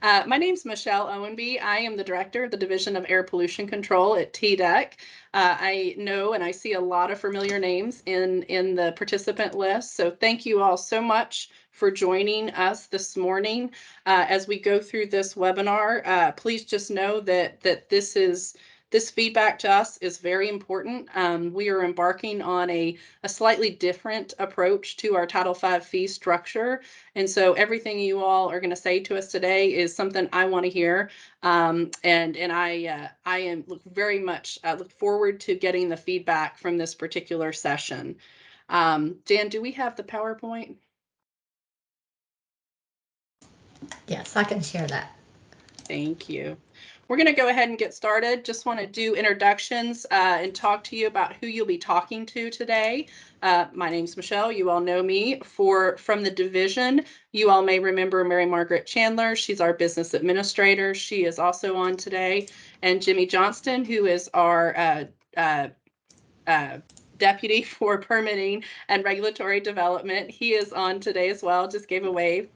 My name's Michelle Owenby. I am the director of the Division of Air Pollution Control at TDEC. I know and I see a lot of familiar names in the participant list. So thank you all so much for joining us this morning. As we go through this webinar, please just know that this feedback to us is very important. We are embarking on a slightly different approach to our Title V fee structure. And so everything you all are going to say to us today is something I want to hear. And I am look forward to getting the feedback from this particular session. Jan, do we have the PowerPoint? Yes, I can share that. Thank you. We're going to go ahead and get started. Just want to do introductions and talk to you about who you'll be talking to today. My name's Michelle. You all know me from the division. You all may remember Mary Margaret Chandler. She's our business administrator. She is also on today. And Jimmy Johnston, who is our deputy for permitting and regulatory development. He is on today as well. Just gave a wave.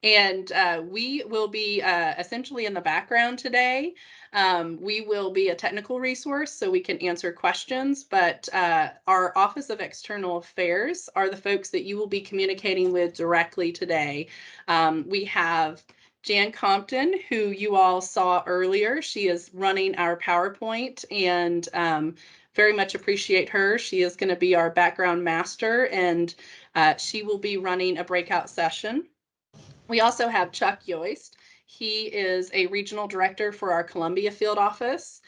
And we will be essentially in the background today. We will be a technical resource so we can answer questions, but our Office of External Affairs are the folks that you will be communicating with directly today. We have Jan Compton, who you all saw earlier. She is running our PowerPoint and very much appreciate her. She is going to be our background master and she will be running a breakout session. We also have Chuck Yoist. He is a regional director for our Columbia field office.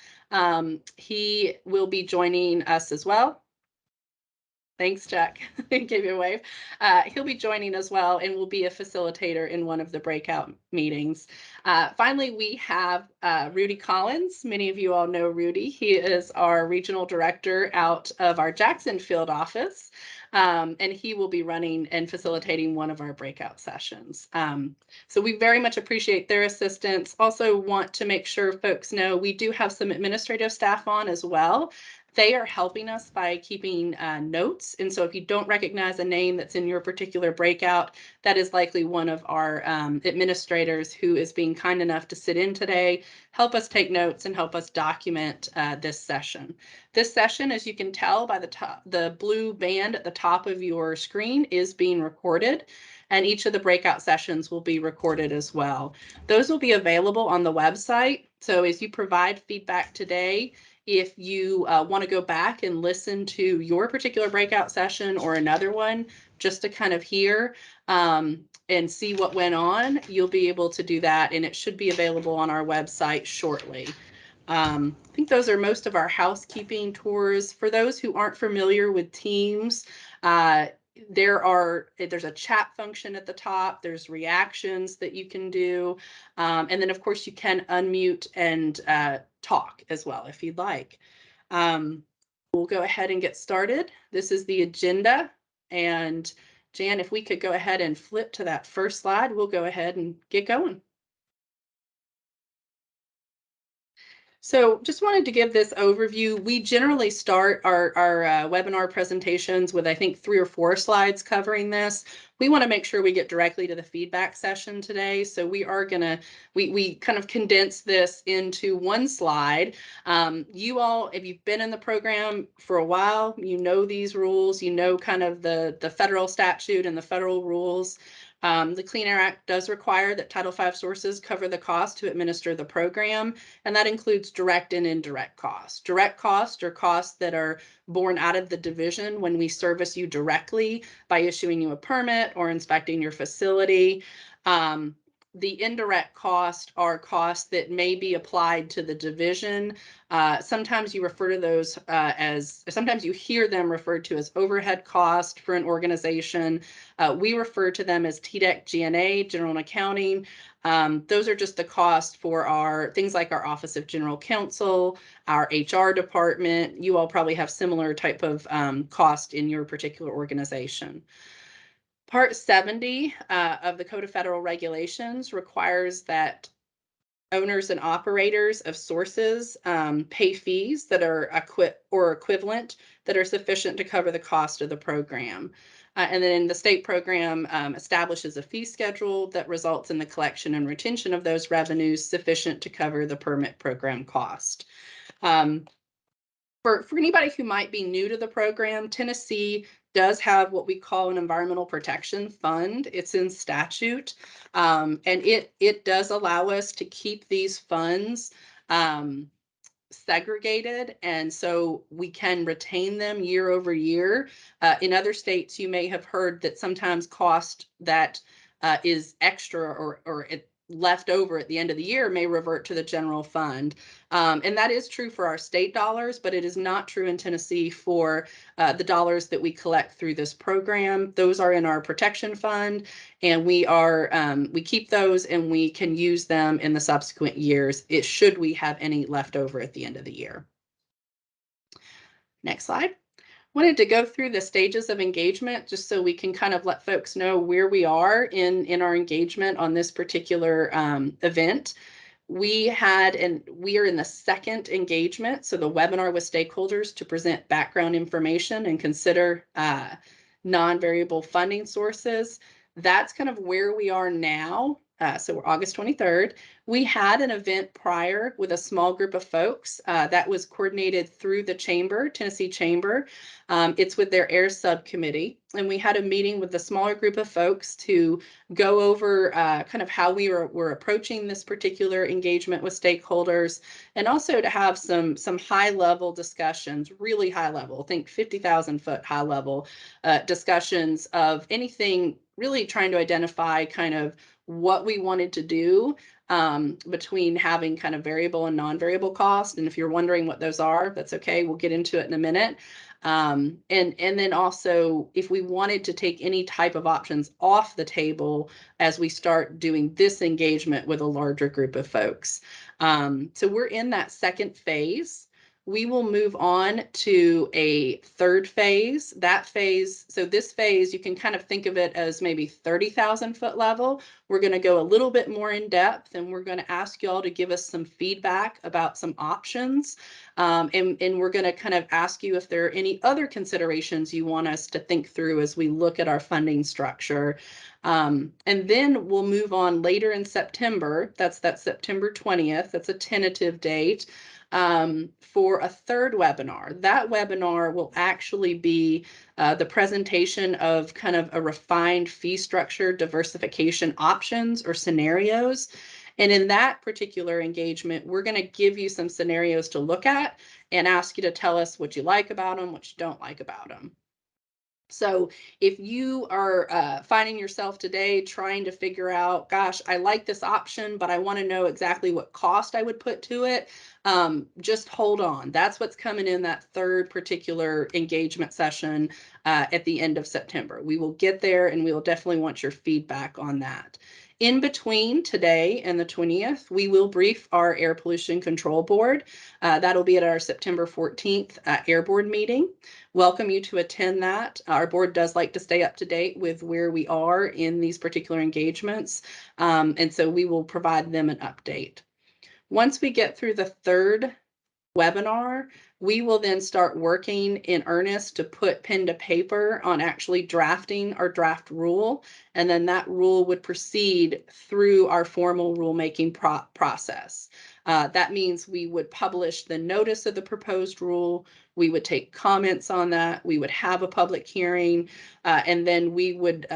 He will be joining us as well. Thanks, Chuck. Gave you a wave. He'll be joining as well and will be a facilitator in one of the breakout meetings. Finally, we have Rudy Collins. Many of you all know Rudy. He is our regional director out of our Jackson field office. And he will be running and facilitating one of our breakout sessions. So we very much appreciate their assistance. Also want to make sure folks know we do have some administrative staff on as well. They are helping us by keeping notes. And so if you don't recognize a name that's in your particular breakout, that is likely one of our administrators who is being kind enough to sit in today, help us take notes and help us document this session. This session, as you can tell by the blue band at the top of your screen, is being recorded. And each of the breakout sessions will be recorded as well. Those will be available on the website. So as you provide feedback today, if you want to go back and listen to your particular breakout session or another one, just to kind of hear and see what went on, you'll be able to do that. And it should be available on our website shortly. I think those are most of our housekeeping tours. For those who aren't familiar with Teams, there's a chat function at the top. There's reactions that you can do. And then of course you can unmute and talk as well if you'd like. We'll go ahead and get started. This is the agenda. And Jan, if we could go ahead and flip to that first slide, we'll go ahead and get going. So just wanted to give this overview. We generally start our webinar presentations with, I think, 3 or 4 slides covering this. We want to make sure we get directly to the feedback session today. So we are going to, we kind of condense this into 1 slide. You all, if you've been in the program for a while, you know these rules, you know kind of the federal statute and the federal rules. The Clean Air Act does require that Title V sources cover the cost to administer the program, and that includes direct and indirect costs. Direct costs are costs that are borne out of the division when we service you directly by issuing you a permit or inspecting your facility. The indirect costs are costs that may be applied to the division. Sometimes you refer to those sometimes you hear them referred to as overhead cost for an organization. We refer to them as TDEC G&A, General and Accounting. Those are just the cost for our things like our Office of General Counsel, our HR department. You all probably have similar type of cost in your particular organization. Part 70 of the Code of Federal Regulations requires that owners and operators of sources pay fees that are equivalent that are sufficient to cover the cost of the program. And then the state program establishes a fee schedule that results in the collection and retention of those revenues sufficient to cover the permit program cost. For anybody who might be new to the program, Tennessee does have what we call an environmental protection fund. It's in statute, and it does allow us to keep these funds segregated, and so we can retain them year over year. In other states, you may have heard that sometimes cost that is extra or it left over at the end of the year may revert to the general fund. And that is true for our state dollars, but it is not true in Tennessee for the dollars that we collect through this program. Those are in our protection fund, and we keep those and we can use them in the subsequent years, should we have any left over at the end of the year. Next slide. Wanted to go through the stages of engagement just so we can kind of let folks know where we are in our engagement on this particular event. We are in the second engagement, so the webinar with stakeholders to present background information and consider non-variable funding sources. That's kind of where we are now. So we're August 23rd. We had an event prior with a small group of folks that was coordinated through the chamber, Tennessee Chamber. It's with their air subcommittee. And we had a meeting with a smaller group of folks to go over kind of how we're approaching this particular engagement with stakeholders, and also to have some high level discussions, really high level, think 50,000 foot high level discussions of anything, really trying to identify kind of what we wanted to do between having kind of variable and non-variable cost. And if you're wondering what those are, that's okay. We'll get into it in a minute. And then also, if we wanted to take any type of options off the table as we start doing this engagement with a larger group of folks. So we're in that second phase. We will move on to a third phase. That phase, so this phase, you can kind of think of it as maybe 30,000 foot level. We're going to go a little bit more in depth, and we're going to ask y'all to give us some feedback about some options. And we're going to kind of ask you if there are any other considerations you want us to think through as we look at our funding structure. And then we'll move on later in September. That's September 20th. That's a tentative date. For a third webinar. That webinar will actually be the presentation of kind of a refined fee structure diversification options or scenarios. And in that particular engagement, we're going to give you some scenarios to look at and ask you to tell us what you like about them, what you don't like about them. So if you are finding yourself today trying to figure out, gosh, I like this option, but I want to know exactly what cost I would put to it, just hold on. That's what's coming in that third particular engagement session at the end of September. We will get there, and we will definitely want your feedback on that. In between today and the 20th, we will brief our Air Pollution Control Board. That'll be at our September 14th Air Board meeting. Welcome you to attend that. Our board does like to stay up to date with where we are in these particular engagements, and so we will provide them an update. Once we get through the third webinar, we will then start working in earnest to put pen to paper on actually drafting our draft rule, and then that rule would proceed through our formal rulemaking process. That means we would publish the notice of the proposed rule, we would take comments on that, we would have a public hearing, and then we would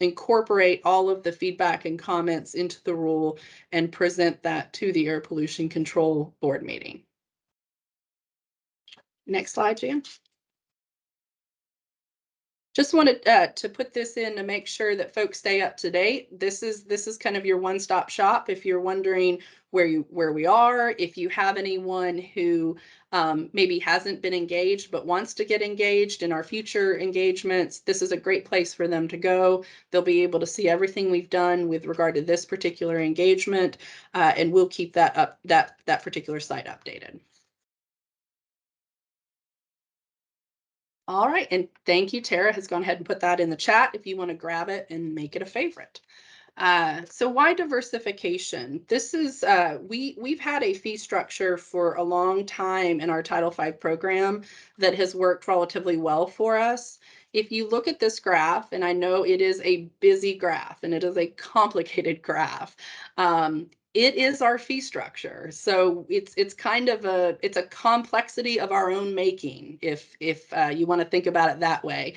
incorporate all of the feedback and comments into the rule and present that to the Air Pollution Control Board meeting. Next slide, Jan. Just wanted to put this in to make sure that folks stay up to date. This is kind of your one-stop shop if you're wondering where we are. If you have anyone who maybe hasn't been engaged but wants to get engaged in our future engagements, this is a great place for them to go. They'll be able to see everything we've done with regard to this particular engagement, and we'll keep that particular site updated. All right, and thank you. Tara has gone ahead and put that in the chat if you want to grab it and make it a favorite. So why diversification? This is, we've had a fee structure for a long time in our Title V program that has worked relatively well for us. if you look at this graph, and I know it is a busy graph and it is a complicated graph, it is our fee structure. So it's kind of it's a complexity of our own making, if you want to think about it that way.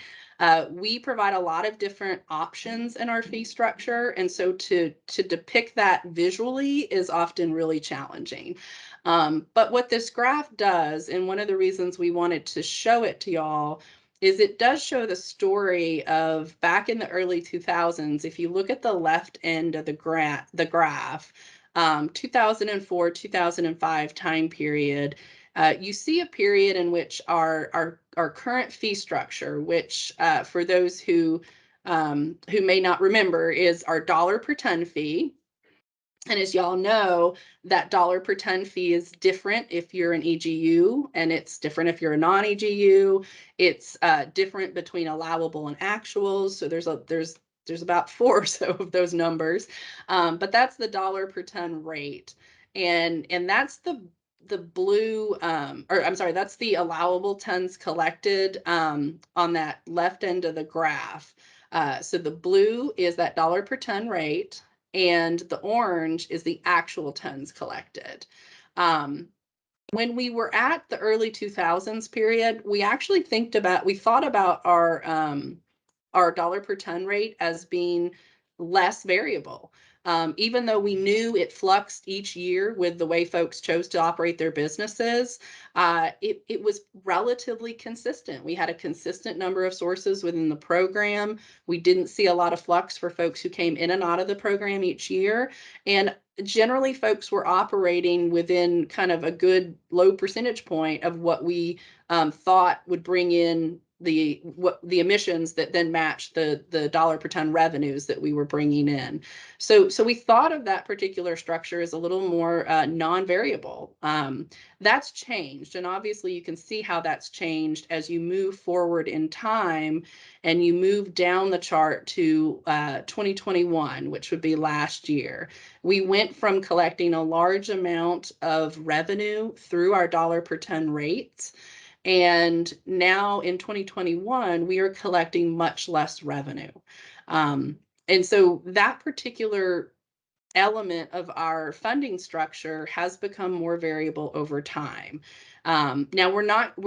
We provide a lot of different options in our fee structure, and so to depict that visually is often really challenging. But what this graph does, and one of the reasons we wanted to show it to y'all, is it does show the story of back in the early 2000s. If you look at the left end of the graph, 2004, 2005 time period, you see a period in which our current fee structure, which for those who may not remember, is our dollar per ton fee. And as y'all know, that dollar per ton fee is different if you're an EGU, and it's different if you're a non-EGU. It's different between allowable and actuals. So there's about 4 or so of those numbers, but that's the dollar per ton rate, and that's the blue, or I'm sorry, that's the allowable tons collected on that left end of the graph. So the blue is that dollar per ton rate, and the orange is the actual tons collected. When we were at the early 2000s period, we actually thought about our dollar per ton rate as being less variable. Even though we knew it fluxed each year with the way folks chose to operate their businesses, it was relatively consistent. We had a consistent number of sources within the program. We didn't see a lot of flux for folks who came in and out of the program each year. And generally, folks were operating within kind of a good low percentage point of what we thought would bring in the emissions that then match the dollar per ton revenues that we were bringing in. So we thought of that particular structure as a little more non-variable. That's changed, and obviously you can see how that's changed as you move forward in time and you move down the chart to 2021, which would be last year. We went from collecting a large amount of revenue through our dollar per ton rates, and now in 2021, we are collecting much less revenue. And so that particular element of our funding structure has become more variable over time. Now we're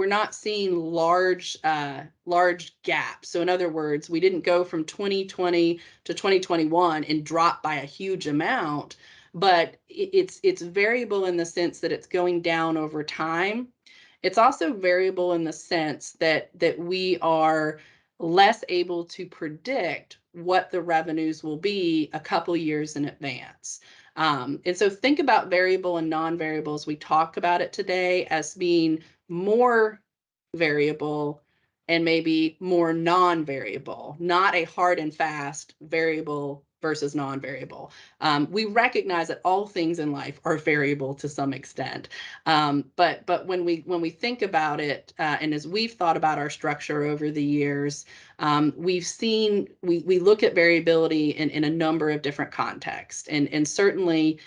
not seeing large gaps. So in other words, we didn't go from 2020 to 2021 and drop by a huge amount, but it's variable in the sense that it's going down over time. It's also variable in the sense that we are less able to predict what the revenues will be a couple years in advance. And so think about variable and non-variable as we talk about it today as being more variable and maybe more non-variable, not a hard and fast variable versus non-variable. We recognize that all things in life are variable to some extent, but when we think about it, and as we've thought about our structure over the years, we've seen we look at variability in a number of different contexts, and certainly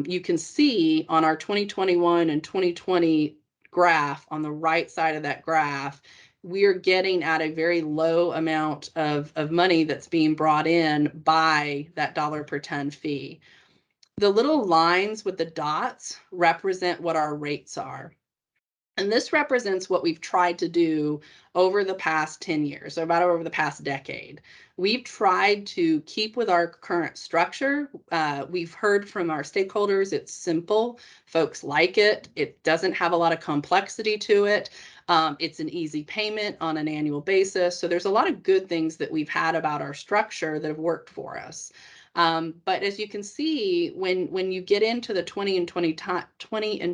you can see on our 2021 and 2020 graph on the right side of that graph, we're getting at a very low amount of money that's being brought in by that dollar per ton fee. The little lines with the dots represent what our rates are. And this represents what we've tried to do over the past 10 years, or about over the past decade. We've tried to keep with our current structure. We've heard from our stakeholders, it's simple. Folks like it. It doesn't have a lot of complexity to it. It's an easy payment on an annual basis. So there's a lot of good things that we've had about our structure that have worked for us. But as you can see, when you get into the 20 and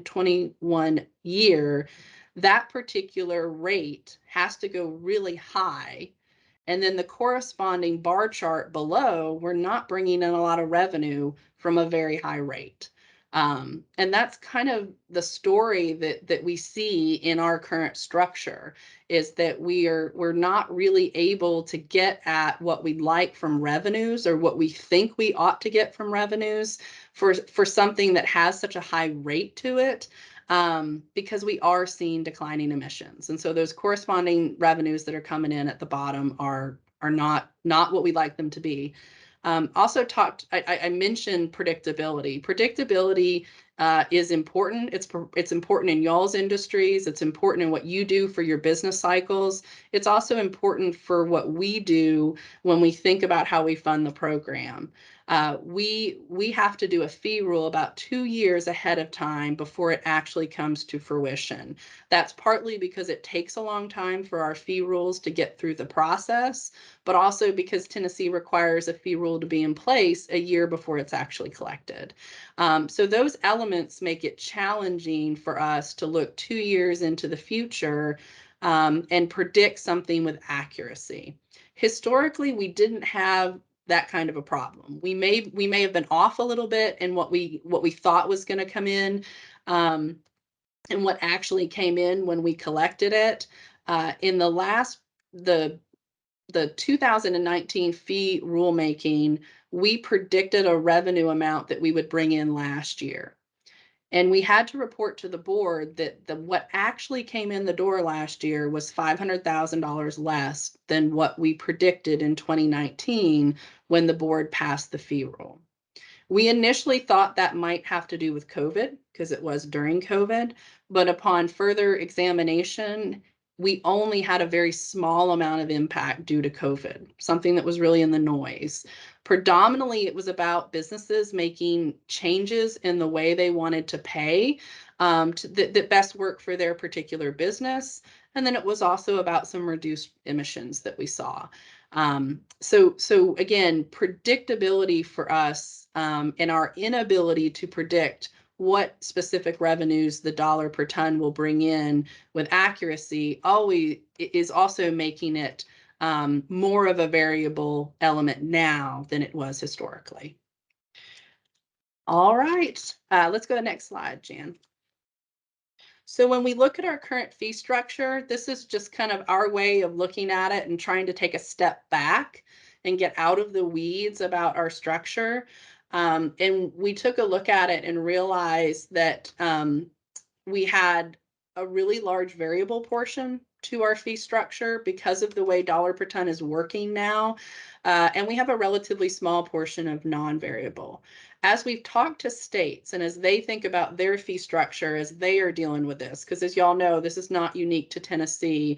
21 year, that particular rate has to go really high. And then the corresponding bar chart below, we're not bringing in a lot of revenue from a very high rate. And that's kind of the story that we see in our current structure, is that we're not really able to get at what we'd like from revenues, or what we think we ought to get from revenues for something that has such a high rate to it. because we are seeing declining emissions. And so those corresponding revenues that are coming in at the bottom are not what we'd like them to be. Also I mentioned predictability. Predictability is important. It's important in y'all's industries. It's important in what you do for your business cycles. It's also important for what we do when we think about how we fund the program. We have to do a fee rule about 2 years ahead of time before it actually comes to fruition. That's partly because it takes a long time for our fee rules to get through the process, but also because Tennessee requires a fee rule to be in place a year before it's actually collected. So those elements make it challenging for us to look 2 years into the future and predict something with accuracy. Historically, we didn't have that kind of a problem. We may have been off a little bit in what we thought was going to come in, and what actually came in when we collected it. In the 2019 fee rulemaking, we predicted a revenue amount that we would bring in last year. And we had to report to the board that what actually came in the door last year was $500,000 less than what we predicted in 2019 when the board passed the fee rule. We initially thought that might have to do with COVID because it was during COVID, but upon further examination, we only had a very small amount of impact due to COVID, something that was really in the noise. Predominantly, it was about businesses making changes in the way they wanted to pay that best work for their particular business. And then it was also about some reduced emissions that we saw. So again, predictability for us and our inability to predict what specific revenues the dollar per ton will bring in with accuracy always is also making it more of a variable element now than it was historically. All right, let's go to the next slide, Jan. So when we look at our current fee structure, this is just kind of our way of looking at it and trying to take a step back and get out of the weeds about our structure. And we took a look at it and realized that we had a really large variable portion to our fee structure because of the way dollar per ton is working now. And we have a relatively small portion of non-variable. As we've talked to states and as they think about their fee structure as they are dealing with this, because as y'all know, this is not unique to Tennessee.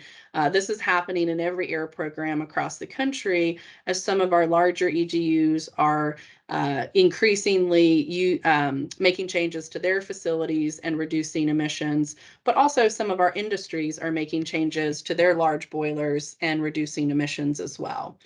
This is happening in every air program across the country as some of our larger EGUs are increasingly making changes to their facilities and reducing emissions, but also some of our industries are making changes to their large boilers and reducing emissions as well.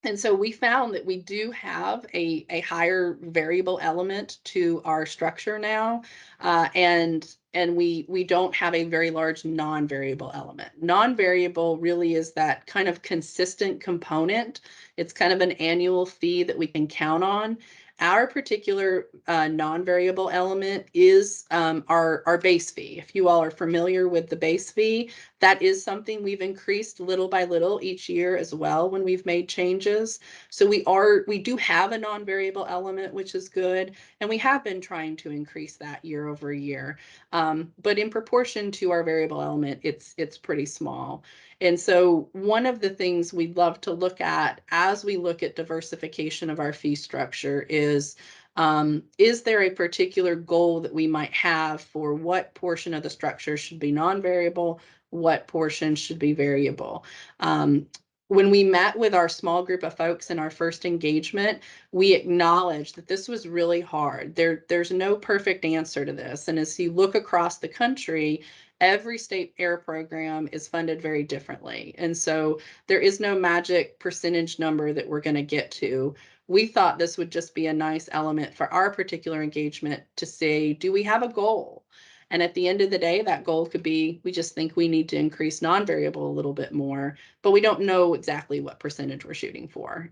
And so we found that we do have a higher variable element to our structure now, and we don't have a very large non-variable element. Non-variable really is that kind of consistent component. It's kind of an annual fee that we can count on. Our particular non-variable element is our base fee. If you all are familiar with the base fee, that is something we've increased little by little each year as well when we've made changes. So we do have a non-variable element, which is good, and we have been trying to increase that year over year. But in proportion to our variable element, it's pretty small. And so one of the things we'd love to look at as we look at diversification of our fee structure is there a particular goal that we might have for what portion of the structure should be non-variable, what portion should be variable? When we met with our small group of folks in our first engagement, we acknowledged that this was really hard. There's no perfect answer to this. And as you look across the country, every state air program is funded very differently. And so there is no magic percentage number that we're going to get to. We thought this would just be a nice element for our particular engagement to say, do we have a goal? And at the end of the day, that goal could be, we just think we need to increase non-variable a little bit more, but we don't know exactly what percentage we're shooting for.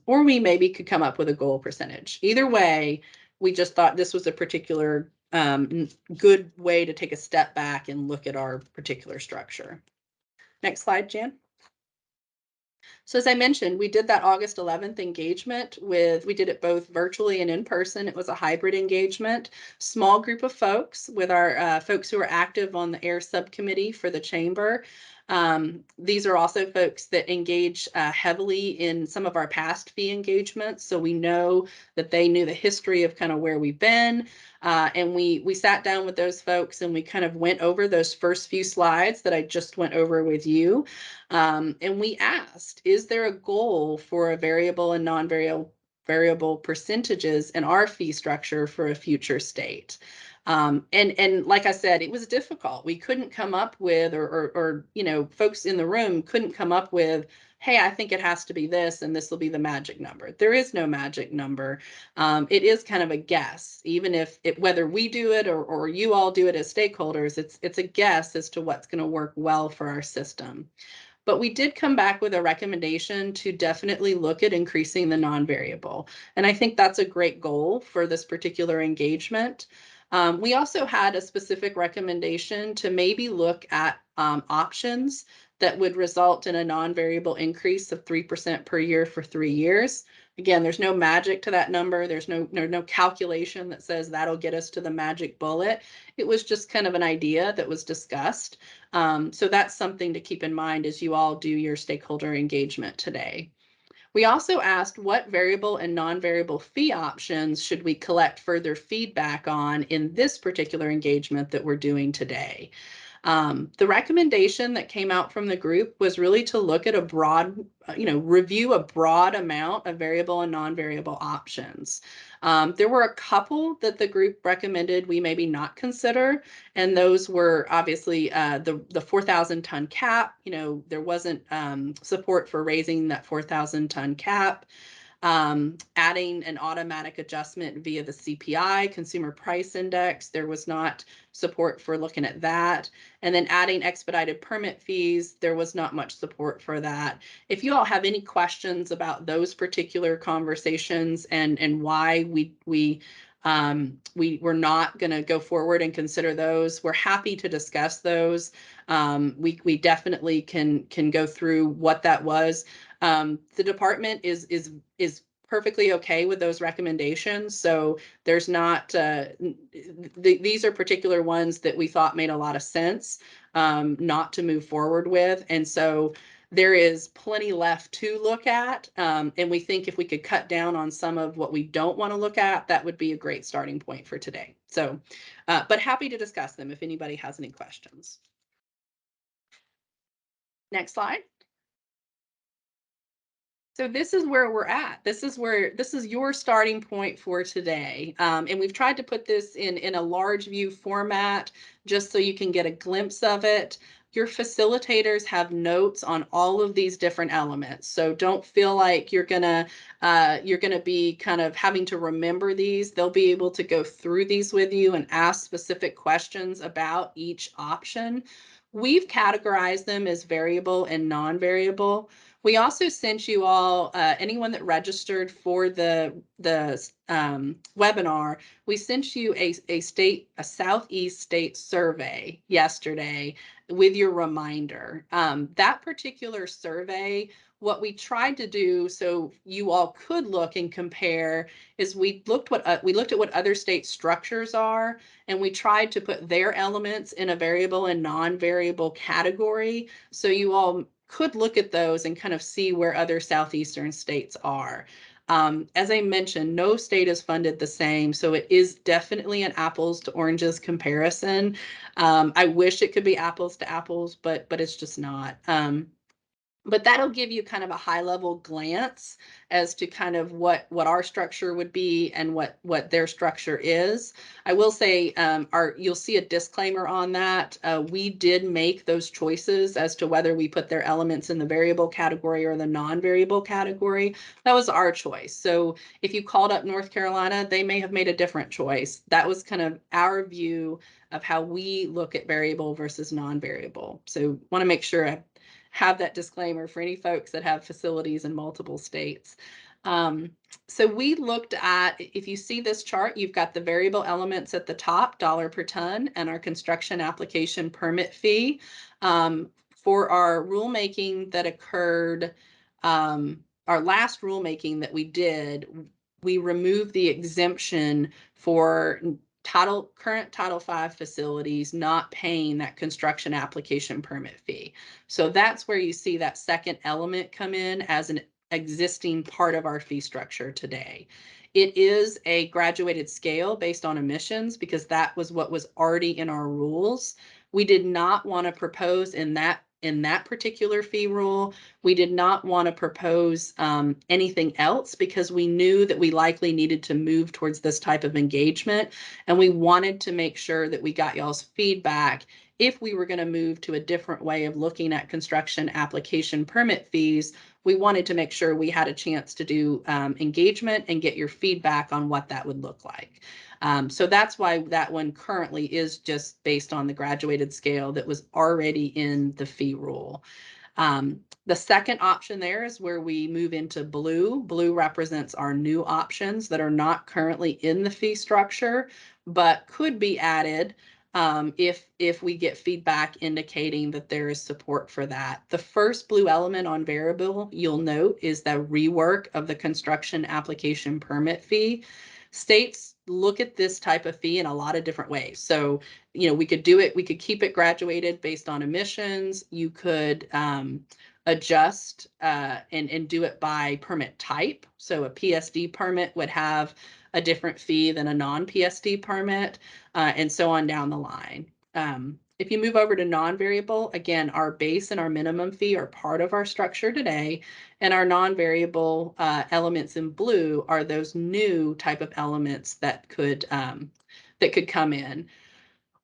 Or we maybe could come up with a goal percentage. Either way, we just thought this was a particular good way to take a step back and look at our particular structure. Next slide, Jan. So as I mentioned, we did that August 11th engagement we did it both virtually and in person. It was a hybrid engagement, small group of folks with our folks who are active on the AIR subcommittee for the chamber. These are also folks that engage heavily in some of our past fee engagements. So we know that they knew the history of kind of where we've been. And we sat down with those folks and we kind of went over those first few slides that I just went over with you. And we asked, is there a goal for a variable and non-variable percentages in our fee structure for a future state? And like I said, it was difficult. We couldn't come up with, or folks in the room couldn't come up with, hey, I think it has to be this, and this will be the magic number. There is no magic number. It is kind of a guess, even if whether we do it or you all do it as stakeholders, it's a guess as to what's going to work well for our system. But we did come back with a recommendation to definitely look at increasing the non-variable. And I think that's a great goal for this particular engagement. We also had a specific recommendation to maybe look at options that would result in a non-variable increase of 3% per year for 3 years. Again, there's no magic to that number. There's no calculation that says that'll get us to the magic bullet. It was just kind of an idea that was discussed. So that's something to keep in mind as you all do your stakeholder engagement today. We also asked what variable and non-variable fee options should we collect further feedback on in this particular engagement that we're doing today. The recommendation that came out from the group was really to look at a broad, review a broad amount of variable and non-variable options. There were a couple that the group recommended we maybe not consider, and those were obviously the 4,000 ton cap. There wasn't support for raising that 4,000 ton cap. Adding an automatic adjustment via the CPI, Consumer Price Index, there was not support for looking at that. And then adding expedited permit fees, there was not much support for that. If you all have any questions about those particular conversations and why we were not going to go forward and consider those, we're happy to discuss those. We definitely can go through what that was. The department is perfectly okay with those recommendations. So there's not, these are particular ones that we thought made a lot of sense not to move forward with. And so there is plenty left to look at. And we think if we could cut down on some of what we don't want to look at, that would be a great starting point for today. So, but happy to discuss them if anybody has any questions. Next slide. So this is where we're at. This is your starting point for today. And we've tried to put this in a large view format just so you can get a glimpse of it. Your facilitators have notes on all of these different elements. So don't feel like you're gonna be kind of having to remember these. They'll be able to go through these with you and ask specific questions about each option. We've categorized them as variable and non-variable. We also sent you all, anyone that registered for the webinar, we sent you a Southeast state survey yesterday with your reminder. That particular survey, what we tried to do so you all could look and compare is we looked at what other state structures are, and we tried to put their elements in a variable and non-variable category so you all could look at those and kind of see where other Southeastern states are. As I mentioned, no state is funded the same, so it is definitely an apples to oranges comparison. I wish it could be apples to apples, but it's just not. But that'll give you kind of a high level glance as to kind of what our structure would be and what their structure is. I will say you'll see a disclaimer on that. We did make those choices as to whether we put their elements in the variable category or the non-variable category. That was our choice. So if you called up North Carolina, they may have made a different choice. That was kind of our view of how we look at variable versus non-variable. So want to make sure I have that disclaimer for any folks that have facilities in multiple states. So we looked at, if you see this chart, you've got the variable elements at the top, dollar per ton, and our construction application permit fee. For our rulemaking that occurred our last rulemaking that we did, we removed the exemption for current Title V facilities not paying that construction application permit fee. So that's where you see that second element come in as an existing part of our fee structure today. It is a graduated scale based on emissions because that was what was already in our rules. We did not want to propose in that particular fee rule. We did not want to propose anything else because we knew that we likely needed to move towards this type of engagement. And we wanted to make sure that we got y'all's feedback if we were going to move to a different way of looking at construction application permit fees. We wanted to make sure we had a chance to do engagement and get your feedback on what that would look like. So that's why that one currently is just based on the graduated scale that was already in the fee rule. The second option there is where we move into blue. Blue represents our new options that are not currently in the fee structure, but could be added if we get feedback indicating that there is support for that. The first blue element on variable you'll note is the rework of the construction application permit fee. States look at this type of fee in a lot of different ways. So, we could keep it graduated based on emissions. You could adjust and do it by permit type. So a PSD permit would have a different fee than a non-PSD permit, and so on down the line. If you move over to non-variable, again, our base and our minimum fee are part of our structure today, and our non-variable elements in blue are those new type of elements that could come in.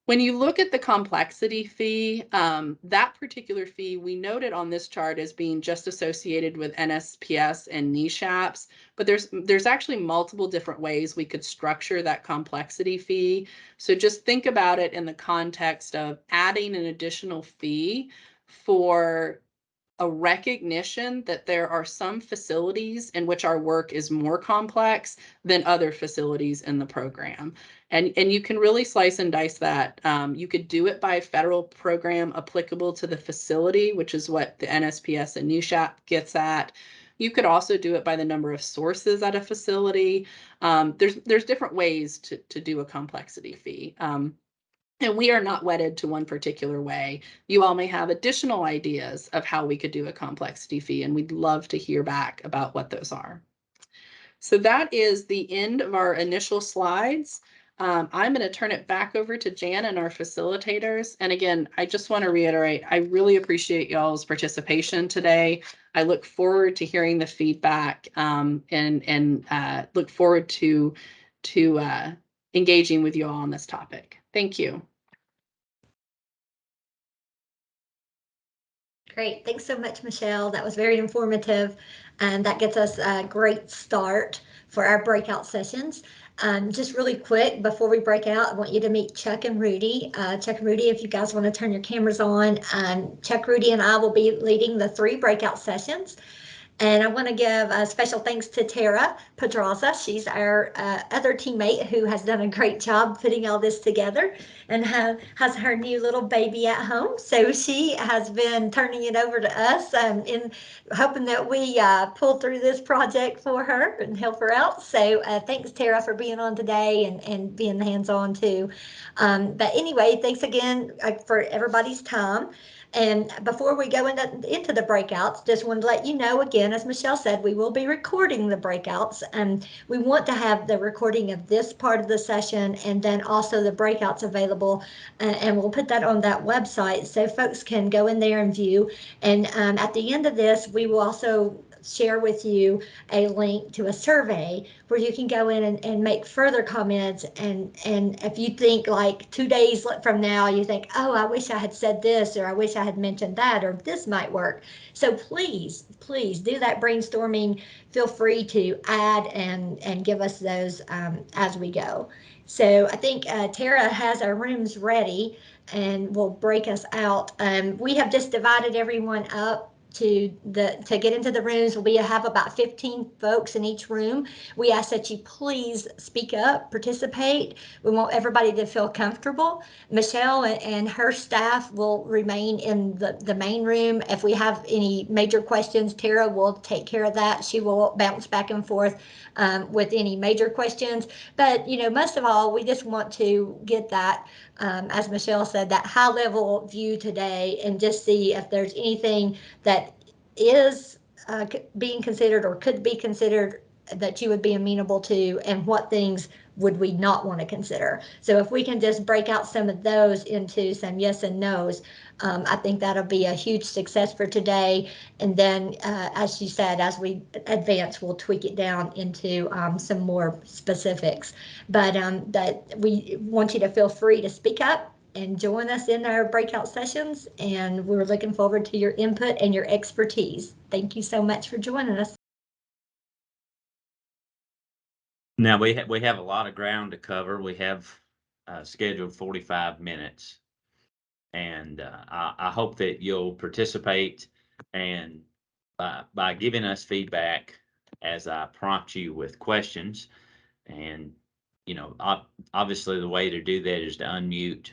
When you look at the complexity fee, that particular fee we noted on this chart as being just associated with NSPS and NESHAPs, but there's actually multiple different ways we could structure that complexity fee. So just think about it in the context of adding an additional fee for a recognition that there are some facilities in which our work is more complex than other facilities in the program. And you can really slice and dice that. You could do it by federal program applicable to the facility, which is what the NSPS and NESHAP gets at. You could also do it by the number of sources at a facility. There's different ways to do a complexity fee. And we are not wedded to one particular way. You all may have additional ideas of how we could do a complexity fee, and we'd love to hear back about what those are. So that is the end of our initial slides. I'm going to turn it back over to Jan and our facilitators. And again, I just want to reiterate, I really appreciate y'all's participation today. I look forward to hearing the feedback and look forward to engaging with you all on this topic. Thank you. Great. Thanks so much, Michelle. That was very informative, and that gets us a great start for our breakout sessions. Just really quick, before we break out, I want you to meet Chuck and Rudy. Chuck and Rudy, if you guys want to turn your cameras on, Chuck, Rudy, and I will be leading the 3 breakout sessions. And I want to give a special thanks to Tara Pedraza. She's our other teammate who has done a great job putting all this together and has her new little baby at home. So she has been turning it over to us in hoping that we pull through this project for her and help her out. So thanks, Tara, for being on today and being hands-on too. But anyway, thanks again for everybody's time. And before we go into the breakouts, just wanted to let you know again, as Michelle said, we will be recording the breakouts, and we want to have the recording of this part of the session and then also the breakouts available, and we'll put that on that website so folks can go in there and view. And at the end of this, we will also share with you a link to a survey where you can go in and make further comments. And if you think like 2 days from now, you think, oh, I wish I had said this, or I wish I had mentioned that, or this might work. So please do that brainstorming. Feel free to add and give us those as we go. So I think Tara has our rooms ready and will break us out. We have just divided everyone up to get into the rooms. We have about 15 folks in each room. We ask that you please speak up, participate. We want everybody to feel comfortable. Michelle and her staff will remain in the main room. If we have any major questions, Tara will take care of that. She will bounce back and forth with any major questions. But, most of all, we just want to get that, as Michelle said, that high level view today and just see if there's anything that is being considered or could be considered that you would be amenable to, and what things would we not want to consider. So if we can just break out some of those into some yes and no's, I think that'll be a huge success for today. And then, as she said, as we advance, we'll tweak it down into some more specifics. But that we want you to feel free to speak up and join us in our breakout sessions. And we're looking forward to your input and your expertise. Thank you so much for joining us. Now we have a lot of ground to cover. We have scheduled 45 minutes, and I hope that you'll participate and by giving us feedback as I prompt you with questions. And obviously the way to do that is to unmute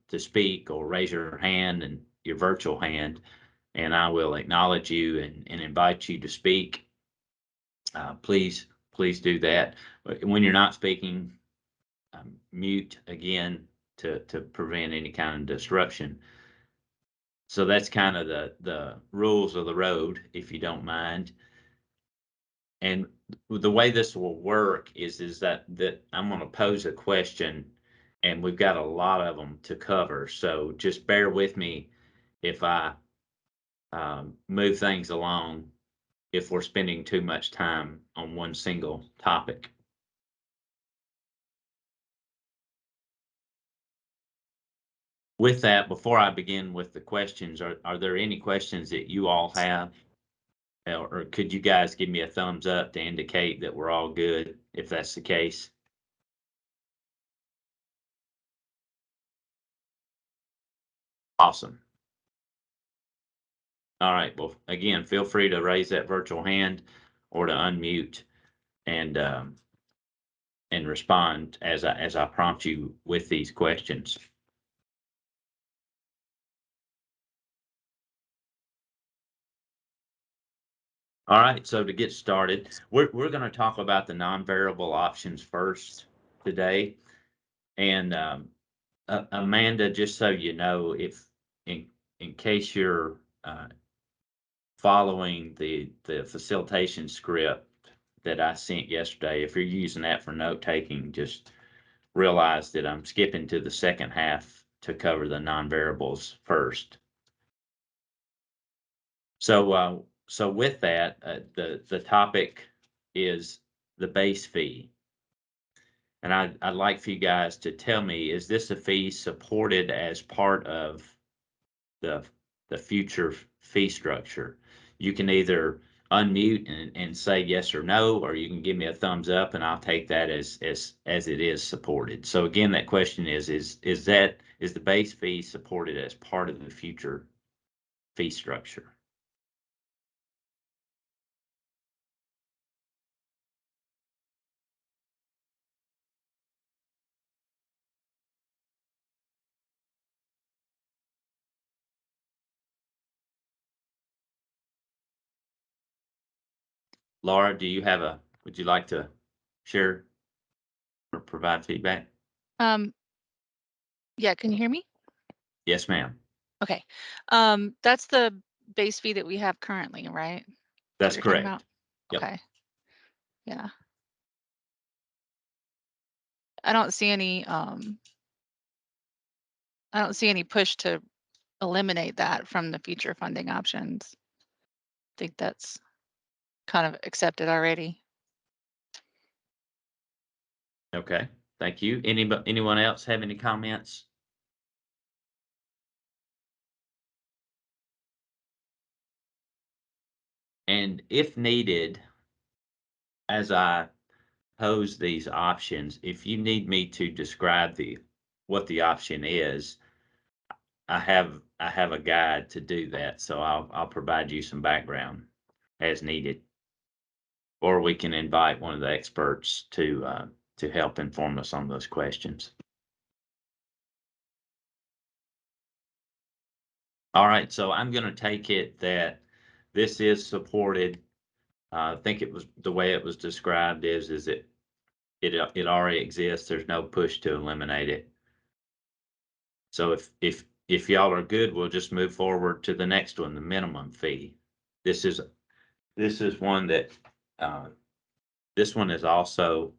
to speak or raise your hand and your virtual hand, and I will acknowledge you and invite you to speak. Please do that. When you're not speaking, mute again to prevent any kind of disruption. So that's kind of the rules of the road, if you don't mind. And the way this will work is that I'm going to pose a question, and we've got a lot of them to cover. So just bear with me if I move things along, if we're spending too much time on one single topic. With that, before I begin with the questions, are there any questions that you all have? Or could you guys give me a thumbs up to indicate that we're all good, if that's the case? Awesome. All right. Well, again, feel free to raise that virtual hand or to unmute and respond as I prompt you with these questions. All right, so to get started, we're going to talk about the non-variable options first today. And Amanda, just so you know, if in case you're following the facilitation script that I sent yesterday, if you're using that for note taking, just realize that I'm skipping to the second half to cover the non-variables first. So with that, the topic is the base fee. And I'd like for you guys to tell me, is this a fee supported as part of the future fee structure? You can either unmute and say yes or no, or you can give me a thumbs up and I'll take that as it is supported. So again, that question is the base fee supported as part of the future fee structure? Laura, would you like to share or provide feedback? Yeah, can you hear me? Yes, ma'am. Okay. That's the base fee that we have currently, right? That's What you're talking correct. about? Yep. Okay. Yeah. I don't see any push to eliminate that from the future funding options. I think that's kind of accepted already. Okay. Thank you. Anyone else have any comments? And if needed, as I pose these options, if you need me to describe what the option is, I have I have a guide to do that, so I'll provide you some background as needed. Or we can invite one of the experts to help inform us on those questions. All right, so I'm going to take it that this is supported. I think it was the way it was described is it already exists. There's no push to eliminate it. So if y'all are good, we'll just move forward to the next one, the minimum fee. This is one that this one is also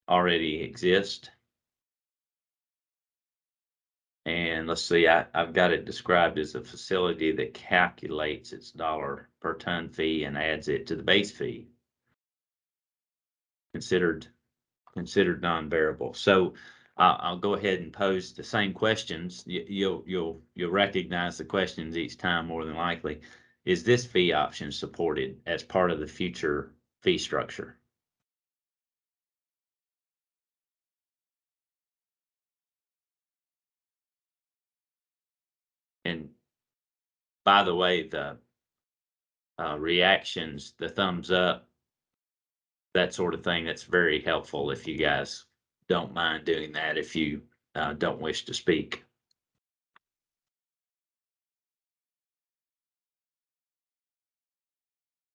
already exist. And let's see, I've got it described as a facility that calculates its dollar per ton fee and adds it to the base fee. Considered non-variable. So I'll go ahead and pose the same questions. You'll recognize the questions each time more than likely. Is this fee option supported as part of the future fee structure? And by the way, the reactions, the thumbs up, that sort of thing, that's very helpful if you guys don't mind doing that if you don't wish to speak.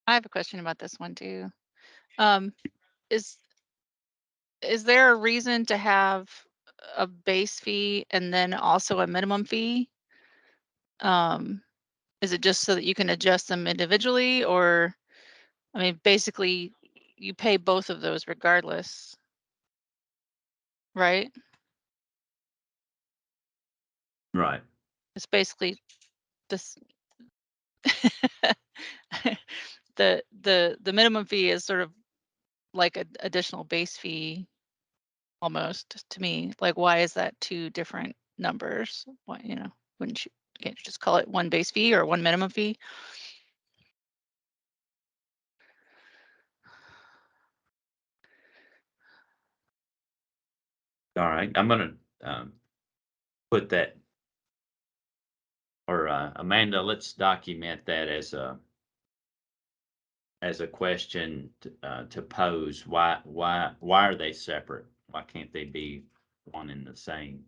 I have a question about this one too. Is there a reason to have a base fee and then also a minimum fee? Is it just so that you can adjust them individually, or, I mean, basically you pay both of those regardless, right? Right. It's basically this. The minimum fee is sort of like an additional base fee almost to me. Like, why is that two different numbers? Why, can't you just call it one base fee or one minimum fee? All right. I'm going to put that, or Amanda, let's document that as a question to pose. Why are they separate? Why can't they be one and the same?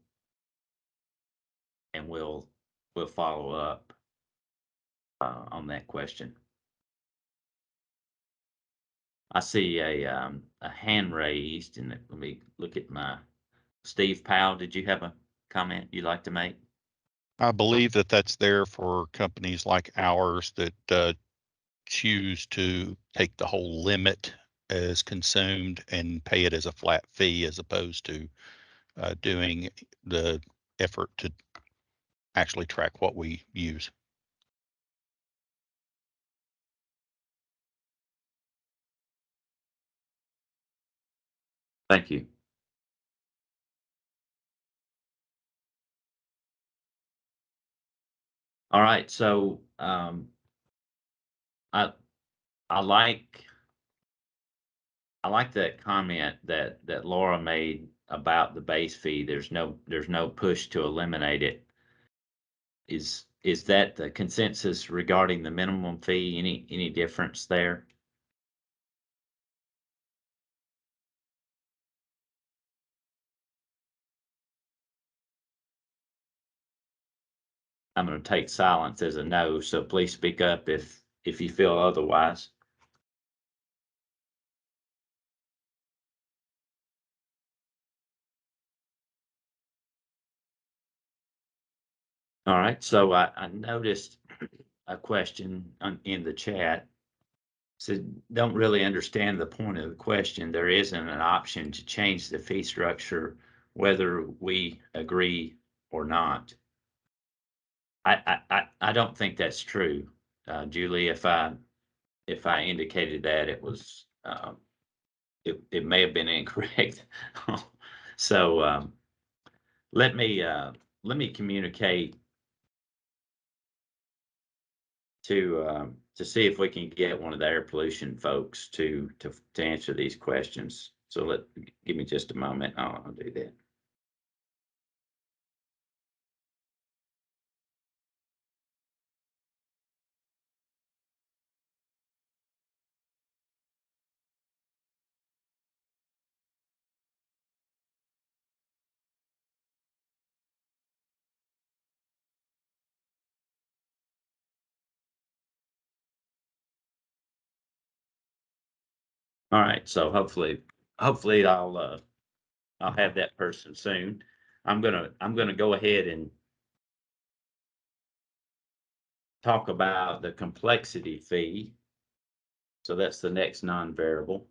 And we'll follow up on that question. I see a hand raised, and let me look at my Steve Powell. Did you have a comment you'd like to make? I believe that that's there for companies like ours that choose to take the whole limit as consumed and pay it as a flat fee, as opposed to doing the effort to actually track what we use. Thank you. All right, so I like that comment that Laura made about the base fee. There's no push to eliminate it. Is that the consensus regarding the minimum fee? Any difference there? I'm going to take silence as a no, so please speak up if you feel otherwise. All right, so I noticed a question in the chat. Said, don't really understand the point of the question. There isn't an option to change the fee structure whether we agree or not. I don't think that's true, Julie. If I indicated that, it was it may have been incorrect. So let me communicate to see if we can get one of the air pollution folks to answer these questions. So give me just a moment. I'll do that. All right, so hopefully I'll have that person soon. I'm gonna go ahead and talk about the complexity fee. So that's the next non-variable.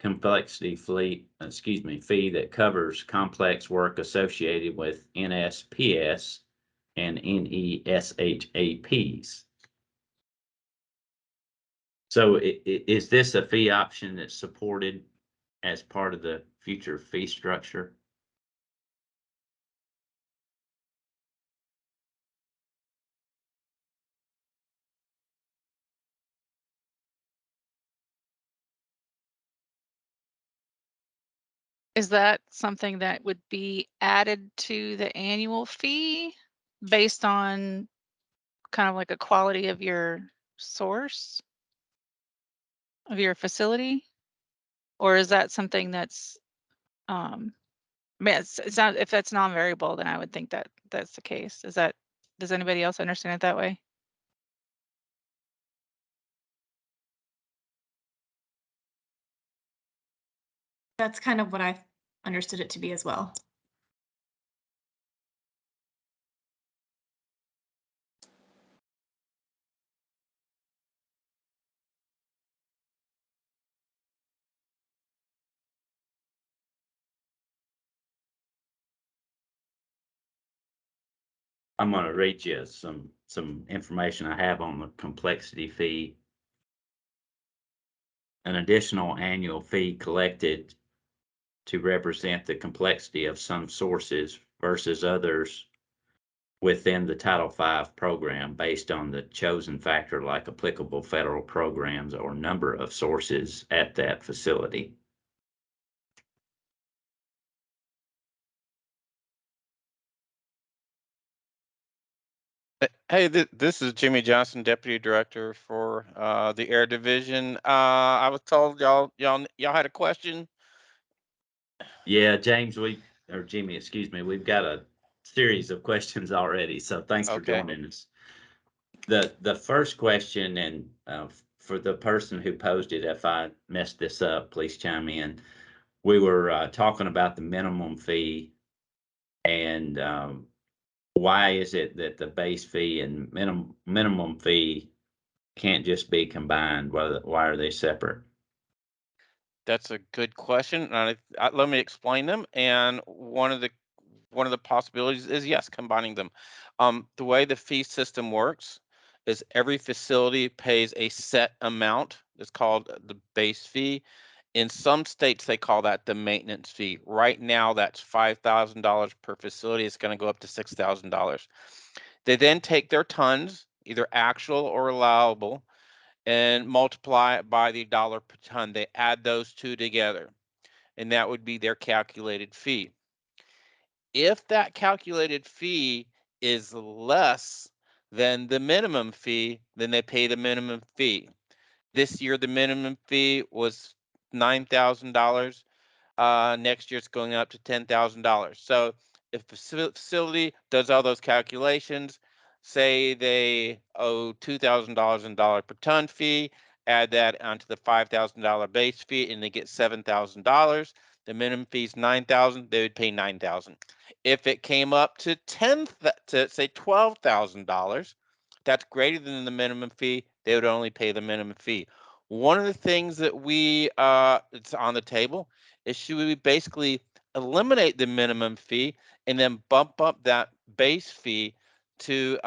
Complexity fee that covers complex work associated with NSPS and NESHAPs. So is this a fee option that's supported as part of the future fee structure? Is that something that would be added to the annual fee based on kind of like a quality of your source of your facility? Or is that something that's, I mean, it's not, if that's non-variable, then I would think that that's the case. Does anybody else understand it that way? That's kind of what I understood it to be as well. I'm going to read you some information I have on the complexity fee. An additional annual fee collected to represent the complexity of some sources versus others within the Title V program based on the chosen factor like applicable federal programs or number of sources at that facility. Hey, this is Jimmy Johnson, Deputy Director for the Air Division. I was told y'all had a question. Yeah, James, or Jimmy, excuse me, we've got a series of questions already, so thanks for Okay. joining us. The first question, and for the person who posed it, if I messed this up, please chime in. We were talking about the minimum fee and why is it that the base fee and minimum fee can't just be combined? Why are they separate? That's a good question. Let me explain them. And one of the possibilities is, yes, combining them. The way the fee system works is every facility pays a set amount. It's called the base fee. In some states, they call that the maintenance fee. Right now, that's $5,000 per facility. It's going to go up to $6,000. They then take their tons, either actual or allowable, and multiply it by the dollar per ton. They add those two together, and that would be their calculated fee. If that calculated fee is less than the minimum fee, then they pay the minimum fee. This year, the minimum fee was $9,000. Next year, it's going up to $10,000. So if a facility does all those calculations, say they owe $2,000 in dollar per ton fee, add that onto the $5,000 base fee, and they get $7,000. The minimum fee is $9,000. They would pay $9,000. If it came up to say $12,000, that's greater than the minimum fee. They would only pay the minimum fee. One of the things that it's on the table is should we basically eliminate the minimum fee and then bump up that base fee to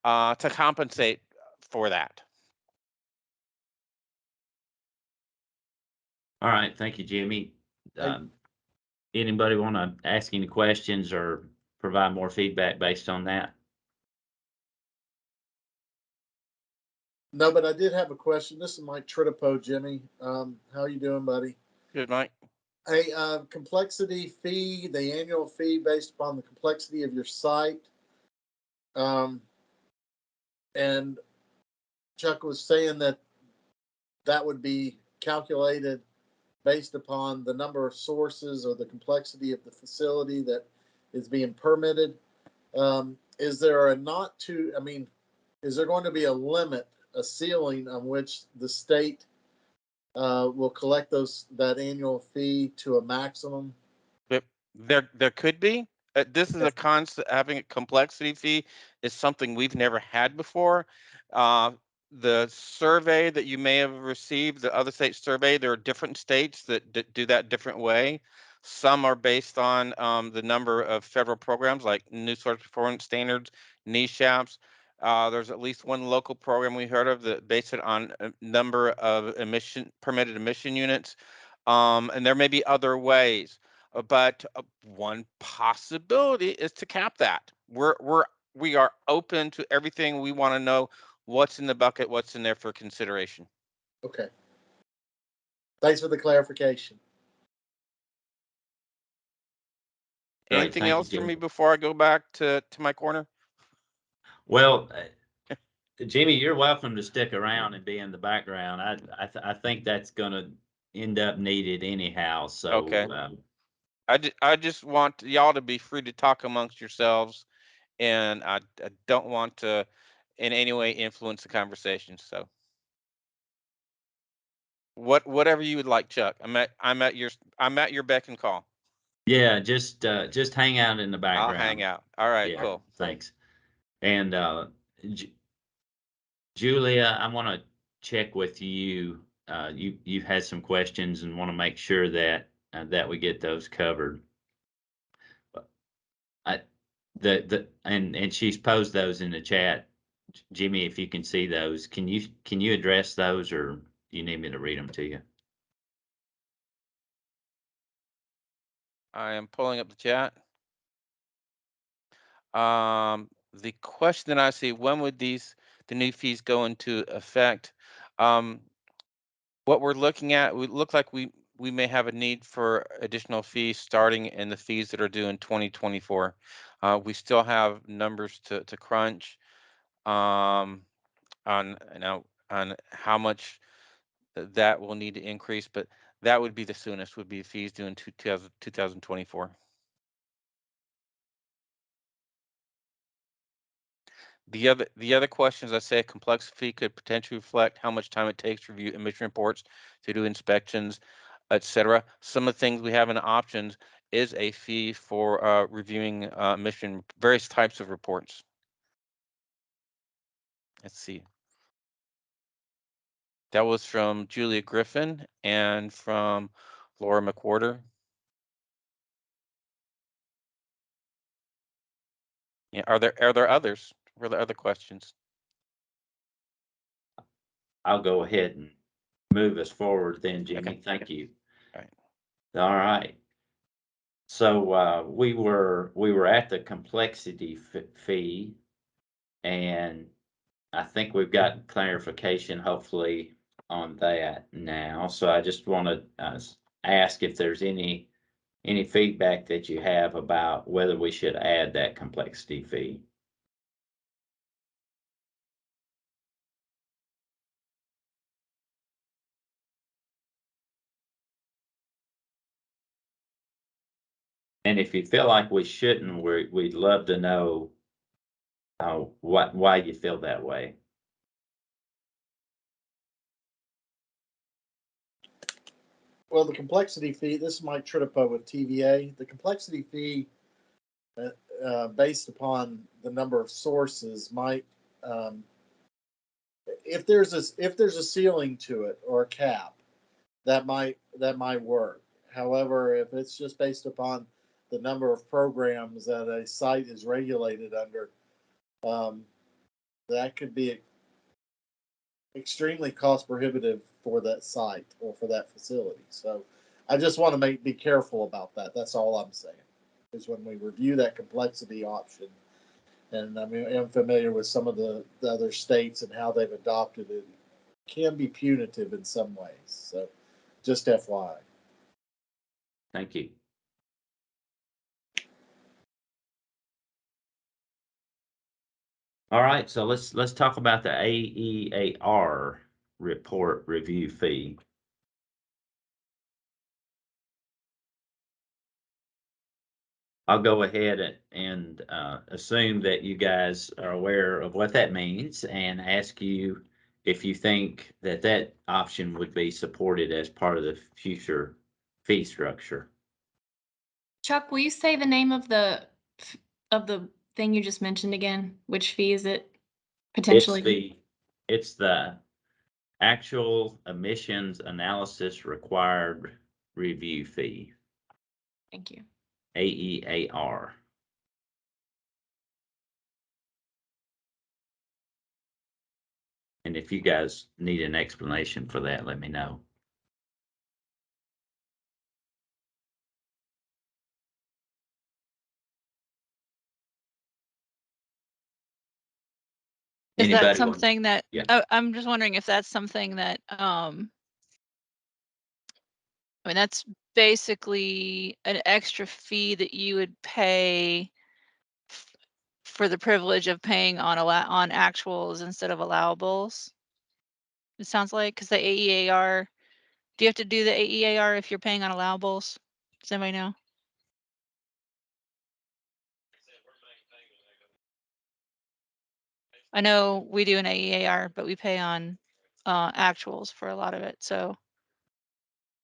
compensate for that. All right, thank you, Jimmy. Anybody want to ask any questions or provide more feedback based on that? No, but I did have a question. This is Mike Tritipo, Jimmy. How are you doing, buddy? Good, Mike. Hey, complexity fee, the annual fee based upon the complexity of your site. And Chuck was saying that would be calculated based upon the number of sources or the complexity of the facility that is being permitted. Is there is there going to be a limit, a ceiling on which the state will collect that annual fee to a maximum? There could be. This is a concept. Having a complexity fee is something we've never had before. The survey that you may have received, the other state survey, there are different states that do that different way. Some are based on the number of federal programs like New Source Performance Standards, NESHAPs. There's at least one local program we heard of that based it on a number of permitted emission units. And there may be other ways, but one possibility is to cap that. We are open to everything. We want to know what's in the bucket, what's in there for consideration. Okay. Thanks for the clarification. Great, Anything thank you, else for Jimmy. me before I go back to my corner? Well, Jimmy, you're welcome to stick around and be in the background. I think that's going to end up needed anyhow. So, Okay. I just want y'all to be free to talk amongst yourselves, and I don't want to in any way influence the conversation. So whatever you would like, Chuck. I'm at your beck and call. yeah, just hang out in the background. I'll hang out. All right, Yeah, cool. thanks. And Julia, I want to check with you. You've had some questions and want to make sure that that we get those covered. I and she's posed those in the chat. Jimmy, if you can see those, can you address those, or do you need me to read them to you? I am pulling up the chat. The question that I see, when would the new fees go into effect? What we're looking at, we look like we may have a need for additional fees starting in the fees that are due in 2024. We still have numbers to crunch on how much that will need to increase, but that would be the soonest, would be fees due in 2024. The other questions, I say a complex fee could potentially reflect how much time it takes to review emission reports, to do inspections, etc. Some of the things we have in options is a fee for reviewing various types of reports. Let's see. That was from Julia Griffin and from Laura McWhorter. Yeah, are there others? Were there other questions? I'll go ahead and move us forward then, Jimmy. Okay. Thank you. All right. All right. So we were at the complexity fee, and I think we've got clarification, hopefully, on that now. So I just want to ask if there's any feedback that you have about whether we should add that complexity fee. And if you feel like we shouldn't, we'd love to know why you feel that way. Well, the complexity fee, this is Mike Tritipo with TVA. The complexity fee, based upon the number of sources, might, if there's a ceiling to it or a cap, that might work. However, if it's just based upon the number of programs that a site is regulated under, that could be extremely cost prohibitive for that site or for that facility. So I just want to be careful about that. That's all I'm saying. Is when we review that complexity option, and I mean, I'm familiar with some of the other states and how they've adopted it, can be punitive in some ways. So just FYI. Thank you. All right, so let's talk about the AEAR report review fee. I'll go ahead and assume that you guys are aware of what that means and ask you if you think that that option would be supported as part of the future fee structure. Chuck, will you say the name of the thing you just mentioned again? Which fee is it potentially? It's the actual emissions analysis required review fee, Thank you. AEAR. And if you guys need an explanation for that, let me know. Is that Anybody want- something that, Yeah. I'm just wondering if that's something that, I mean, that's basically an extra fee that you would pay for the privilege of paying on on actuals instead of allowables. It sounds like, because the AEAR, do you have to do the AEAR if you're paying on allowables? Does anybody know? I know we do an AEAR, but we pay on actuals for a lot of it. So,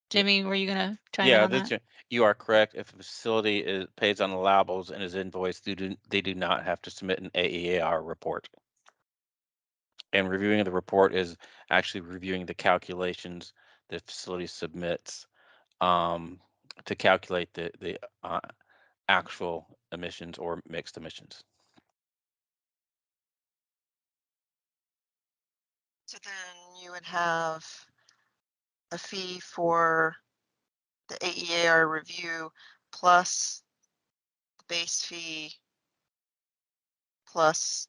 Jimmy, were you gonna chime in Yeah, on that? you are correct. If a facility pays on allowables and is invoiced, they do not have to submit an AEAR report. And reviewing the report is actually reviewing the calculations the facility submits to calculate the actual emissions or mixed emissions. So then you would have a fee for the AEAR review plus the base fee plus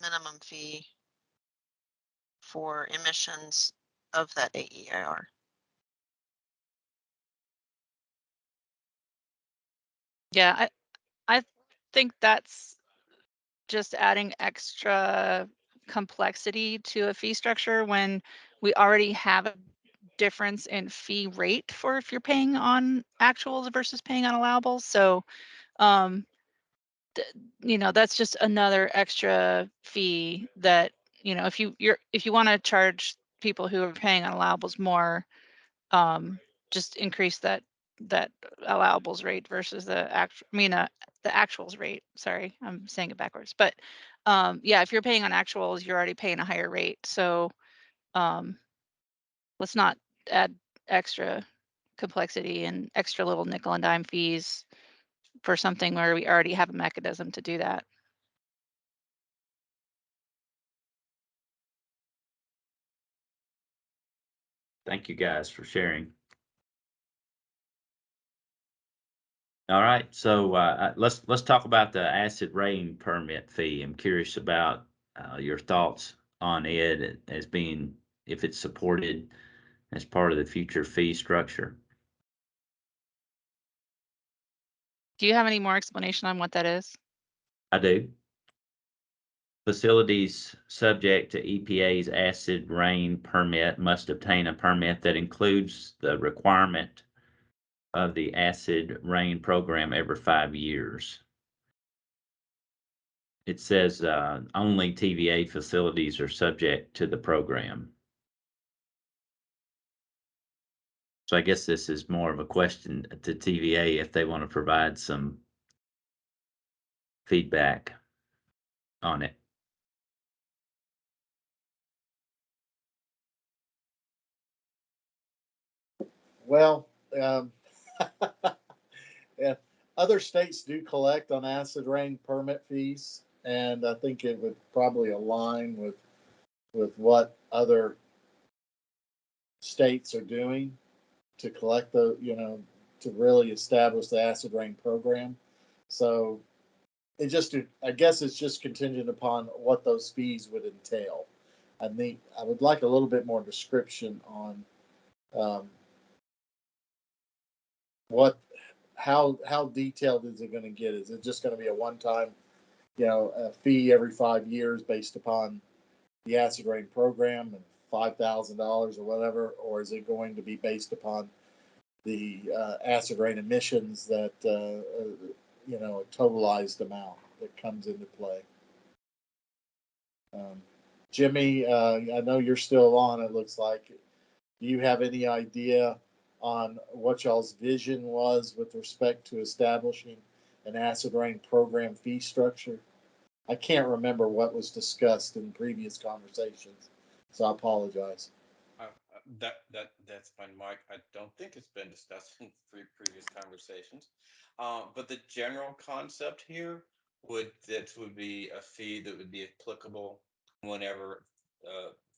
minimum fee for emissions of that AEAR. Yeah, I think that's just adding extra complexity to a fee structure when we already have a difference in fee rate for if you're paying on actuals versus paying on allowables. So, you know, that's just another extra fee that, you know, if you want to charge people who are paying on allowables more, just increase that allowables rate versus the the actuals rate. Sorry, I'm saying it backwards. But yeah, if you're paying on actuals, you're already paying a higher rate. So let's not add extra complexity and extra little nickel and dime fees for something where we already have a mechanism to do that. Thank you guys for sharing. All right, so let's talk about the acid rain permit fee. I'm curious about your thoughts on it as being, if it's supported as part of the future fee structure. Do you have any more explanation on what that is? I do. Facilities subject to EPA's acid rain permit must obtain a permit that includes the requirement of the acid rain program every 5 years. It says only TVA facilities are subject to the program. So I guess this is more of a question to TVA if they want to provide some feedback on it. Well, yeah, other states do collect on acid rain permit fees, and I think it would probably align with what other states are doing to collect the, to really establish the acid rain program. So I guess it's just contingent upon what those fees would entail. I think I would like a little bit more description on what how detailed is it going to get? Is it just going to be a one time, a fee every 5 years based upon the acid rain program and $5,000 or whatever, or is it going to be based upon the acid rain emissions that a totalized amount that comes into play? Jimmy, I know you're still on, it looks like. Do you have any idea on what y'all's vision was with respect to establishing an acid rain program fee structure? I can't remember what was discussed in previous conversations, so I apologize. That's fine, Mike. I don't think it's been discussed in previous conversations. But the general concept here would be a fee that would be applicable whenever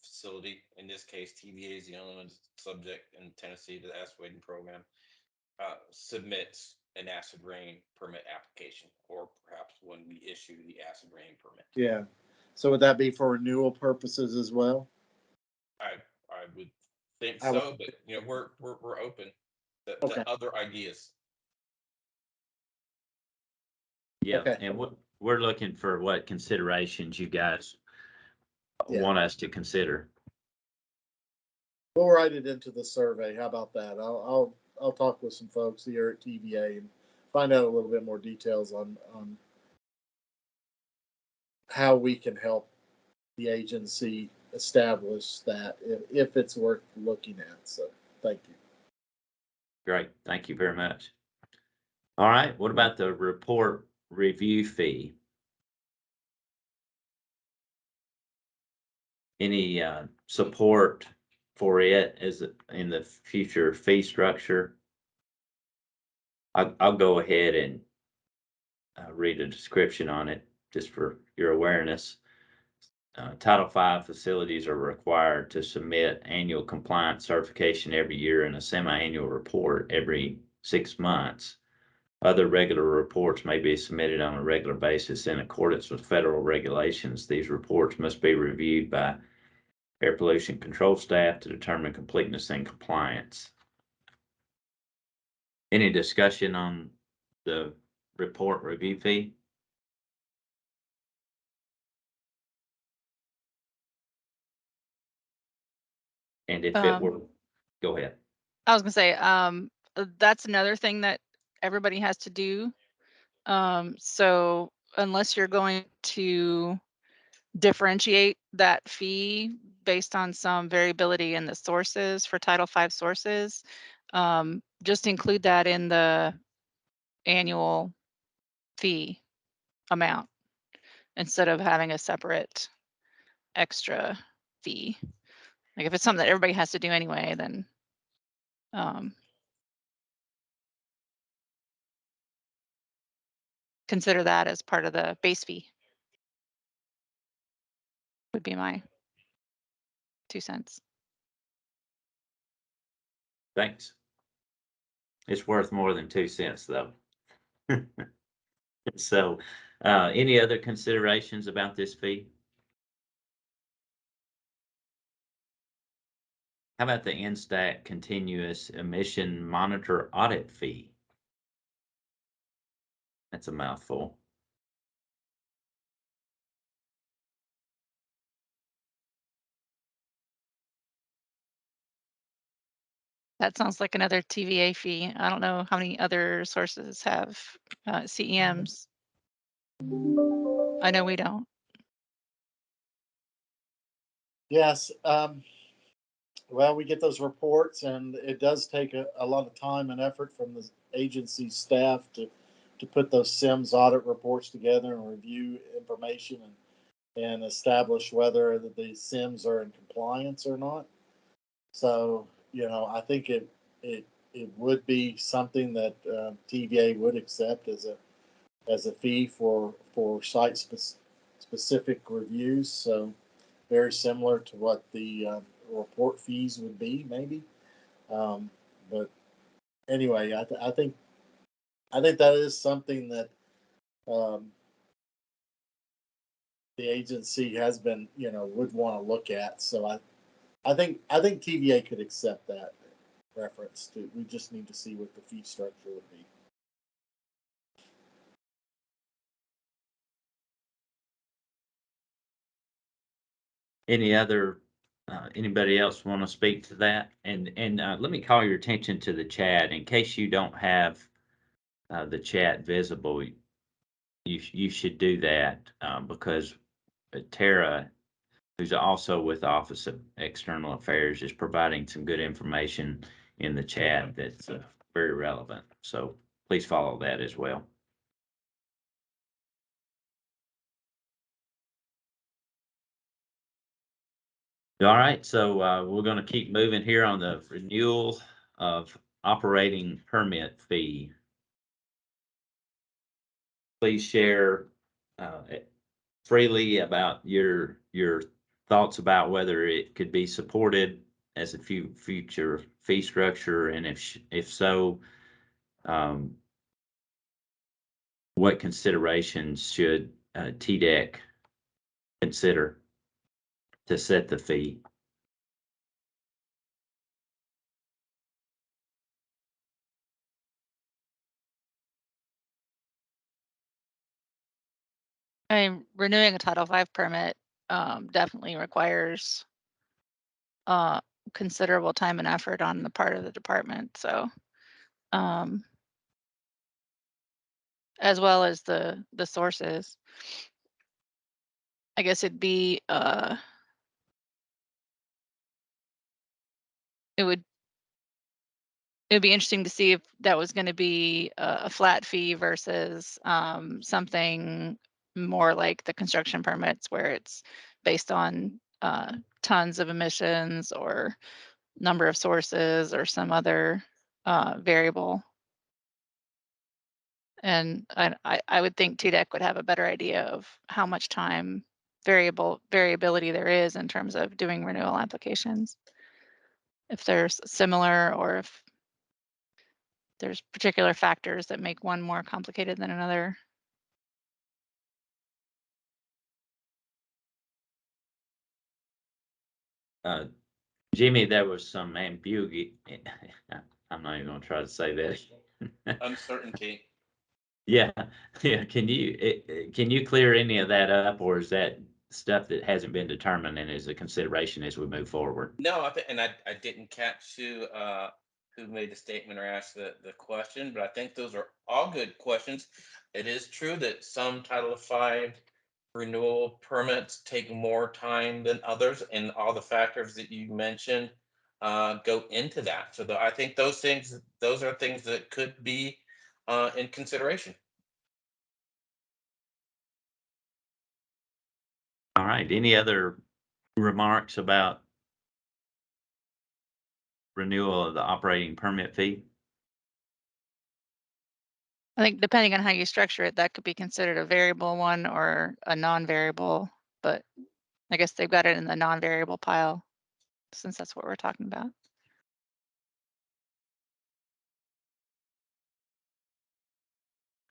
facility, in this case, TVA is the only one subject in Tennessee to the acid rain program, submits an acid rain permit application, or perhaps when we issue the acid rain permit. Yeah. So would that be for renewal purposes as well? I would think I would- so, but we're open Okay. to other ideas. Yeah, Okay. and we're looking for what considerations you guys Yeah. want us to consider. We'll write it into the survey. How about that? I'll talk with some folks here at TVA and find out a little bit more details on how we can help the agency establish that if it's worth looking at. So thank you. Great, thank you very much. All right, what about the report review fee? Any support for it as in the future fee structure? I'll go ahead and read a description on it just for your awareness. Title V facilities are required to submit annual compliance certification every year and a semi-annual report every 6 months. Other regular reports may be submitted on a regular basis in accordance with federal regulations. These reports must be reviewed by air pollution control staff to determine completeness and compliance. Any discussion on the report review fee? And if it were, go ahead. I was gonna say, that's another thing that everybody has to do. So unless you're going to differentiate that fee based on some variability in the sources for Title V sources, just include that in the annual fee amount instead of having a separate extra fee. Like if it's something that everybody has to do anyway, then consider that as part of the base fee. Would be my 2 cents. Thanks. It's worth more than 2 cents though. So, any other considerations about this fee? How about the NSTAC continuous emission monitor audit fee? That's a mouthful. That sounds like another TVA fee. I don't know how many other sources have CEMs. I know we don't. Yes. Well, we get those reports, and it does take a lot of time and effort from the agency staff to put those SIMS audit reports together and review information and establish whether the SIMs are in compliance or not. So, I think it would be something that TVA would accept as a fee for site specific reviews. So, very similar to what the report fees would be, maybe. But anyway, I think that is something that the agency has been, would want to look at. So I think TVA could accept that reference. We just need to see what the fee structure would be. Any other, anybody else want to speak to that? And let me call your attention to the chat in case you don't have the chat visible. You should do that because Tara who's also with the Office of External Affairs, is providing some good information in the chat that's very relevant. So please follow that as well. All right, so we're going to keep moving here on the renewal of operating permit fee. Please share freely about your thoughts about whether it could be supported as a future fee structure, and if so, what considerations should TDEC consider to set the fee? I mean, renewing a Title V permit definitely requires considerable time and effort on the part of the department. So, as well as the sources, I guess it'd be it would be interesting to see if that was going to be a flat fee versus something more like the construction permits, where it's based on tons of emissions or number of sources or some other variable. And I would think TDEC would have a better idea of how much time variability there is in terms of doing renewal applications, if there's similar or if there's particular factors that make one more complicated than another. Jimmy, there was some ambiguity. I'm not even going to try to say that. Uncertainty. Yeah, yeah. Can you clear any of that up, or is that stuff that hasn't been determined and is a consideration as we move forward? No, I think, and I didn't catch who made the statement or asked the question, but I think those are all good questions. It is true that some Title V renewal permits take more time than others, and all the factors that you mentioned go into that. So I think those are things that could be in consideration. All right. Any other remarks about renewal of the operating permit fee? I think depending on how you structure it, that could be considered a variable one or a non-variable, but I guess they've got it in the non-variable pile since that's what we're talking about.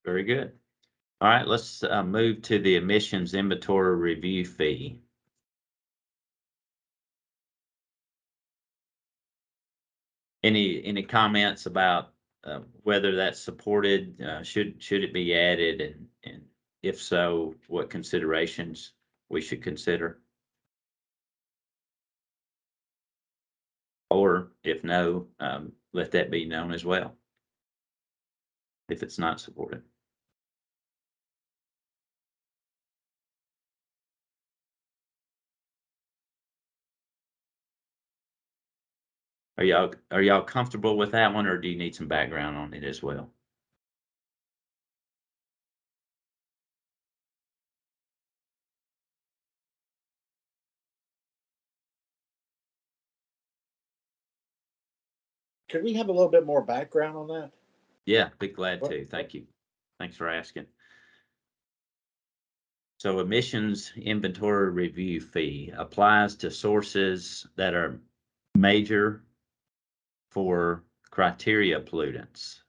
Very good. All right, let's move to the emissions inventory review fee. Any comments about whether that's supported? Should it be added, and if so, what considerations we should consider? Or if no, let that be known as well, if it's not supported. Are y'all comfortable with that one, or do you need some background on it as well? Could we have a little bit more background on that? Yeah, be glad to. Thank you. Thanks for asking. So emissions inventory review fee applies to sources that are major for criteria pollutants.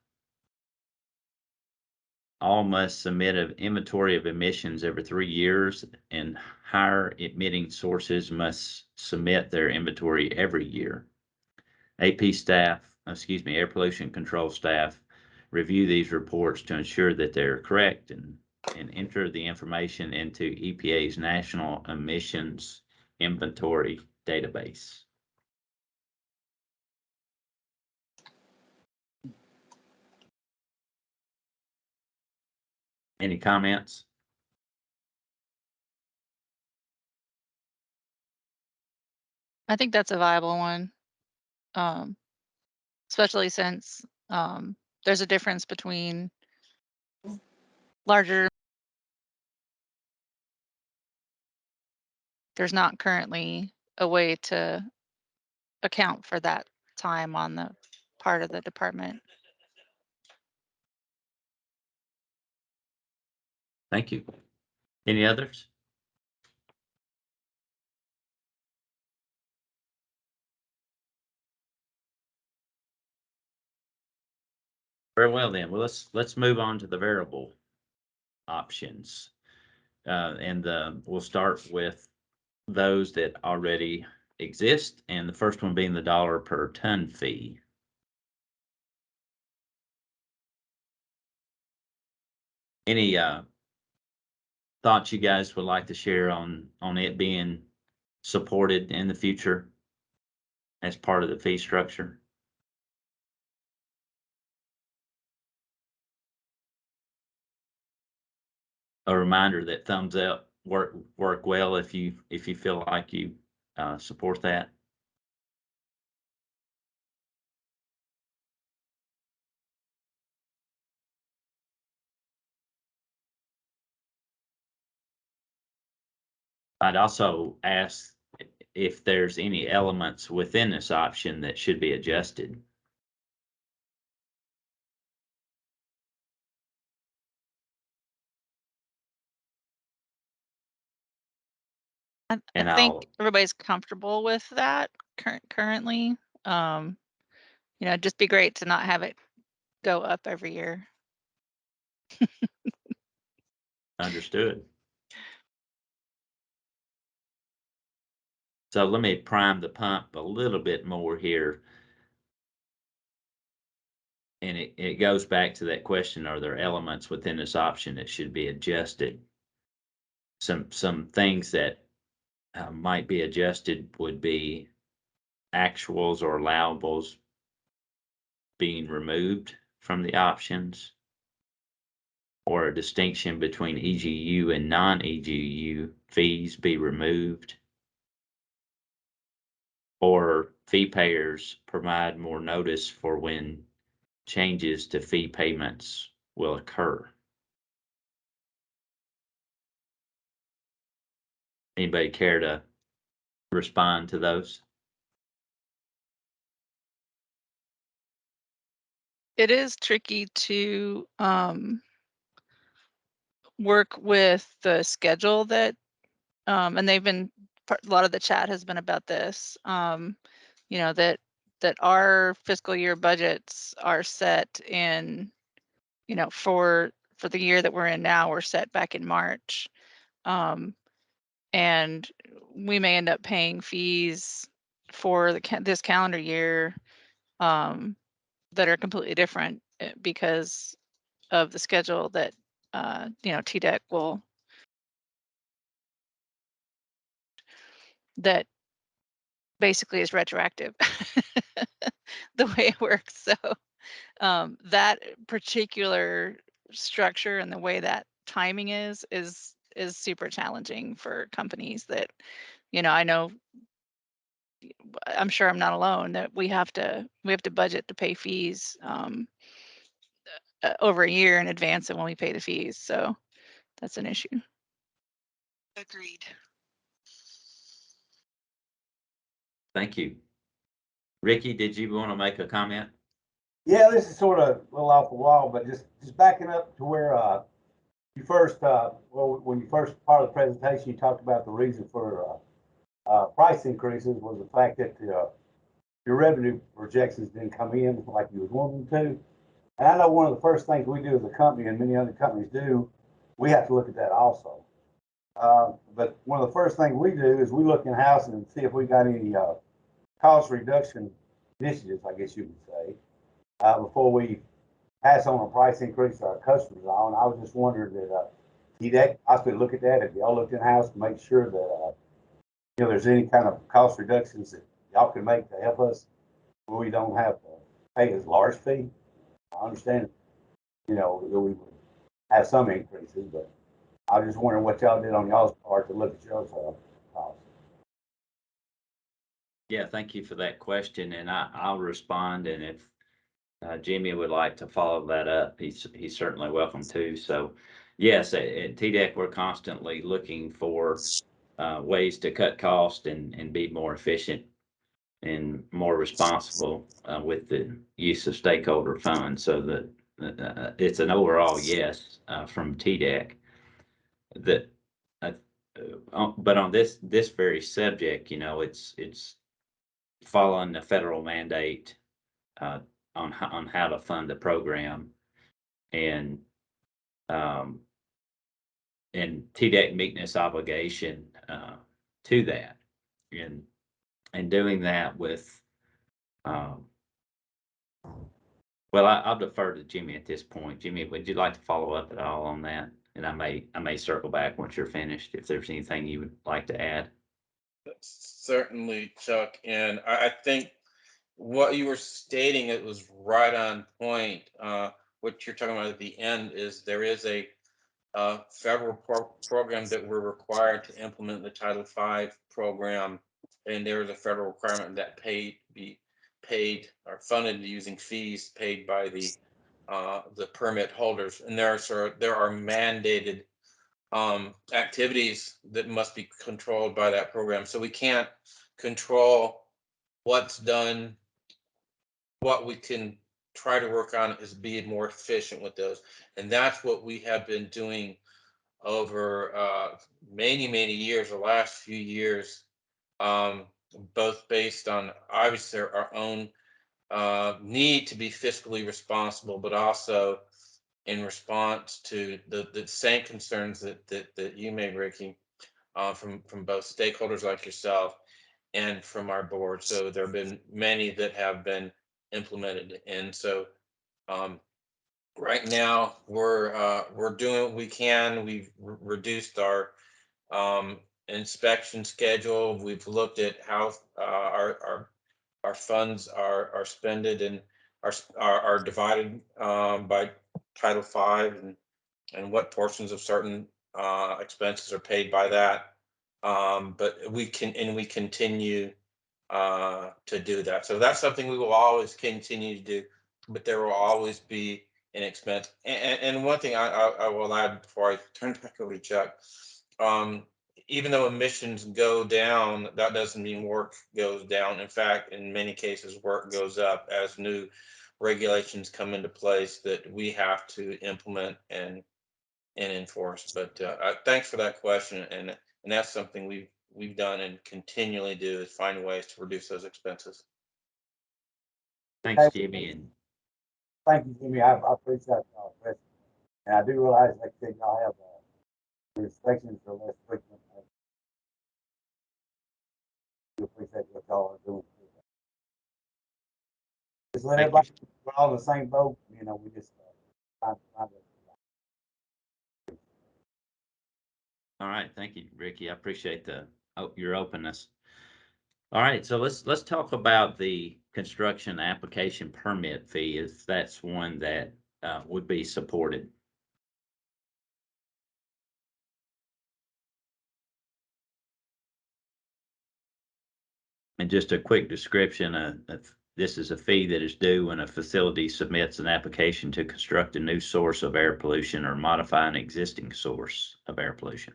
All must submit an inventory of emissions every 3 years, and higher emitting sources must submit their inventory every year. AP staff, air pollution control staff, review these reports to ensure that they're correct and enter the information into EPA's National Emissions Inventory Database. Any comments? I think that's a viable one. Especially since there's a difference between larger. There's not currently a way to account for that time on the part of the department. Thank you. Any others? Very well then. Well, let's move on to the variable options. And we'll start with those that already exist, and the first one being the dollar per ton fee. Any thoughts you guys would like to share on it being supported in the future as part of the fee structure? A reminder that thumbs up work well if you feel like you support that. I'd also ask if there's any elements within this option that should be adjusted. I And think everybody's comfortable with that currently. You know, it'd just be great to not have it go up every year. Understood. So let me prime the pump a little bit more here. And it goes back to that question, are there elements within this option that should be adjusted? Some things that might be adjusted would be actuals or allowables being removed from the options, or a distinction between EGU and non-EGU fees be removed, or fee payers provide more notice for when changes to fee payments will occur. Anybody care to respond to those? It is tricky to work with the schedule that, and they've been, a lot of the chat has been about this, you know, that our fiscal year budgets are set in, you know, for the year that we're in now, we're set back in March. And we may end up paying fees for this calendar year that are completely different because of the schedule that you know, TDEC will, that basically is retroactive the way it works. So that particular structure and the way that timing is super challenging for companies that, you know, I know, I'm sure I'm not alone, that we have to budget to pay fees over a year in advance of when we pay the fees. So that's an issue. Agreed. Thank you. Ricky, did you want to make a comment? Yeah, this is sort of a little off the wall, but just backing up to where you first, well, when you first part of the presentation, you talked about the reason for price increases was the fact that your revenue projections didn't come in like you was wanting to. And I know one of the first things we do as a company, and many other companies do, we have to look at that also. But one of the first things we do is we look in house and see if we got any cost reduction initiatives, I guess you would say, before we pass on a price increase to our customers on. I was just wondering that TDEC, I could look at that if y'all looked in house to make sure that you know, there's any kind of cost reductions that y'all can make to help us where we don't have to pay as large fee. I understand, you know, that we would have some increases, but I was just wondering what y'all did on y'all's part to look at y'all's costs. Yeah, thank you for that question, and I'll respond, and if Jimmy would like to follow that up, he's certainly welcome to. So, yes, at TDEC, we're constantly looking for ways to cut cost and be more efficient and more responsible with the use of stakeholder funds. So that it's an overall yes from TDEC. That, uh, but on this very subject, it's following the federal mandate uh, on how to fund the program, and um, and TDEC meeting its obligation to that, and doing that with um, well, I'll defer to Jimmy at this point. Jimmy, would you like to follow up at all on that? And I may circle back once you're finished if there's anything you would like to add. Certainly, Chuck. And I think what you were stating, it was right on point. What you're talking about at the end is there is a federal program that we're required to implement the Title V program, and there is a federal requirement that be paid or funded using fees paid by the permit holders, and there are mandated activities that must be controlled by that program. So we can't control what's done. What we can try to work on is being more efficient with those, and that's what we have been doing over many years, the last few years, both based on obviously our own need to be fiscally responsible, but also in response to the same concerns that you made, Ricky, from both stakeholders like yourself and from our board. So there have been many that have been implemented, and so right now we're doing what we can. We've reduced our inspection schedule. We've looked at how our funds are spended and are divided by Title V, and what portions of certain expenses are paid by that. But we continue to do that. So that's something we will always continue to do, but there will always be an expense. And one thing I will add before I turn back over to Chuck, even though emissions go down, that doesn't mean work goes down. In fact, in many cases, work goes up as new regulations come into place that we have to implement and enforce. But thanks for that question, and that's something we've done and continually do, is find ways to reduce those expenses. Thanks, Jimmy. And Thank you, Jimmy. I appreciate y'all question. And I do realize, like I said, y'all have your inspections are less frequent. I do appreciate what y'all are doing. Just let everybody, we're all in the same boat. We just trying to. all right, thank you, Ricky. I appreciate your openness. All right, so let's talk about the construction application permit fee, if that's one that would be supported. And just a quick description of this is a fee that is due when a facility submits an application to construct a new source of air pollution or modify an existing source of air pollution.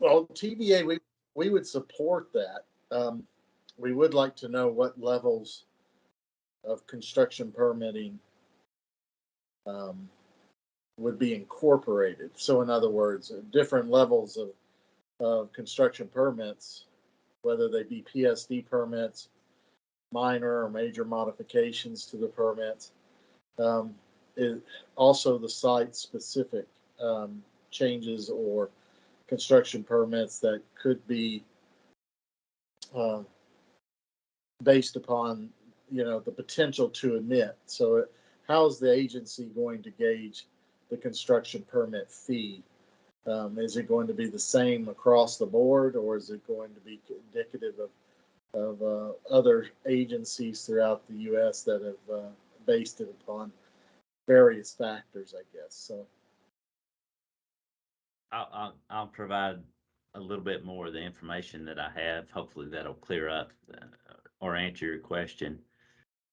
Well, TVA, we would support that. We would like to know what levels of construction permitting would be incorporated. So in other words, different levels of construction permits, whether they be PSD permits, minor or major modifications to the permits, also the site specific changes or construction permits that could be based upon the potential to emit. So how is the agency going to gauge the construction permit fee? Is it going to be the same across the board, or is it going to be indicative of other agencies throughout the U.S. that have based it upon various factors, I guess? So I'll provide a little bit more of the information that I have. Hopefully that'll clear up or answer your question.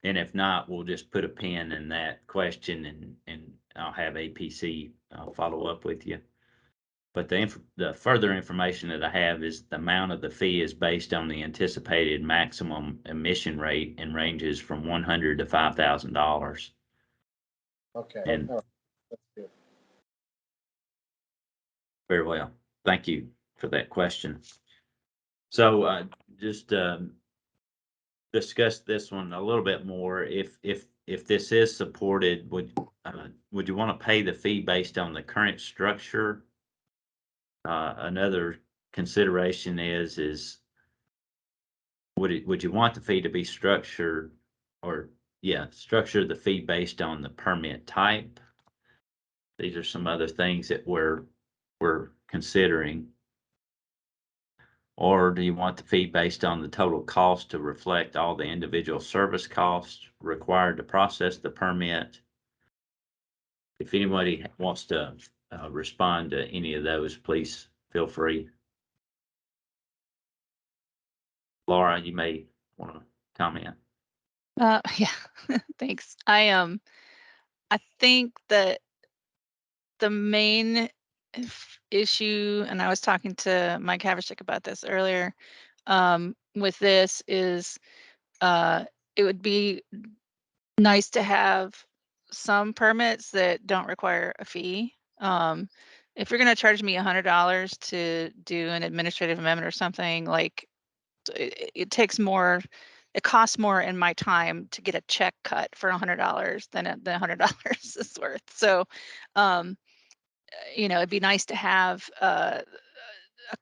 And if not, we'll just put a pin in that question and I'll have APC follow up with you. But the further information that I have is the amount of the fee is based on the anticipated maximum emission rate and ranges from $100 to $5,000. Okay. And All right. That's good. very well. Thank you for that question. So just discuss this one a little bit more. If this is supported, would you want to pay the fee based on the current structure? Another consideration is would you want the fee to be structured or structure the fee based on the permit type? These are some other things that we're considering. Or do you want the fee based on the total cost to reflect all the individual service costs required to process the permit? If anybody wants to respond to any of those, please feel free. Laura, you may want to comment. Yeah, thanks. I think that the main issue, and I was talking to Mike Havishik about this earlier, with this is it would be nice to have some permits that don't require a fee. If you're going to charge me $100 to do an administrative amendment or something, like it takes more, it costs more in my time to get a check cut for $100 than the $100 is worth. So, it'd be nice to have a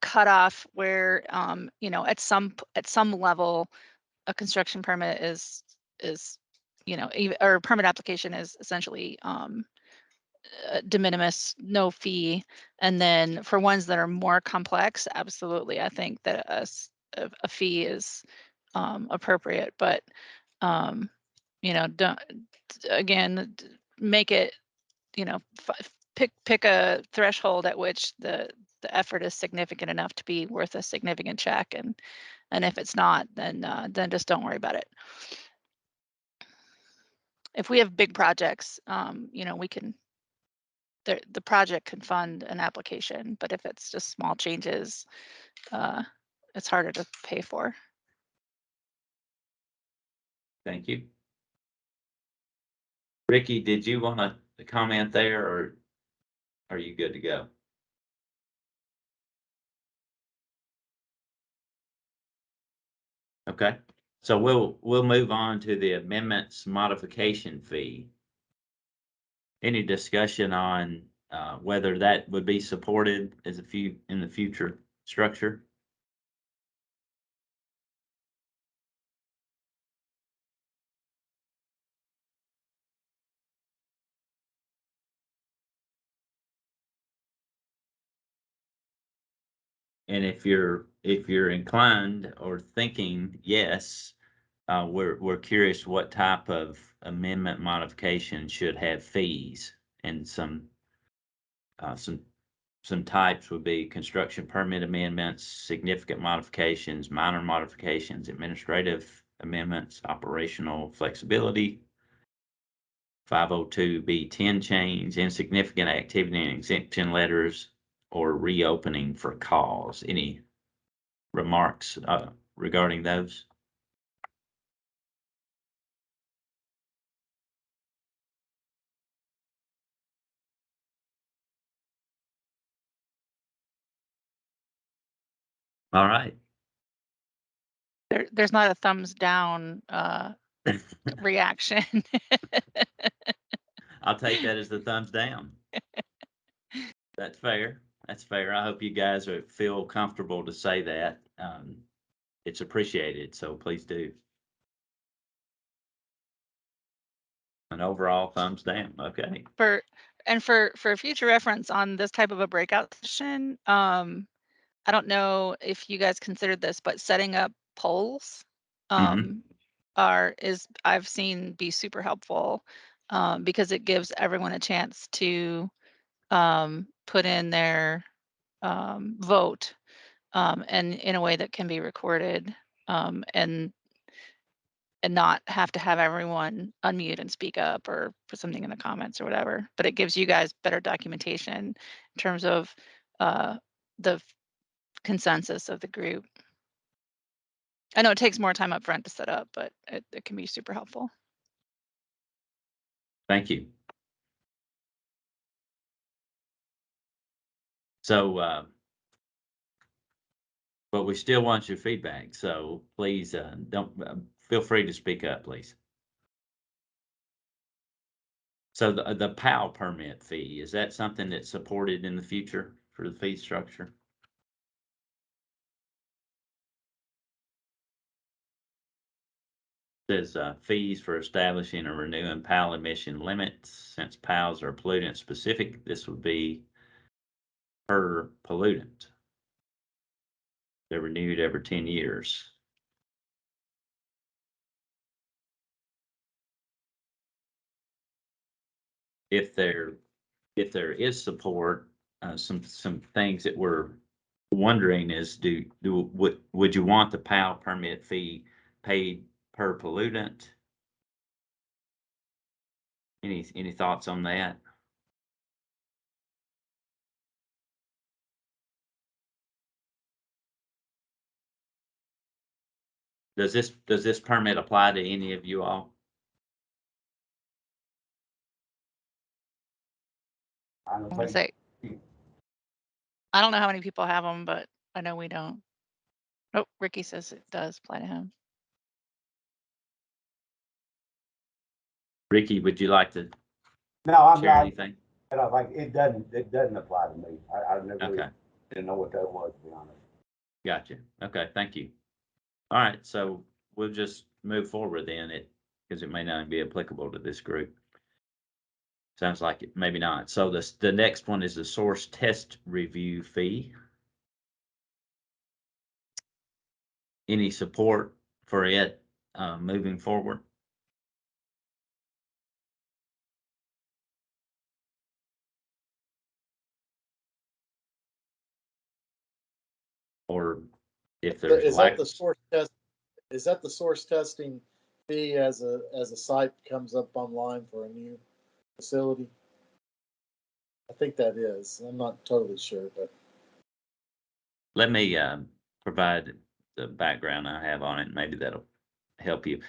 cutoff where, at some level, a construction permit is or permit application is essentially de minimis, no fee. And then for ones that are more complex, absolutely, I think that a fee is appropriate. But don't, again, make it, pick a threshold at which the effort is significant enough to be worth a significant check, and if it's not, then just don't worry about it. If we have big projects, we can, the project can fund an application, but if it's just small changes, it's harder to pay for. Thank you. Ricky, did you want to comment there, or are you good to go? Okay, so we'll move on to the amendments modification fee. Any discussion on whether that would be supported as in the future structure? And if you're inclined or thinking yes, we're curious what type of amendment modification should have fees, and some types would be construction permit amendments, significant modifications, minor modifications, administrative amendments, operational flexibility, 502B10 change, insignificant activity and exemption letters, or reopening for cause. Any remarks regarding those? All right. There's not a thumbs down reaction. I'll take that as the thumbs down. That's fair. That's fair. I hope you guys feel comfortable to say that. It's appreciated, so please do. An overall thumbs down. Okay. For future reference on this type of a breakout session, I don't know if you guys considered this, but setting up polls I've seen be super helpful, because it gives everyone a chance to put in their vote, and in a way that can be recorded, and not have to have everyone unmute and speak up or put something in the comments or whatever. But it gives you guys better documentation in terms of the consensus of the group. I know it takes more time up front to set up, but it can be super helpful. Thank you. So, but we still want your feedback. So please don't feel free to speak up, please. So the PAL permit fee, is that something that's supported in the future for the fee structure? Says fees for establishing or renewing PAL emission limits. Since PALs are pollutant specific, this would be per pollutant. They're renewed every 10 years. If there is support, some things that we're wondering is, would you want the PAL permit fee paid per pollutant? Any thoughts on that? Does this permit apply to any of you all? I don't I'm gonna think, say, I don't know how many people have them, but I know we don't. Oh, Ricky says it does apply to him. Ricky, would you like to no, I'm share not, anything? I don't think, it doesn't apply to me. I never really Okay, didn't know what that was, to be honest. gotcha. Okay, thank you. All right, so we'll just move forward then, because it may not be applicable to this group. Sounds like it, maybe not. So the next one is the source test review fee. Any support for it moving forward? Or if there's Is lack that the source test? Is that the source testing fee as a site comes up online for a new facility? I think that is. I'm not totally sure, but let me provide the background I have on it. Maybe that'll help you.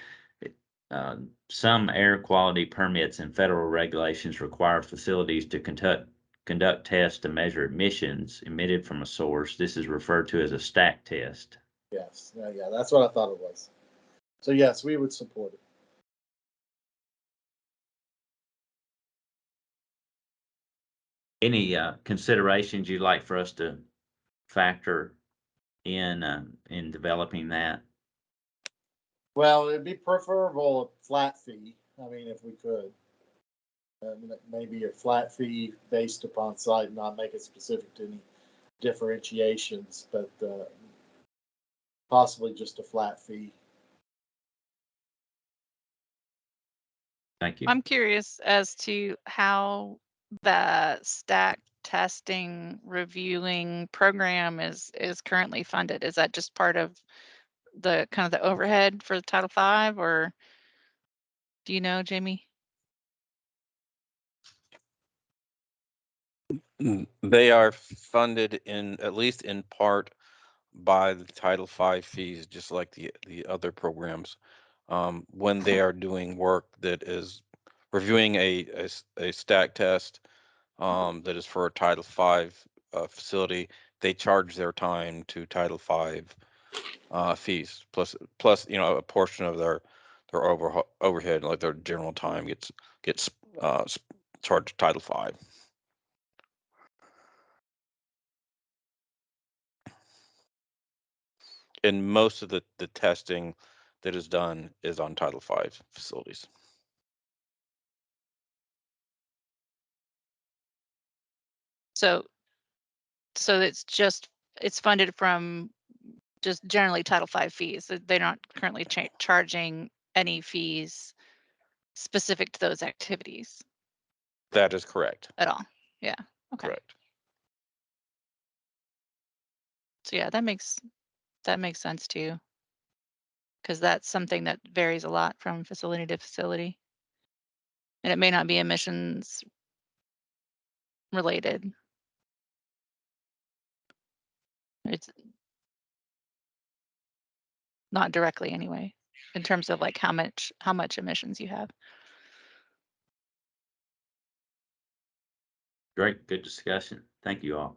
Some air quality permits and federal regulations require facilities to conduct tests to measure emissions emitted from a source. This is referred to as a stack test. yes, yeah, that's what I thought it was. So yes, we would support it. Any considerations you'd like for us to factor in developing that? Well, it'd be preferable a flat fee. I mean, if we could. Maybe a flat fee based upon site, not make it specific to any differentiations, but possibly just a flat fee. Thank you. I'm curious as to how the stack testing reviewing program is currently funded. Is that just part of the kind of the overhead for Title V, or do you know, Jamie? They are funded at least in part by the Title V fees, just like the other programs. When they are doing work that is reviewing a stack test that is for a Title V facility, they charge their time to Title V fees plus a portion of their overhead, like their general time gets charged Title V. And most of the testing that is done is on Title V facilities. So it's funded from just generally Title V fees. They're not currently charging any fees specific to those activities That is correct. at all. Yeah. Okay. Correct. So yeah, that makes sense too. Because that's something that varies a lot from facility to facility. And it may not be emissions related. It's not directly anyway, in terms of like how much emissions you have. Great, good discussion. Thank you all.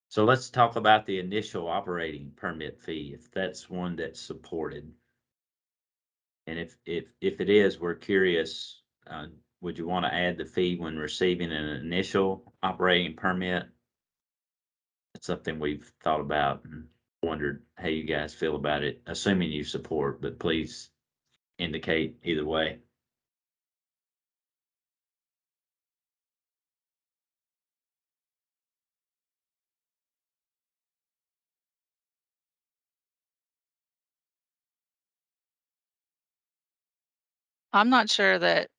So let's talk about the initial operating permit fee, if that's one that's supported. And if it is, we're curious, would you want to add the fee when receiving an initial operating permit? It's something we've thought about and wondered how you guys feel about it, assuming you support, but please indicate either way. I'm not sure that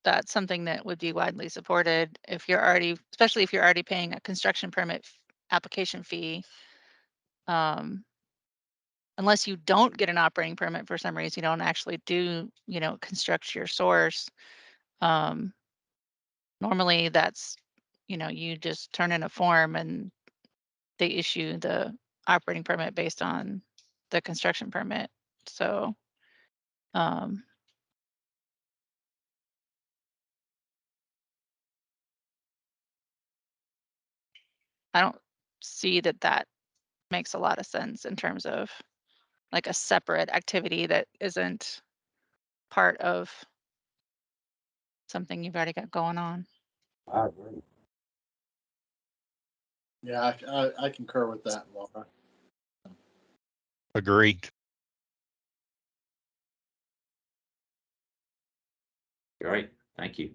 that's something that would be widely supported if you're already, especially if you're already paying a construction permit application fee. Unless you don't get an operating permit for some reason, you don't actually do, construct your source. Normally that's, you just turn in a form and they issue the operating permit based on the construction permit. So, I don't see that makes a lot of sense in terms of like a separate activity that isn't part of something you've already got going on. I agree. Yeah, I concur with that, Laura. Agreed. Great, thank you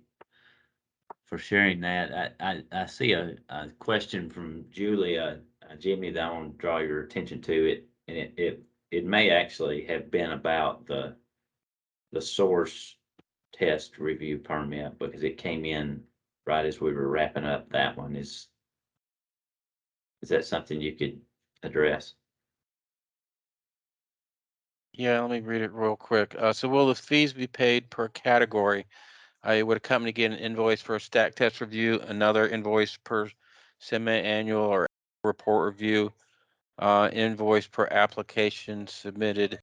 for sharing that. I see a question from Julia, Jimmy, that I want to draw your attention to it, and it may actually have been about the source test review permit, because it came in right as we were wrapping up that one. Is that something you could address? Yeah, let me read it real quick. So will the fees be paid per category? Would a company get an invoice for a stack test review, another invoice per semi-annual or report review, invoice per application submitted?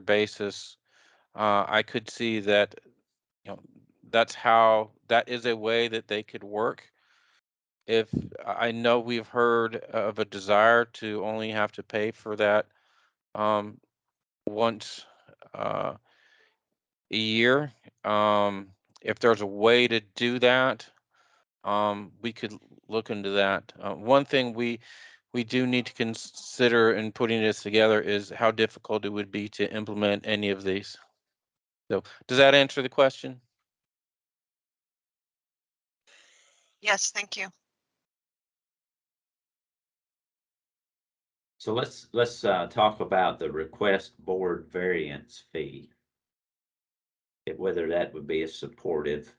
Basis. I could see that, that is a way that they could work. If I know we've heard of a desire to only have to pay for that once a year. If there's a way to do that, we could look into that. One thing we do need to consider in putting this together is how difficult it would be to implement any of these. So does that answer the question? Yes, thank you. So let's talk about the request board variance fee, whether that would be a supportive.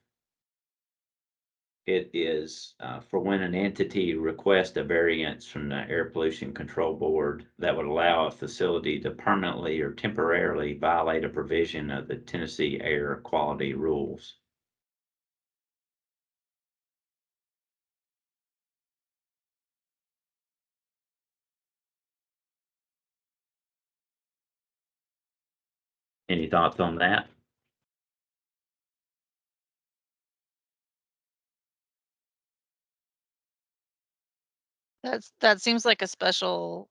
It is for when an entity requests a variance from the Air Pollution Control Board that would allow a facility to permanently or temporarily violate a provision of the Tennessee air quality rules. Any thoughts on that? That seems like a special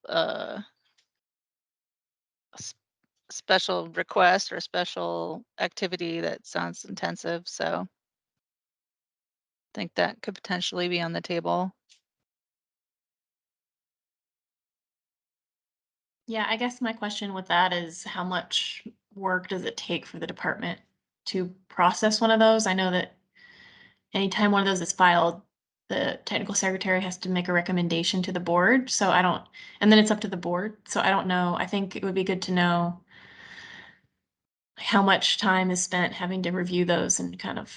request or a special activity that sounds intensive. So I think that could potentially be on the table. Yeah, I guess my question with that is how much work does it take for the department to process one of those? I know that anytime one of those is filed, the technical secretary has to make a recommendation to the board. So I don't, and then it's up to the board. So I don't know. I think it would be good to know how much time is spent having to review those and kind of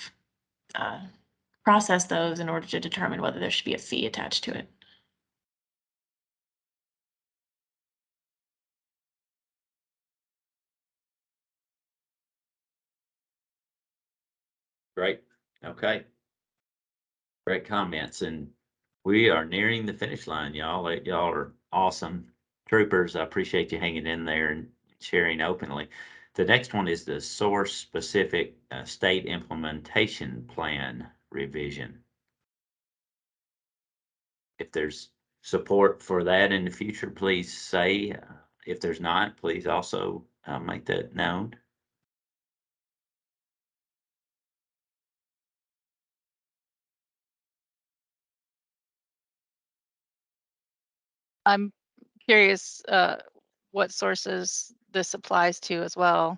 process those in order to determine whether there should be a fee attached to it. Great. Okay. Great comments. And we are nearing the finish line, y'all. Y'all are awesome troopers. I appreciate you hanging in there and sharing openly. The next one is the source specific state implementation plan revision. If there's support for that in the future, please say. If there's not, please also make that known. I'm curious what sources this applies to as well.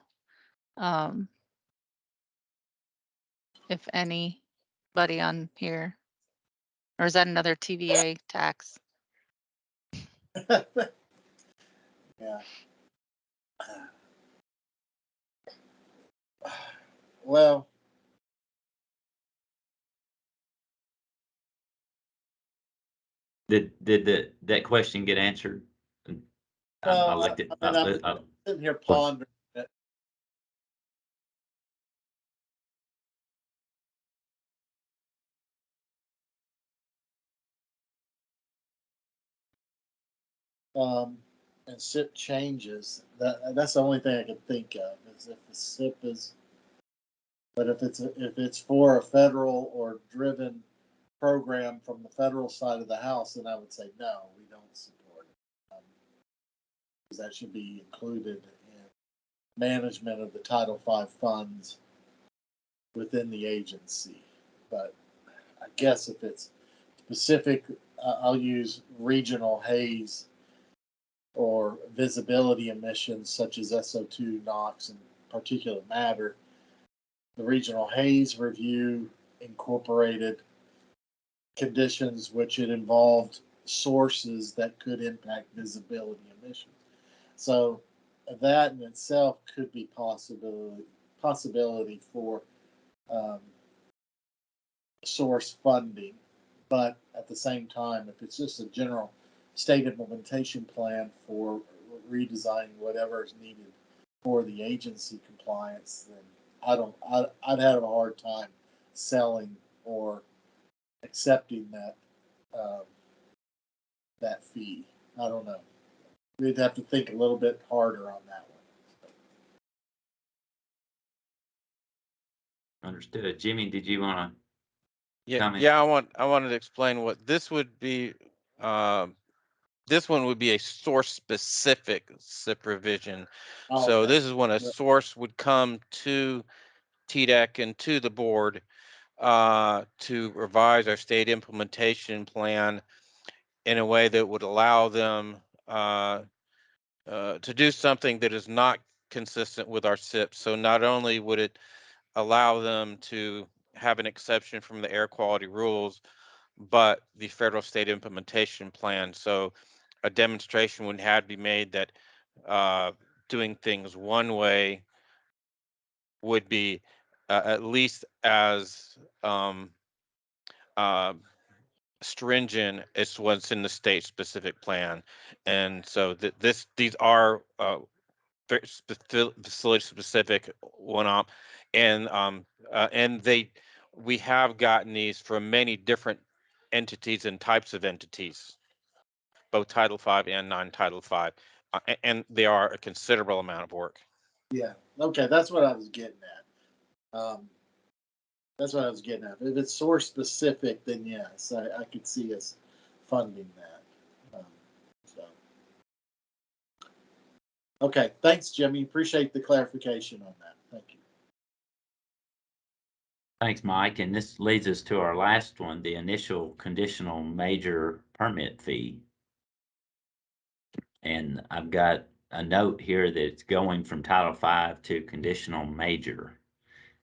If anybody on here, or is that another TVA tax? Yeah. Well, Did that question get answered? I looked at. I'm sitting here pondering it. And SIP changes. That's the only thing I can think of is if the SIP is. But if it's for a federal or driven program from the federal side of the house, then I would say no, we don't support it. Because that should be included in management of the Title V funds within the agency. But I guess if it's specific, I'll use regional haze or visibility emissions such as SO2, NOx, and particulate matter. The regional haze review incorporated conditions which it involved sources that could impact visibility emissions. So that in itself could be possibility for source funding, but at the same time, if it's just a general state implementation plan for redesigning whatever is needed for the agency compliance, then I'd have a hard time selling or accepting that fee. I don't know. We'd have to think a little bit harder on that one. Understood. Jimmy, did you want to? Yeah, comment? yeah. I wanted to explain what this would be. This one would be a source specific SIP revision. So Okay. this is when a source would come to TDEC and to the board to revise our state implementation plan in a way that would allow them to do something that is not consistent with our SIP. So not only would it allow them to have an exception from the air quality rules, but the federal state implementation plan. So a demonstration would have to be made that doing things one way would be at least as stringent as what's in the state specific plan. And so these are facility specific one-off, and we have gotten these from many different entities and types of entities, both Title V and non-Title V, and they are a considerable amount of work. Yeah. Okay. That's what I was getting at. That's what I was getting at. If it's source specific, then yes, I could see us funding that. So. Okay. Thanks, Jimmy. Appreciate the clarification on that. Thank you. Thanks, Mike. And this leads us to our last one, the initial conditional major permit fee. And I've got a note here that it's going from Title V to conditional major.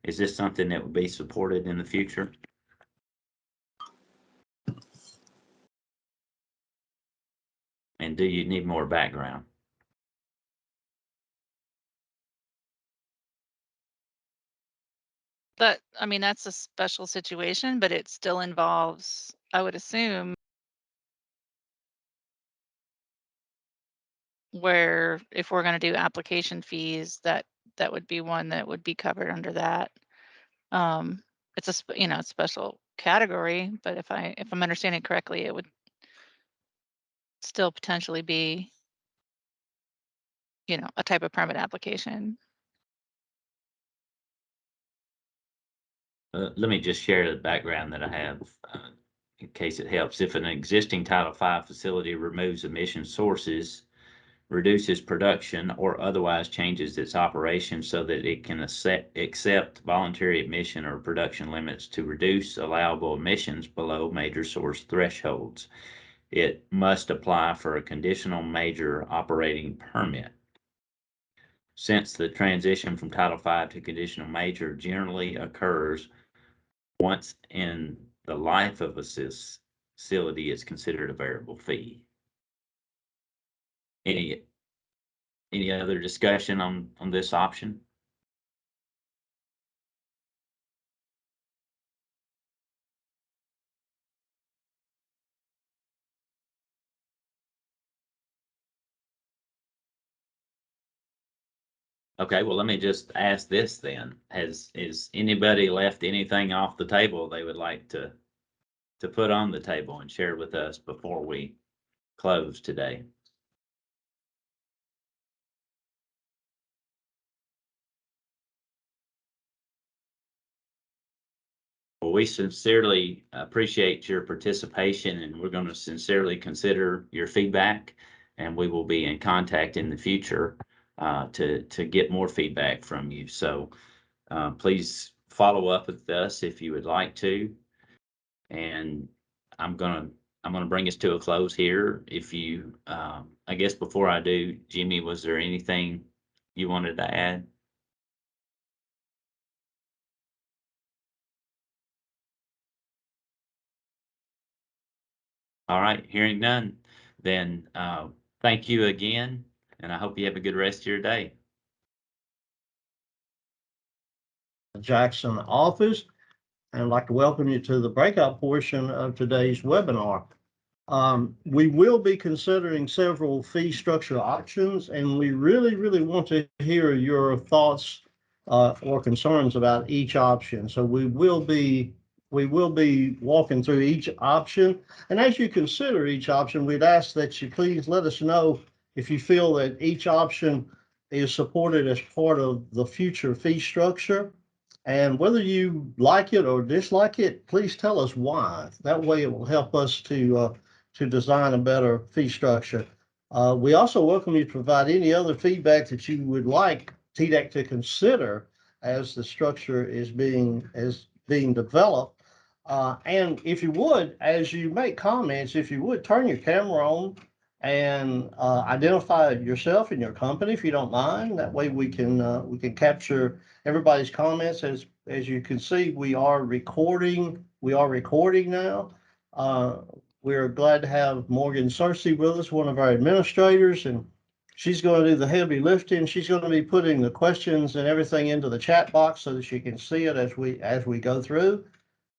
Is this something that would be supported in the future? And do you need more background? That, I mean, that's a special situation, but it still involves, I would assume, where if we're going to do application fees, that would be one that would be covered under that. It's a you know, special category, but if I'm understanding correctly, it would still potentially be, you know, a type of permit application. Let me just share the background that I have in case it helps. If an existing Title V facility removes emission sources, reduces production, or otherwise changes its operation so that it can accept voluntary emission or production limits to reduce allowable emissions below major source thresholds, it must apply for a conditional major operating permit. Since the transition from Title V to conditional major generally occurs once in the life of a facility, it's considered a variable fee. Any other discussion on this option? Okay, well, let me just ask this then. Has anybody left anything off the table they would like to put on the table and share with us before we close today? Well, we sincerely appreciate your participation, and we're going to sincerely consider your feedback, and we will be in contact in the future to get more feedback from you. So please follow up with us if you would like to. And I'm gonna bring us to a close here. If you, I guess before I do, Jimmy, was there anything you wanted to add? All right, hearing none, then thank you again, and I hope you have a good rest of your day. Jackson office, and I'd like to welcome you to the breakout portion of today's webinar. We will be considering several fee structure options, and we really want to hear your thoughts or concerns about each option. So we will be walking through each option, and as you consider each option, we'd ask that you please let us know if you feel that each option is supported as part of the future fee structure. And whether you like it or dislike it, please tell us why. That way it will help us to design a better fee structure. We also welcome you to provide any other feedback that you would like TDEC to consider as the structure is being developed. And if you would, as you make comments, if you would turn your camera on and identify yourself and your company, if you don't mind. That way we can capture everybody's comments. As you can see, we are recording. We are recording now. We're glad to have Morgan Cersei with us, one of our administrators, and she's going to do the heavy lifting. She's going to be putting the questions and everything into the chat box so that you can see it as we go through.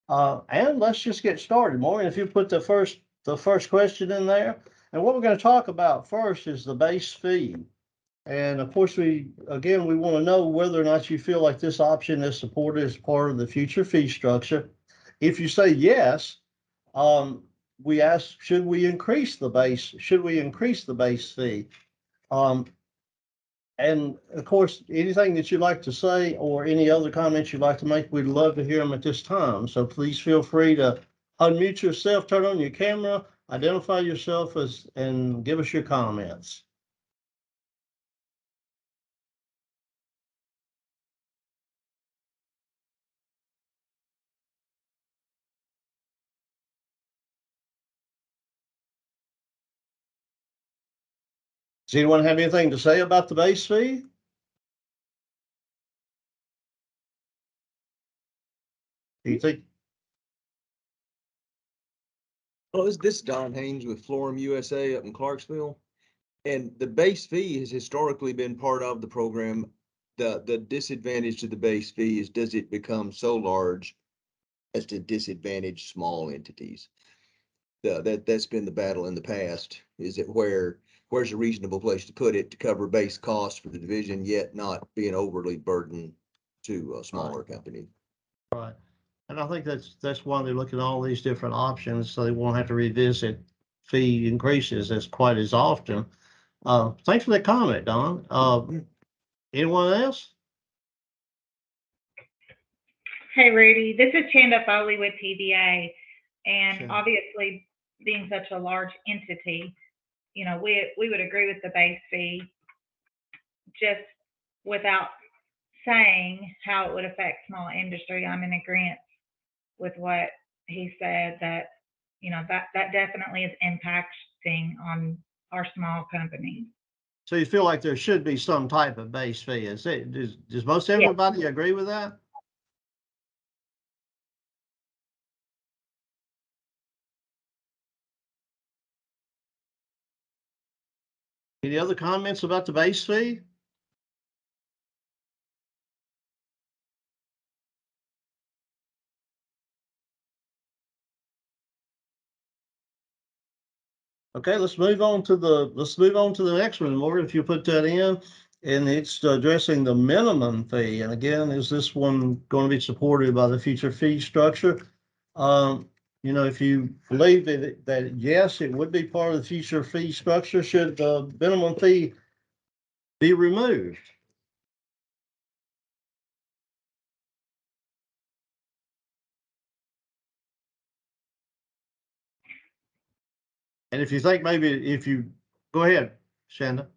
And let's just get started. Morgan, if you put the first question in there. And what we're going to talk about first is the base fee. And of course, we want to know whether or not you feel like this option is supported as part of the future fee structure. If you say yes, we ask, should we increase the base? Should we increase the base fee? And of course, anything that you'd like to say or any other comments you'd like to make, we'd love to hear them at this time. So please feel free to unmute yourself, turn on your camera, identify yourself and give us your comments. Does anyone have anything to say about the base fee? Do you think? Oh, this is Don Haynes with Florum USA up in Clarksville. And the base fee has historically been part of the program. the disadvantage to the base fee is, does it become so large as to disadvantage small entities? That's been the battle in the past. Is it where's a reasonable place to put it to cover base costs for the division, yet not being overly burdened to a smaller company? Right. And I think that's why they're looking at all these different options, so they won't have to revisit fee increases as quite as often. Thanks for that comment, Don. Anyone else? Hey, Rudy, this is Chanda Foley with TBA. And Sure. obviously, being such a large entity, you know, we would agree with the base fee, just without saying how it would affect small industry. I'm in agreement with what he said, that, you know, that definitely is impacting on our small companies. So you feel like there should be some type of base fee? Does most Yes. everybody agree with that? Any other comments about the base fee? Okay, let's move on to the next one. Morgan, if you put that in, and it's addressing the minimum fee. And again, is this one going to be supported by the future fee structure? You know, if you believe that yes, it would be part of the future fee structure, should the minimum fee be removed? And if you think go ahead, Shanda.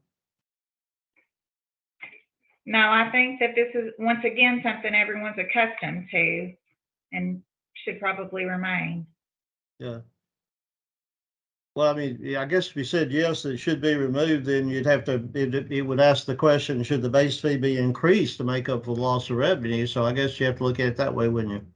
No, I think that this is, once again, something everyone's accustomed to and should probably remain. Yeah. Well, I mean, yeah, I guess if you said yes, it should be removed, then you'd have to, it would ask the question, should the base fee be increased to make up for the loss of revenue? So I guess you have to look at it that way, wouldn't you?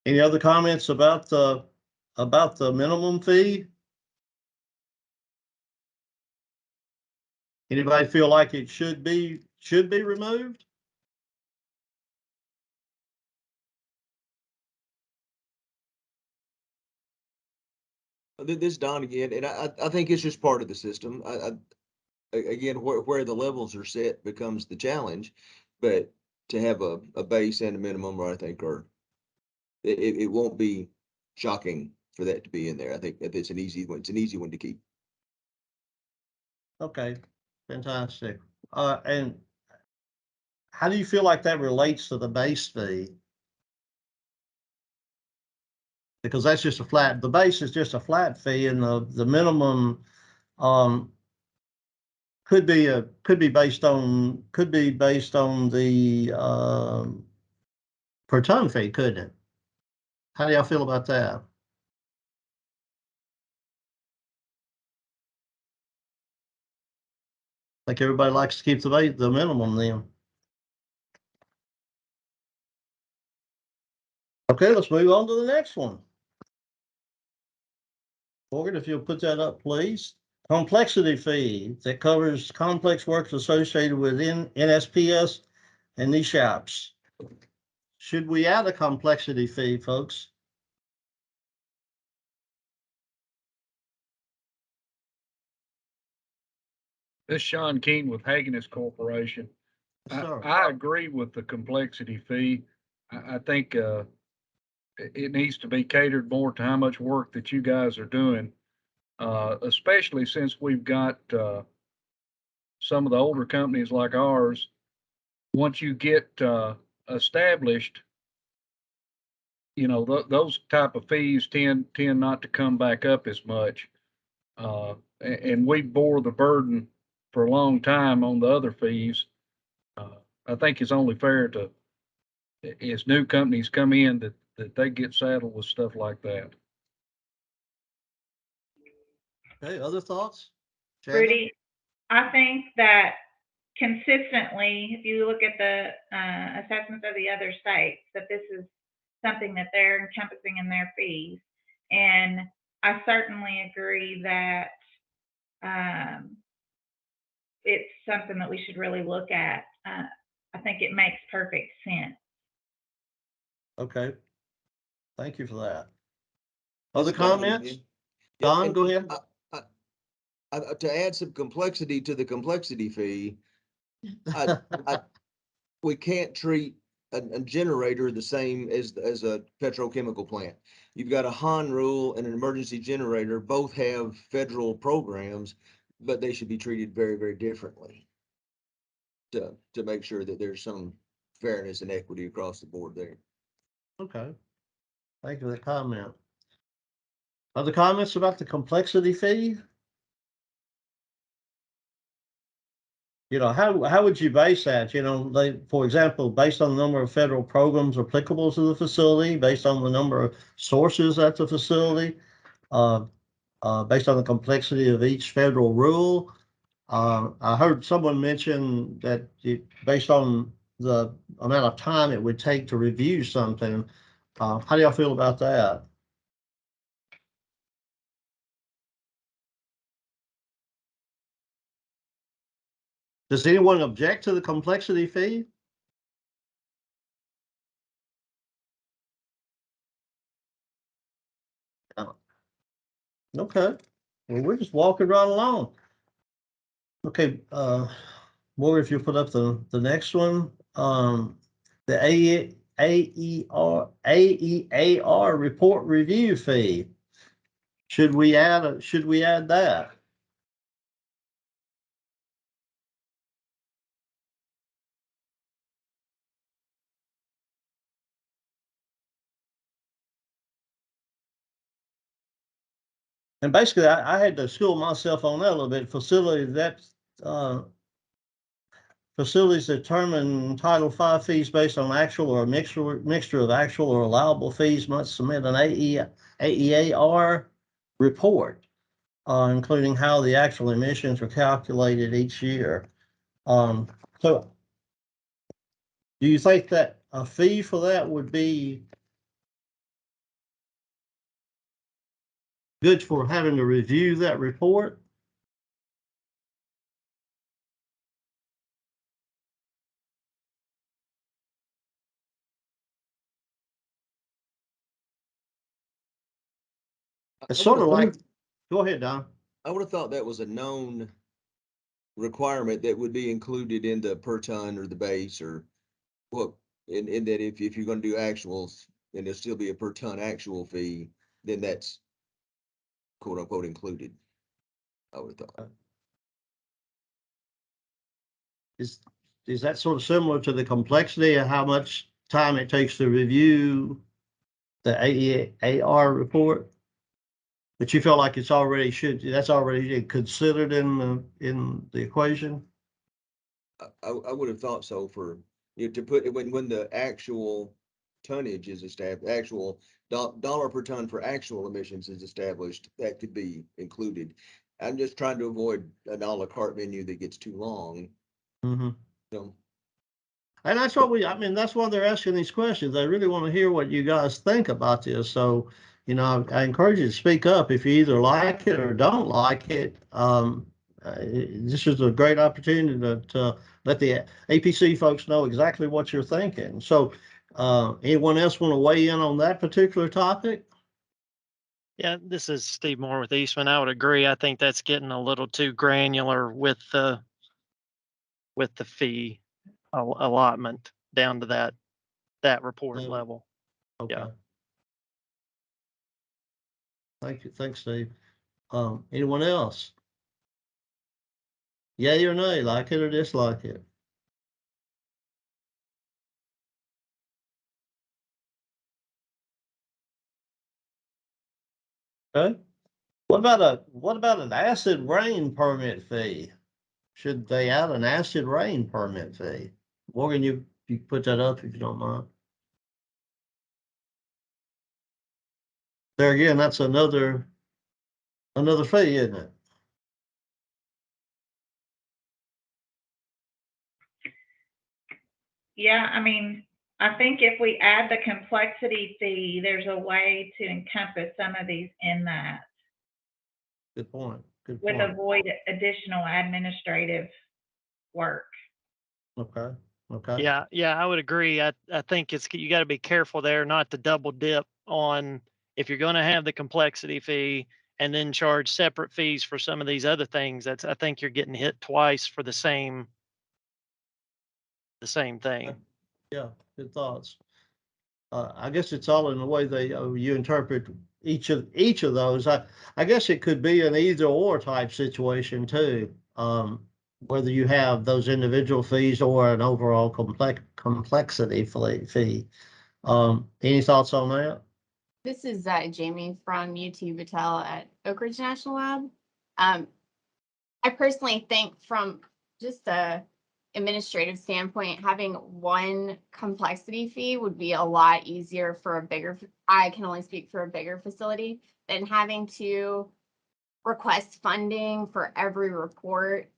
Any other comments about the minimum fee? Anybody feel like it should be removed? This is Don again, and I think it's just part of the system. Again, where the levels are set becomes the challenge, but to have a base and a minimum, I think it won't be shocking for that to be in there. I think that it's an easy one. It's an easy one to keep. Okay, fantastic. And how do you feel like that relates to the base fee? Because that's just the base is just a flat fee, and the minimum could be based on the per ton fee, couldn't it? How do y'all feel about that? Like everybody likes to keep the minimum then. Okay, let's move on to the next one. Morgan, if you'll put that up, please. Complexity fee that covers complex works associated with NSPS and niche apps. Should we add a complexity fee, folks? This is Sean Keene with Hageness Corporation. I agree with the complexity fee. I think it needs to be catered more to how much work that you guys are doing, especially since we've got some of the older companies like ours. Once you get established, you know, those type of fees tend not to come back up as much. And we bore the burden for a long time on the other fees. I think it's only fair to, as new companies come in, that they get saddled with stuff like that. Okay, other thoughts? Shanda? Rudy, I think that consistently, if you look at the assessments of the other states, that this is something that they're encompassing in their fees. And I certainly agree that it's something that we should really look at. I think it makes perfect sense. Okay. Thank you for that. This Other is Don comments? again. Yeah, Don, and go ahead. To add some complexity to the complexity fee, I, we can't treat a generator the same as a petrochemical plant. You've got a HON rule and an emergency generator, both have federal programs, but they should be treated very, very differently to make sure that there's some fairness and equity across the board there. Okay. Thank you for the comment. Other comments about the complexity fee? You know, how would you base that? You know, for example, based on the number of federal programs applicable to the facility, based on the number of sources at the facility, based on the complexity of each federal rule. I heard someone mention that based on the amount of time it would take to review something. How do y'all feel about that? Does anyone object to the complexity fee? Okay, well, we're just walking right along. Okay, Morgan, if you put up the next one, the AEAR report review fee. Should we add that? And basically, I had to school myself on that a little bit. Facilities determine Title V fees based on actual or mixture of actual or allowable fees must submit an AEAR report, including how the actual emissions are calculated each year. So do you think that a fee for that would be good for having to review that report? It's sort of like, go ahead, Don. I would have thought that was a known requirement that would be included in the per ton or the base or what, in that if you're gonna do actuals and there'll still be a per ton actual fee, then that's quote unquote included. I would have thought. Is that sort of similar to the complexity of how much time it takes to review the AEAR report? But you feel like that's already considered in the equation? I would have thought so for, to put it when the actual tonnage is established, actual dollar per ton for actual emissions is established, that could be included. I'm just trying to avoid an a la carte menu that gets too long. Mm-hmm. So, and that's what that's why they're asking these questions. They really want to hear what you guys think about this. So, I encourage you to speak up if you either like it or don't like it. This is a great opportunity to let the APC folks know exactly what you're thinking. So, anyone else want to weigh in on that particular topic? Yeah, this is Steve Moore with Eastman. I would agree. I think that's getting a little too granular with the fee allotment down to that report level. Okay. Yeah. Thank you. Thanks, Steve. Anyone else? Yay or nay, like it or dislike it? Okay. What about an acid rain permit fee? Should they add an acid rain permit fee? Morgan, you put that up if you don't mind. There again, that's another fee, isn't it? Yeah, I think if we add the complexity fee, there's a way to encompass some of these in that. Good point. Good with point. avoid additional administrative work. Okay. Okay. Yeah, I would agree. I think you got to be careful there not to double dip on if you're going to have the complexity fee and then charge separate fees for some of these other things. I think you're getting hit twice for the same thing. Yeah. Good thoughts. I guess it's all in the way you interpret each of those. I guess it could be an either or type situation too. Whether you have those individual fees or an overall complexity fee. Any thoughts on that? This is Jamie from UT Battelle at Oak Ridge National Lab. I personally think from just a administrative standpoint, having one complexity fee would be a lot easier for a bigger, I can only speak for a bigger facility, than having to request funding for every report.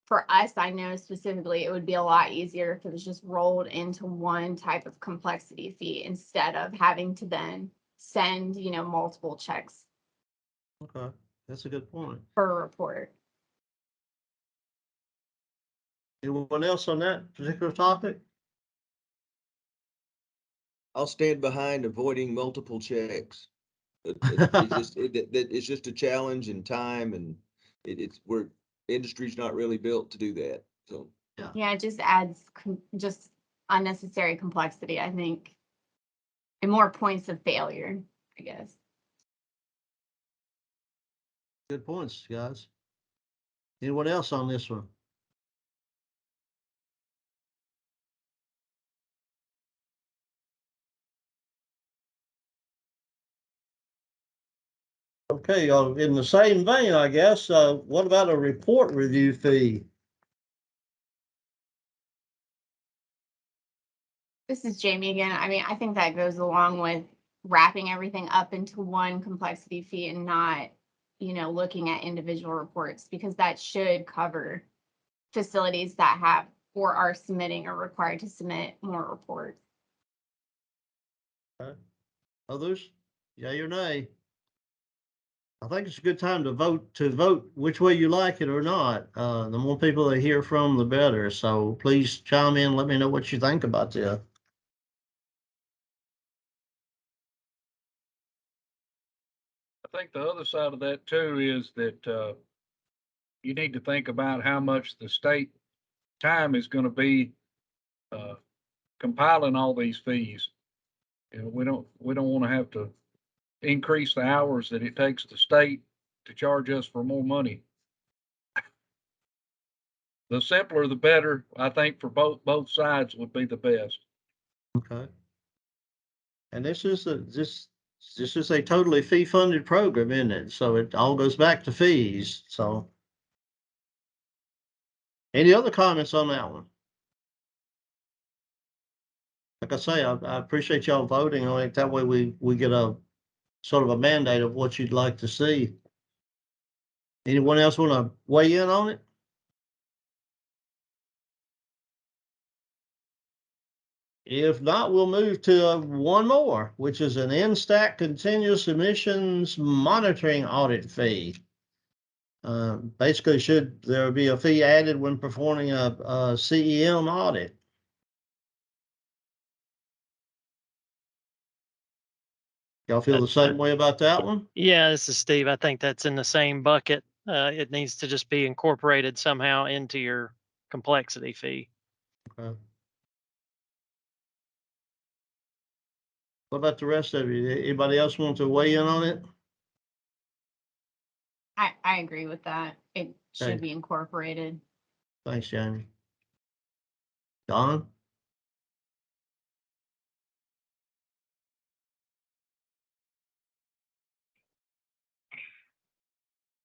For us, I know specifically, it would be a lot easier if it was just rolled into one type of complexity fee instead of having to then send, multiple checks Okay, that's a good point. per report. Anyone else on that particular topic? I'll stand behind avoiding multiple checks. It's just a challenge in time, and we're industry's not really built to do that. So Yeah, it just adds just unnecessary complexity, I think, and more points of failure, I guess. Good points, guys. Anyone else on this one? Okay, in the same vein, I guess, what about a report review fee? This is Jamie again. I mean, I think that goes along with wrapping everything up into one complexity fee and not, looking at individual reports, because that should cover facilities that have or are submitting or required to submit more reports. Okay. Others? Yay or nay? I think it's a good time to vote which way you like it or not. The more people they hear from, the better. So please chime in. Let me know what you think about this. I think the other side of that too is that you need to think about how much the state time is going to be compiling all these fees. We don't want to have to increase the hours that it takes the state to charge us for more money. The simpler, the better. I think for both sides would be the best. Okay. And this is a totally fee funded program, isn't it? So it all goes back to fees. So any other comments on that one? Like I say, I appreciate y'all voting on it. That way we get a sort of a mandate of what you'd like to see. Anyone else want to weigh in on it? If not, we'll move to one more, which is an NSTAC continuous emissions monitoring audit fee. Basically, should there be a fee added when performing a CEM audit? Y'all feel the same way about that one? Yeah, this is Steve. I think that's in the same bucket. It needs to just be incorporated somehow into your complexity fee. Okay. What about the rest of you? Anybody else want to weigh in on it? I agree with that. It should be incorporated. Thanks, Jamie. Don?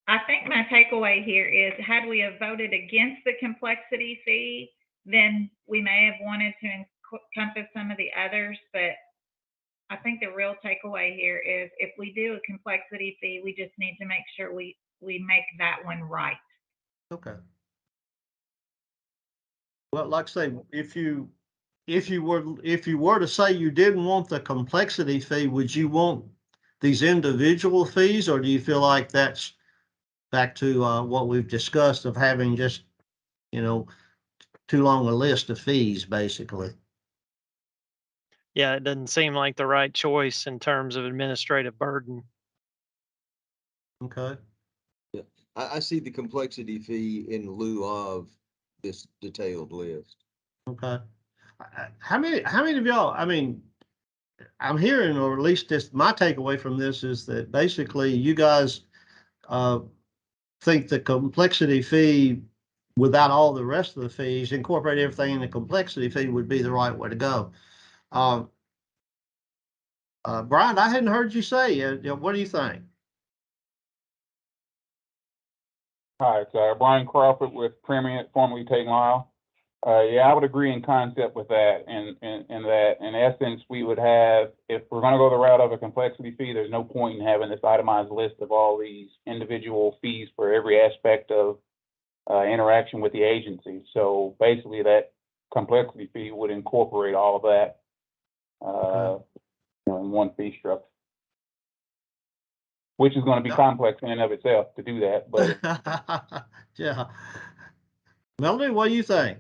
I think my takeaway here is, had we have voted against the complexity fee, then we may have wanted to encompass some of the others, but I think the real takeaway here is, if we do a complexity fee, we just need to make sure we make that one right. Okay. Well, like I say, if you were to say you didn't want the complexity fee, would you want these individual fees, or do you feel like that's back to what we've discussed of having just, too long a list of fees, basically. Yeah, it doesn't seem like the right choice in terms of administrative burden. Okay. Yeah, I see the complexity fee in lieu of this detailed list. Okay. How many of y'all, I'm hearing, or at least this, my takeaway from this is that basically you guys think the complexity fee without all the rest of the fees, incorporate everything in the complexity fee would be the right way to go. Brian, I hadn't heard you say, what do you think? Hi, it's Brian Crawford with Premier, formerly Tate Lyle. Yeah, I would agree in concept with that, and that in essence we would have, if we're going to go the route of a complexity fee, there's no point in having this itemized list of all these individual fees for every aspect of interaction with the agency. So basically, that complexity fee would incorporate all of that in one fee structure, which is going to be complex in and of itself to do that. But yeah, Melanie, what do you think?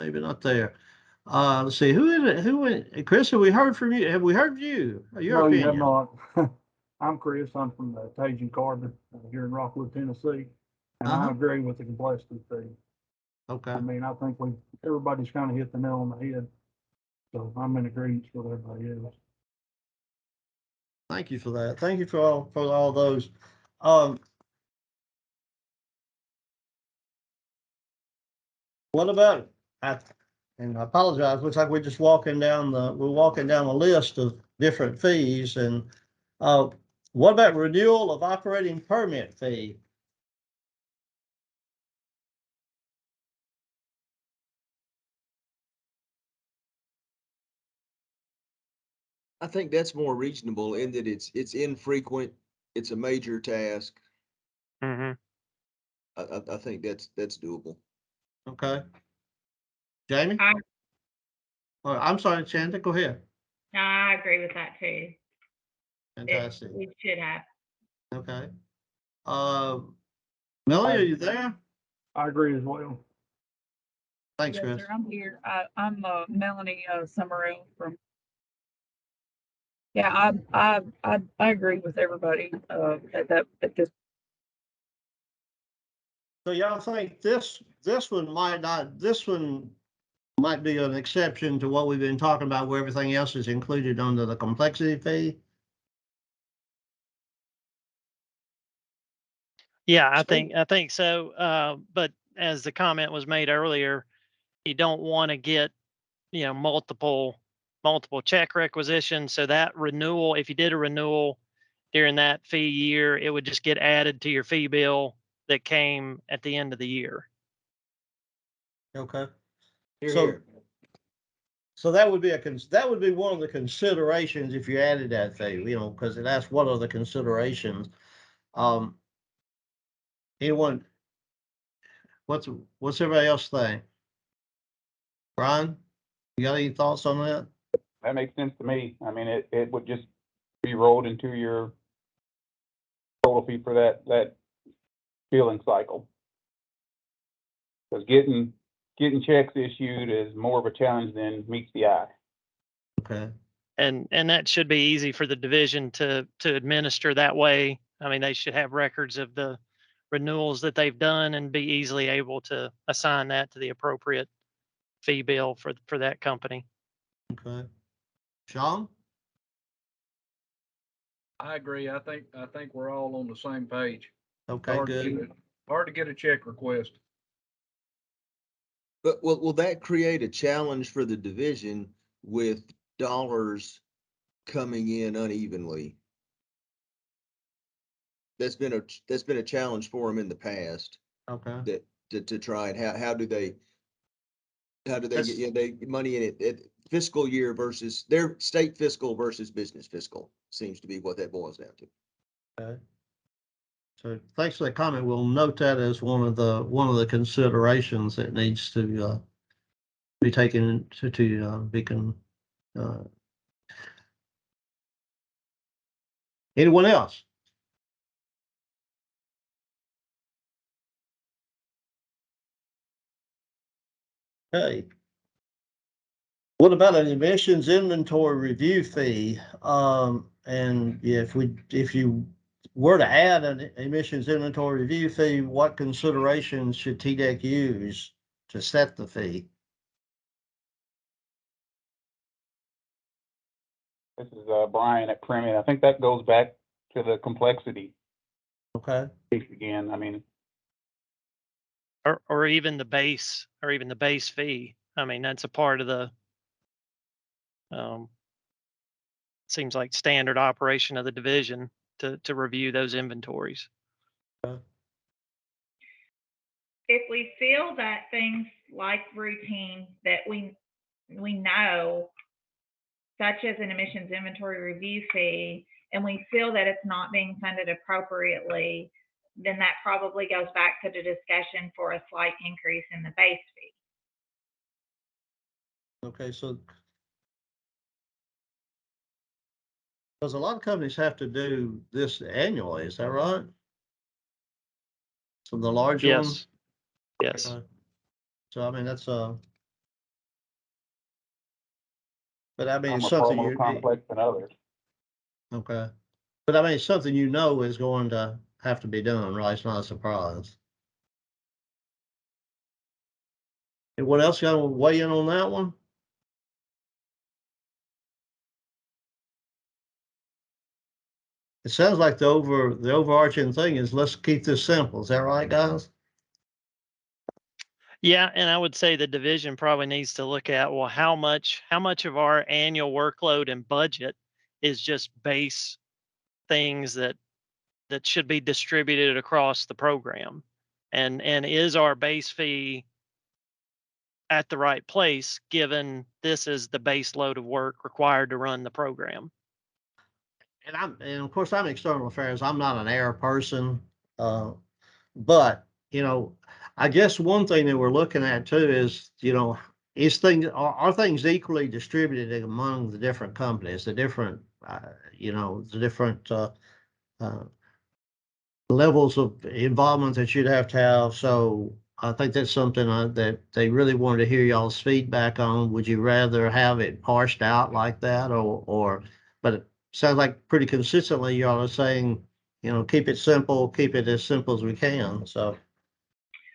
Maybe not there. Let's see. Who is it? Chris, have we heard from you? Have we heard from you? Your No, opinion? you have not. I'm Chris. I'm from the Tage and Carter here in Rockwood, Tennessee, and I agree with the complexity fee. Okay. I mean, I think everybody's kind of hit the nail on the head. So I'm in agreement with everybody else. Thank you for that. Thank you for all those. What about, and I apologize, looks like we're walking down the list of different fees. And what about renewal of operating permit fee? I think that's more reasonable in that it's infrequent, it's a major task. Mm-hmm. I think that's doable. Okay. Jamie? I'm sorry, Chanda, go ahead. No, I agree with that too. Fantastic. We should have. Okay. Melanie, are you there? I agree as well. Thanks, Yes, Chris. sir, I'm here. I'm Melanie Summerell from. Yeah, I agree with everybody at this. So y'all think this one might be an exception to what we've been talking about, where everything else is included under the complexity fee? Yeah, I think so. But as the comment was made earlier, you don't want to get, multiple check requisitions. So that renewal, if you did a renewal during that fee year, it would just get added to your fee bill that came at the end of the year. Okay. Here. So that would be one of the considerations if you added that fee, because it asks what are the considerations. Anyone? What's everybody else think? Brian, you got any thoughts on that? that makes sense to me. I mean, it would just be rolled into your total fee for that billing cycle. Because getting checks issued is more of a challenge than meets the eye. Okay. And that should be easy for the division to administer that way. I mean, they should have records of the renewals that they've done and be easily able to assign that to the appropriate fee bill for that company. Okay. Sean? I agree. I think we're all on the same page. Okay, good. Hard to get a check request. But will that create a challenge for the division with dollars coming in unevenly? That's been a challenge for them in the past. Okay. That to try and how do they get they money in it fiscal year versus their state fiscal versus business fiscal seems to be what that boils down to. Okay. So thanks for that comment. We'll note that as one of the considerations that needs to be taken to be Anyone else? Okay. What about an emissions inventory review fee? And if you were to add an emissions inventory review fee, what considerations should TDEC use to set the fee? This is Brian at Premium. I think that goes back to the complexity Okay. piece again. I mean, or even the base fee. I mean, that's a part of the seems like standard operation of the division to review those inventories. If we feel that things like routine that we know, such as an emissions inventory review fee, and we feel that it's not being funded appropriately, then that probably goes back to the discussion for a slight increase in the base fee. Okay, so because a lot of companies have to do this annually, is that right? So the larger ones? Yes. So I mean, that's but I mean, some it's are far something more complex than others. okay. But I mean, it's something you know is going to have to be done, right? It's not a surprise. Anyone else got to weigh in on that one? It sounds like the overarching thing is let's keep this simple. Is that right, guys? Yeah, and I would say the division probably needs to look at, well, how much of our annual workload and budget is just base things that should be distributed across the program, and is our base fee at the right place given this is the base load of work required to run the program. And of course I'm external affairs. I'm not an air person, but you know, I guess one thing that we're looking at too is, you know, are things equally distributed among the different companies, the different you know, the different levels of involvement that you'd have to have. So I think that's something that they really wanted to hear y'all's feedback on. Would you rather have it parsed out like that, or? But it sounds like pretty consistently y'all are saying, you know, keep it simple, keep it as simple as we can. So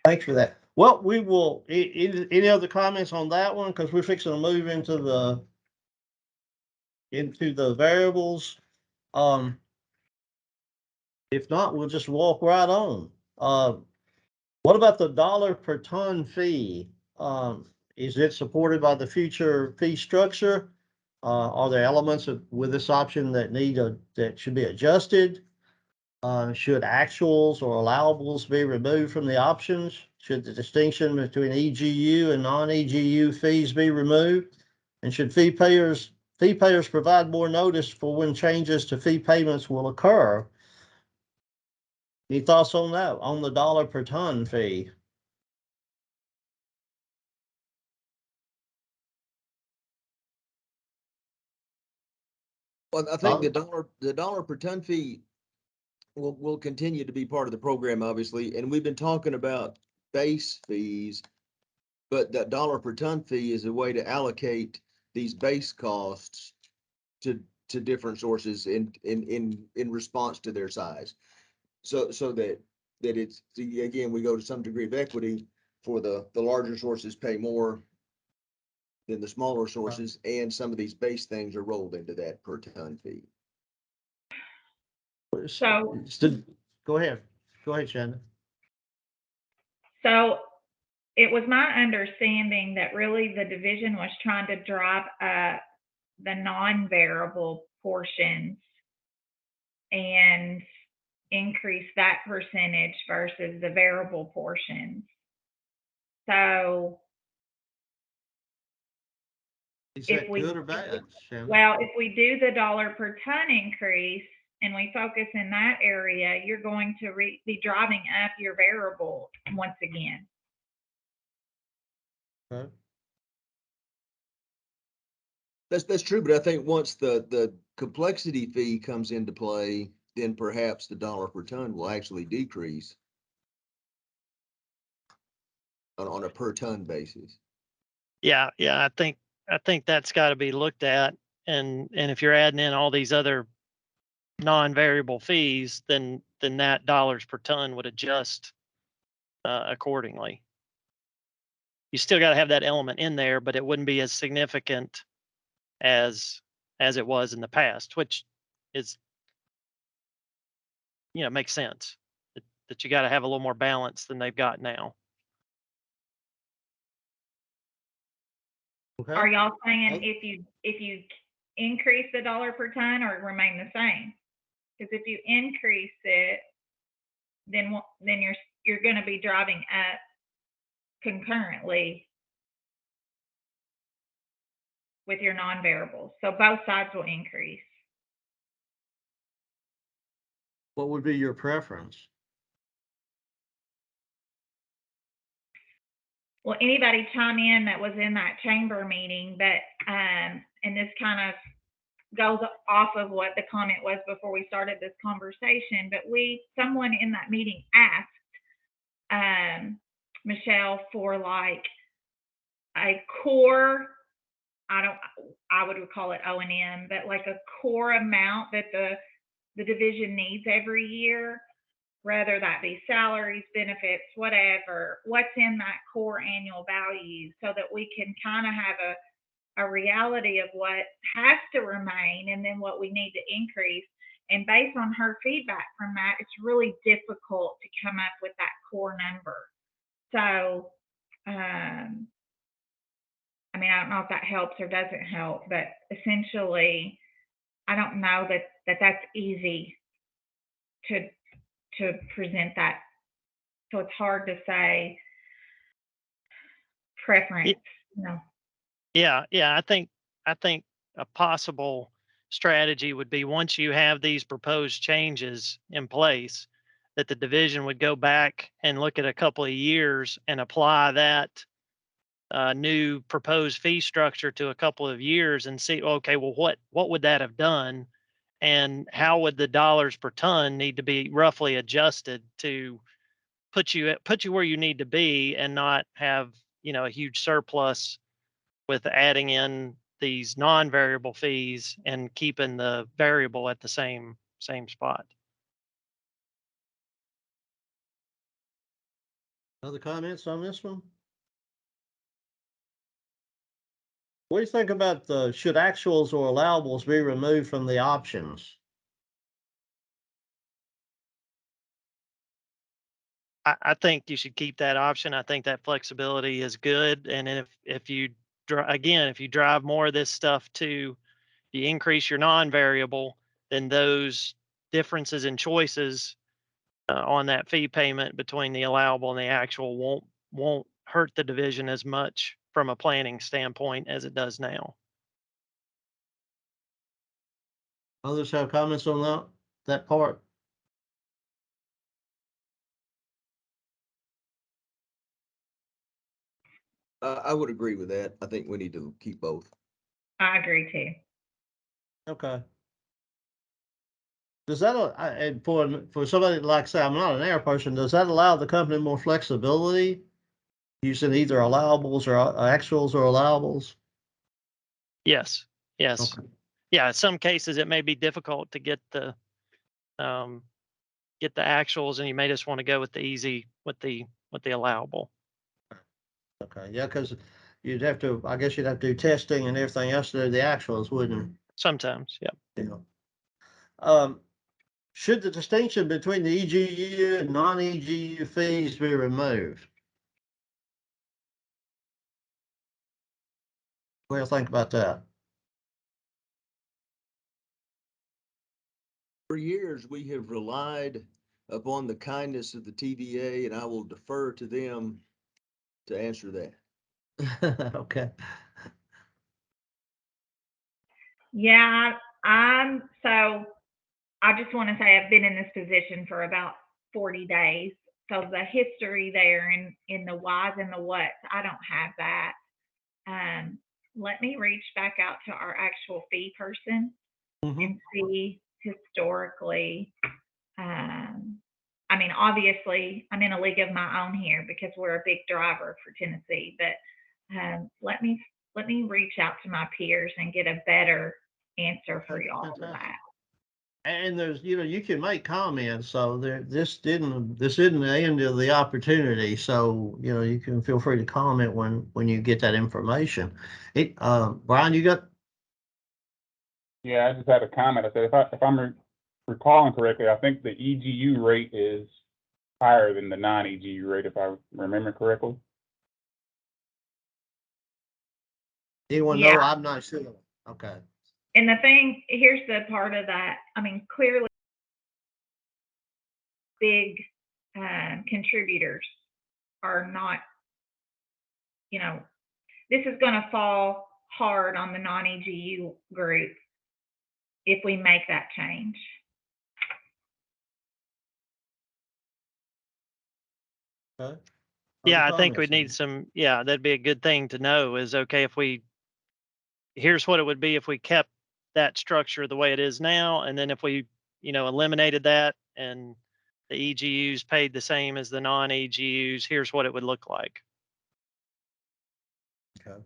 thanks for that. Well, we will. Any other comments on that one? Because we're fixing to move into the variables. If not, we'll just walk right on. What about the dollar per ton fee? Is it supported by the future fee structure? Are there elements with this option that should be adjusted? Should actuals or allowables be removed from the options? Should the distinction between EGU and non-EGU fees be removed? And should fee payers provide more notice for when changes to fee payments will occur? Any thoughts on that, on the dollar per ton fee? Well, I think the dollar per ton fee will continue to be part of the program, obviously, and we've been talking about base fees, but that dollar per ton fee is a way to allocate these base costs to different sources in response to their size. So that it's, again, we go to some degree of equity for the larger sources pay more than the smaller sources, and some of these base things are rolled into that per ton fee. So Go ahead, Shannon. So it was my understanding that really the division was trying to drive up the non-variable portions and increase that percentage versus the variable portions. So is that good or bad, Shannon? Well, if we do the dollar per ton increase and we focus in that area, you're going to be driving up your variable once again. Okay. That's true, but I think once the complexity fee comes into play, then perhaps the dollar per ton will actually decrease on a per ton basis. Yeah, I think that's got to be looked at, and if you're adding in all these other non-variable fees, then that dollars per ton would adjust accordingly. You still got to have that element in there, but it wouldn't be as significant as it was in the past, which is, makes sense that you got to have a little more balance than they've got now. Okay. Are y'all saying if you increase the dollar per ton or remain the same? Because if you increase it, then you're going to be driving up concurrently with your non-variables. So both sides will increase. What would be your preference? Well, anybody chime in that was in that chamber meeting, but and this kind of goes off of what the comment was before we started this conversation, but someone in that meeting asked Michelle for like a core, I would call it O&M, but like a core amount that the division needs every year, whether that be salaries, benefits, whatever, what's in that core annual value, so that we can kind of have a reality of what has to remain and then what we need to increase. And based on her feedback from that, it's really difficult to come up with that core number. So, I mean, I don't know if that helps or doesn't help, but essentially, I don't know that that's easy to present that. So it's hard to say preference, Yeah, I think a possible strategy would be, once you have these proposed changes in place, that the division would go back and look at a couple of years and apply that new proposed fee structure to a couple of years and see, okay, well, what would that have done, and how would the dollars per ton need to be roughly adjusted to put you where you need to be, and not have a huge surplus with adding in these non-variable fees and keeping the variable at the same spot. Other comments on this one? What do you think about should actuals or allowables be removed from the options? I think you should keep that option. I think that flexibility is good. And if you drive more of this stuff you increase your non-variable, then those differences in choices on that fee payment between the allowable and the actual won't hurt the division as much from a planning standpoint as it does now. Others have comments on that part? I would agree with that. I think we need to keep both. I agree too. Okay. Does that, and for somebody like, say, I'm not an air person, does that allow the company more flexibility using either allowables or actuals or allowables? Yes. Okay. Yeah, in some cases it may be difficult to get the actuals, and you may just want to go with the easy with the allowable. Okay, yeah, because I guess you'd have to do testing and everything else to do the actuals, wouldn't you? Sometimes, yeah. Should the distinction between the EGU and non-EGU fees be removed? What do you think about that? For years, we have relied upon the kindness of the TVA, and I will defer to them to answer that. Okay. Yeah, so I just want to say I've been in this position for about 40 days. So the history there in the whys and the whats, I don't have that. let me reach back out to our actual fee person Mhm. and see historically. I mean, obviously, I'm in a league of my own here because we're a big driver for Tennessee. But let me reach out to my peers and get a better answer for y'all for that. And there's, you can make comments. So this isn't the end of the opportunity. So, you can feel free to comment when you get that information. Brian, you got? Yeah, I just had a comment. I said, if I'm recalling correctly, I think the EGU rate is higher than the non-EGU rate, if I remember correctly. Anyone Yeah. know? I'm not sure. Okay. And the thing, here's the part of that. I mean, clearly, big contributors are not, this is going to fall hard on the non-EGU group if we make that change. Okay. Yeah, Other I think we comments, need some, yeah, that'd be a good thing to know is, okay, here's what it would be if we kept that structure the way it is now. And then if we, eliminated that and the EGUs paid the same as the non-EGUs, here's what it would look like. Okay.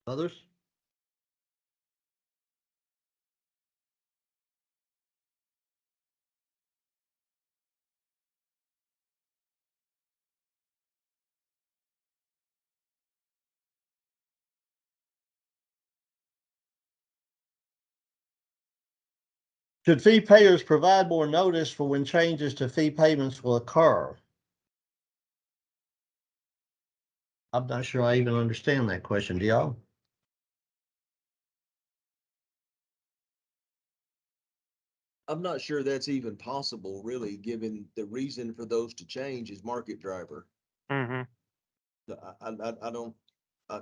Others? Should fee payers provide more notice for when changes to fee payments will occur? I'm not sure I even understand that question. Do y'all? I'm not sure that's even possible, really, given the reason for those to change is market driver. Mm-hmm. I don't, I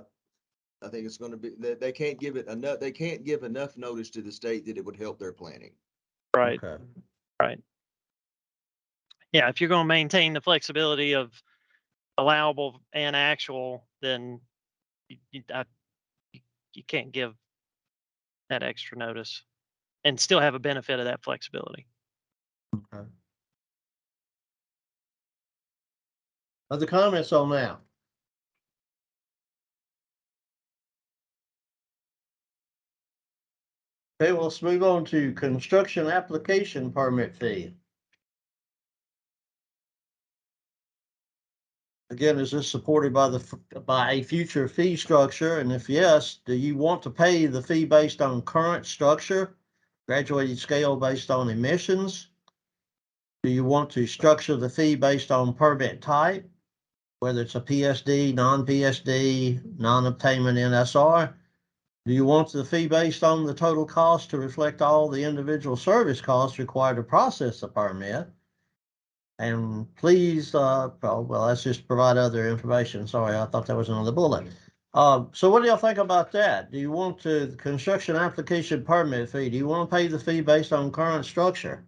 think it's gonna be, they can't give it enough, they can't give enough notice to the state that it would help their planning. Right. Okay. Right. Yeah, if you're going to maintain the flexibility of allowable and actual, then you can't give that extra notice and still have a benefit of that flexibility. Okay. Other comments on that? Okay, well, let's move on to construction application permit fee. Again, is this supported by a future fee structure? And if yes, do you want to pay the fee based on current structure, graduated scale based on emissions? Do you want to structure the fee based on permit type, whether it's a PSD, non-PSD, non-obtainment NSR? Do you want the fee based on the total cost to reflect all the individual service costs required to process the permit? And please, well, let's just provide other information. Sorry, I thought that was another bullet. So what do y'all think about that? Do you want the construction application permit fee? Do you want to pay the fee based on current structure?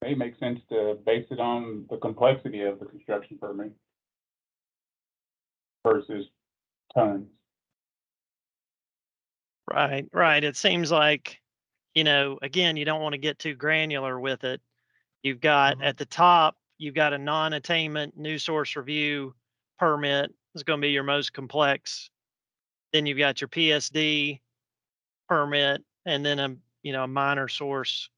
May make sense to base it on the complexity of the construction permit versus tons. Right, right. It seems like, again, you don't want to get too granular with it. You've got at the top, you've got a non-attainment new source review permit is going to be your most complex. Then you've got your PSD permit, and then a minor source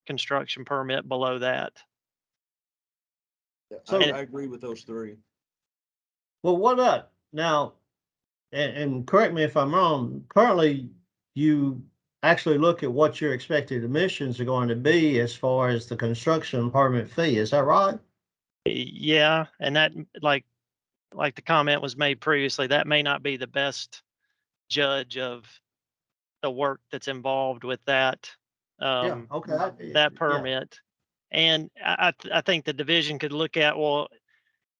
construction permit below that. So I agree with those three. Well, what up now? And correct me if I'm wrong. Currently, you actually look at what your expected emissions are going to be as far as the construction permit fee. Is that right? Yeah, and that like the comment was made previously, that may not be the best judge of the work that's involved with that. Yeah. Okay. That permit. And I think the division could look at, well,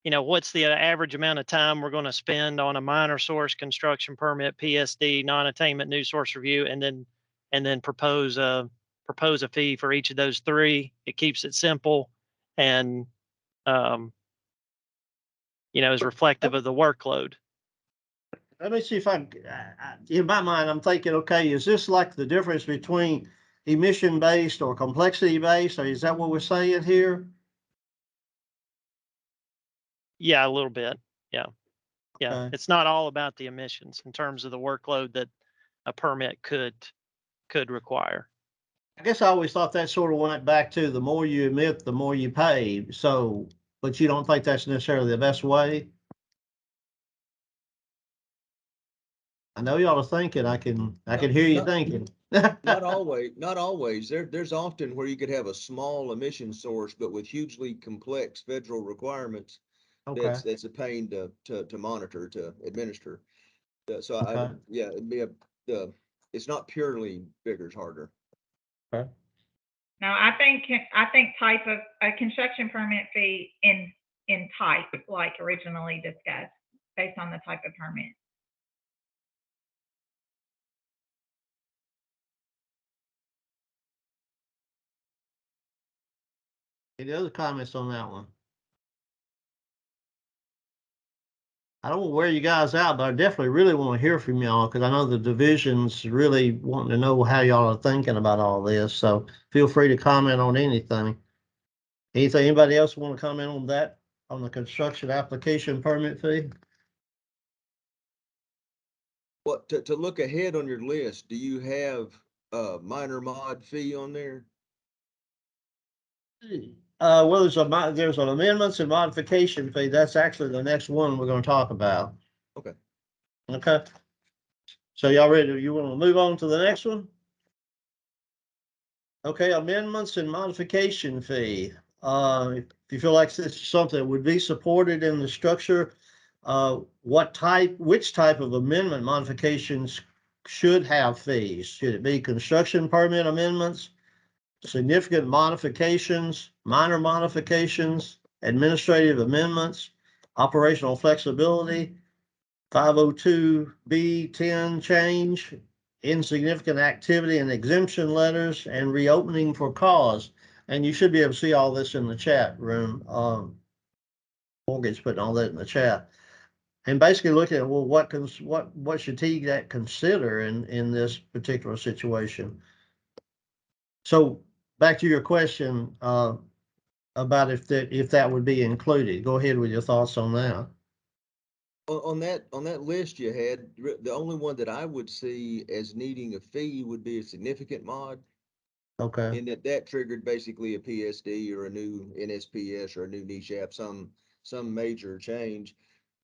what's the average amount of time we're going to spend on a minor source construction permit, PSD, non-attainment new source review, and then propose a fee for each of those three. It keeps it simple and is reflective of the workload. Let me see if in my mind, I'm thinking, okay, is this like the difference between emission-based or complexity-based, or is that what we're saying here? Yeah, a little bit. Yeah. Okay. It's not all about the emissions in terms of the workload that a permit could require. I guess I always thought that sort of went back to the more you emit, the more you pay. So, but you don't think that's necessarily the best way? I know y'all are thinking. I can hear you thinking. Not always, not always. There's often where you could have a small emission source, but with hugely complex federal requirements. Okay. That's a pain to monitor, to administer. So Okay. yeah, it'd be it's not purely bigger is harder. Okay. Now, I think type of a construction permit fee in type, like originally discussed, based on the type of permit. Any other comments on that one? I don't want to wear you guys out, but I definitely really want to hear from y'all because I know the division's really wanting to know how y'all are thinking about all this. So feel free to comment on anything. Anybody else want to comment on that, on the construction application permit fee? What to look ahead on your list, do you have a minor mod fee on there? Well, there's an amendments and modification fee. That's actually the next one we're going to talk about. Okay. Okay. So y'all ready? You want to move on to the next one? Okay, amendments and modification fee. If you feel like this is something that would be supported in the structure, which type of amendment modifications should have fees? Should it be construction permit amendments, significant modifications, minor modifications, administrative amendments, operational flexibility, 502B10 change, insignificant activity and exemption letters, and reopening for cause? And you should be able to see all this in the chat room. Morgan's putting all that in the chat. And basically looking at, well, what should TDEC consider in this particular situation? So back to your question about if that would be included. Go ahead with your thoughts on that. On that list you had, the only one that I would see as needing a fee would be a significant mod. Okay. And that triggered basically a PSD or a new NSPS or a new niche app, some major change.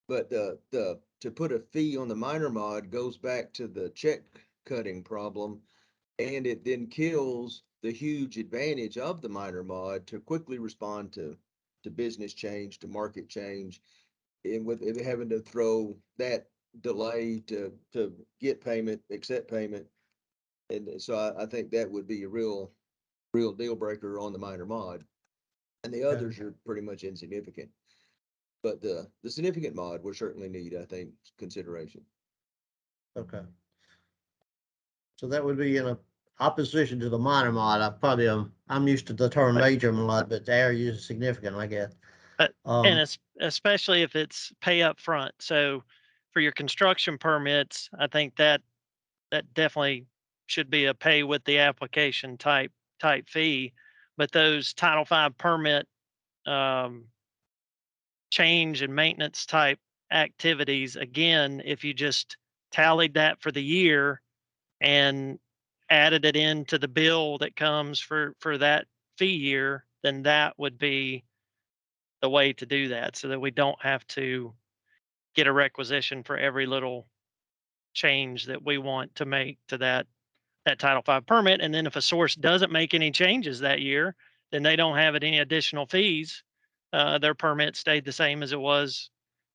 But to put a fee on the minor mod goes back to the check cutting problem, and it then kills the huge advantage of the minor mod to quickly respond to business change, to market change, and with having to throw that delay to get payment, accept payment. And so I think that would be a real deal breaker on the minor mod. And the others are pretty much insignificant. But the significant mod would certainly need, I think, consideration. Okay. So that would be in a opposition to the minor mod. I'm used to the term major mod, but there uses significant, I guess. And especially if it's pay up front. So for your construction permits, I think that definitely should be a pay with the application type fee. But those Title V permit change and maintenance type activities, again, if you just tallied that for the year and added it into the bill that comes for that fee year, then that would be the way to do that, so that we don't have to get a requisition for every little change that we want to make to that Title V permit. And then if a source doesn't make any changes that year, then they don't have any additional fees. Their permit stayed the same as it was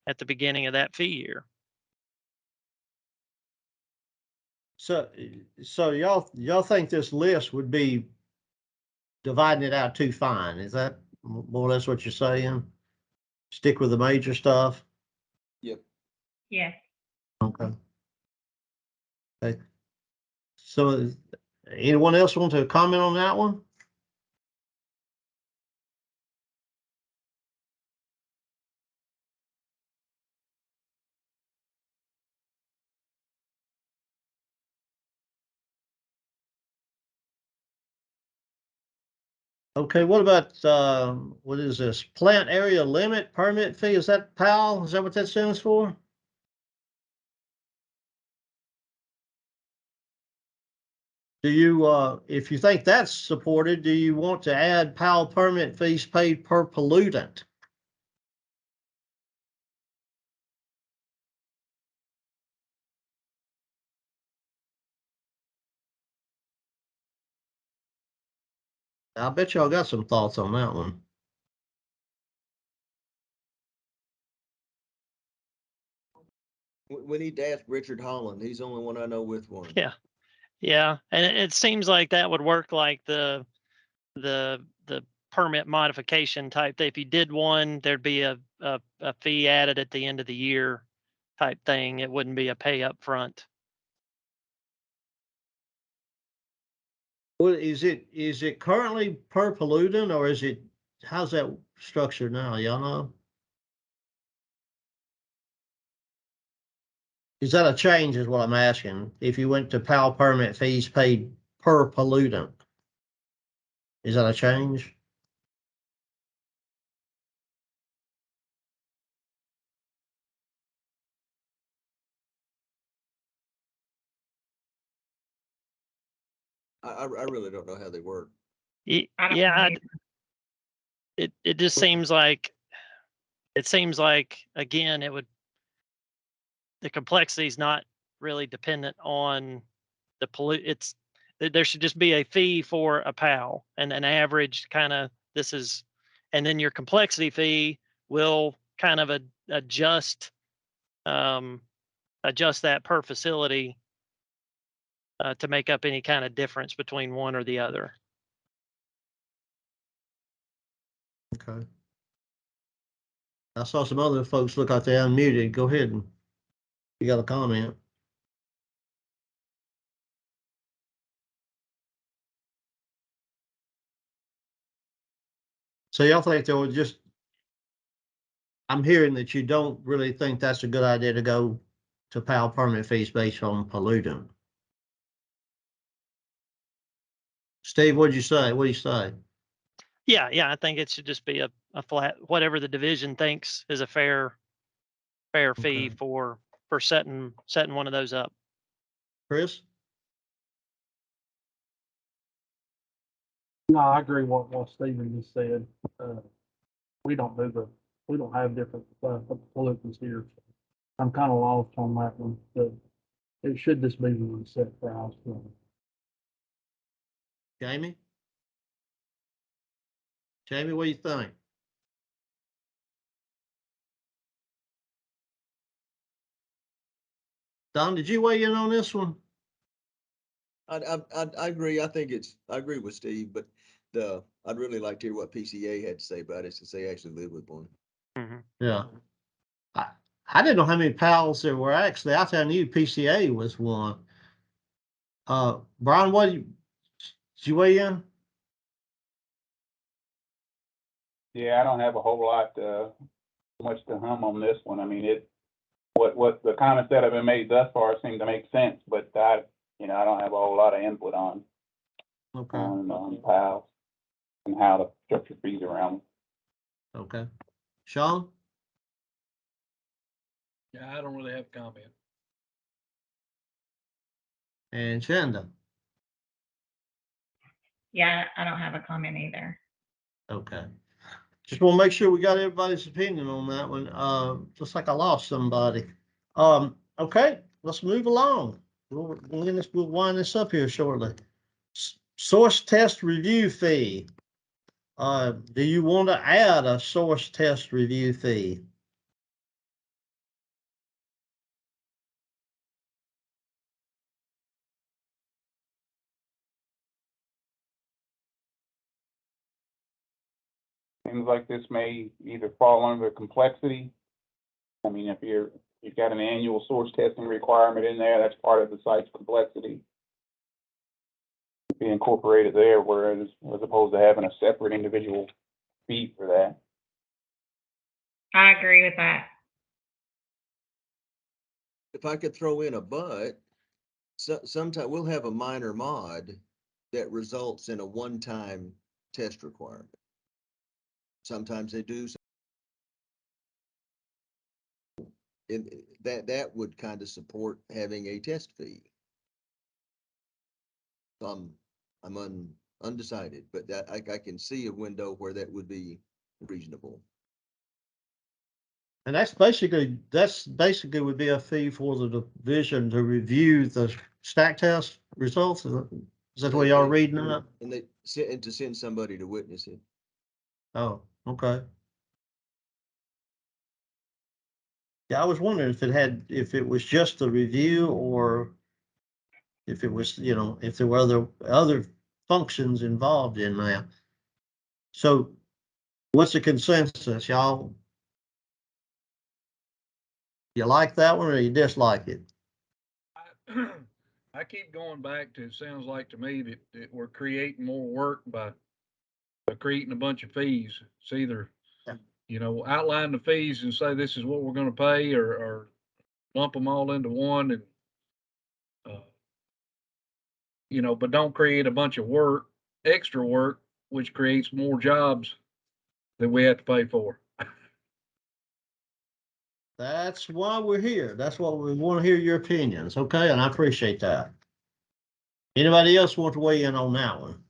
at the beginning of that fee year. So y'all think this list would be dividing it out too fine? Is that more or less what you're saying? Stick with the major stuff. Yep. Yes. Okay. Okay. So anyone else want to comment on that one? Okay, what about, what is this? Plant area limit permit fee? Is that PAL? Is that what that stands for? Do you, if you think that's supported, do you want to add PAL permit fees paid per pollutant? I bet y'all got some thoughts on that one. We need to ask Richard Holland. He's the only one I know with one. Yeah. Yeah. And it seems like that would work like the permit modification type. If you did one, there'd be a fee added at the end of the year type thing. It wouldn't be a pay up front. Well, is it currently per pollutant or is it, how's that structured now? Y'all know? Is that a change is what I'm asking? If you went to PAL permit fees paid per pollutant, is that a change? I really don't know how they work. Yeah, it just seems like again the complexity is not really dependent on the pollute. There should just be a fee for a PAL and an average kind of and then your complexity fee will kind of adjust that per facility to make up any kind of difference between one or the other. Okay. I saw some other folks look like they unmuted. Go ahead and you got a comment. So y'all think there was just, I'm hearing that you don't really think that's a good idea to go to PAL permit fees based on pollutant. Steve, what'd you say? What do you say? Yeah, I think it should just be a flat, whatever the division thinks is a fair fee for setting one of those up. Chris? No, I agree with what Stephen just said. We don't have different pollutants here. I'm kind of lost on that one, but it should just be one set price. Jamie? Jamie, what do you think? Don, did you weigh in on this one? I agree. I agree with Steve, but I'd really like to hear what PCA had to say about it since they actually live with one. Mm-hmm. Yeah. I didn't know how many PALs there were actually. I knew PCA was one. Brian, did you weigh in? Yeah, I don't have a whole lot, much to hum on this one. I mean, what the comments that have been made thus far seem to make sense, but I don't have a whole lot of input on PALs and how to structure fees around them. Okay. Sean? Yeah, I don't really have a comment. And Shanda? Yeah, I don't have a comment either. Okay. Just want to make sure we got everybody's opinion on that one. Just like I lost somebody. Okay, let's move along. We'll wind this up here shortly. Source test review fee. Do you want to add a source test review fee? Things like this may either fall under complexity. I mean, if you've got an annual source testing requirement in there, that's part of the site's complexity. Be incorporated there, whereas as opposed to having a separate individual fee for that. I agree with that. If I could throw in a but, sometime we'll have a minor mod that results in a one-time test requirement. Sometimes they do. And that would kind of support having a test fee. So I'm undecided, but that I can see a window where that would be reasonable. And that's basically would be a fee for the division to review the stack test results. Is that the way y'all reading that? And to send somebody to witness it. Oh, okay. Yeah, I was wondering if it was just the review or if it was, if there were other functions involved in that. So what's the consensus, y'all? You like that one or you dislike it? I keep going back to, it sounds like to me that we're creating more work by creating a bunch of fees. It's either, outline the fees and say this is what we're going to pay, or lump them all into one and, but don't create a bunch of extra work, which creates more jobs that we have to pay for. That's why we're here. That's what we want to hear your opinions. Okay. And I appreciate that. Anybody else want to weigh in on that one?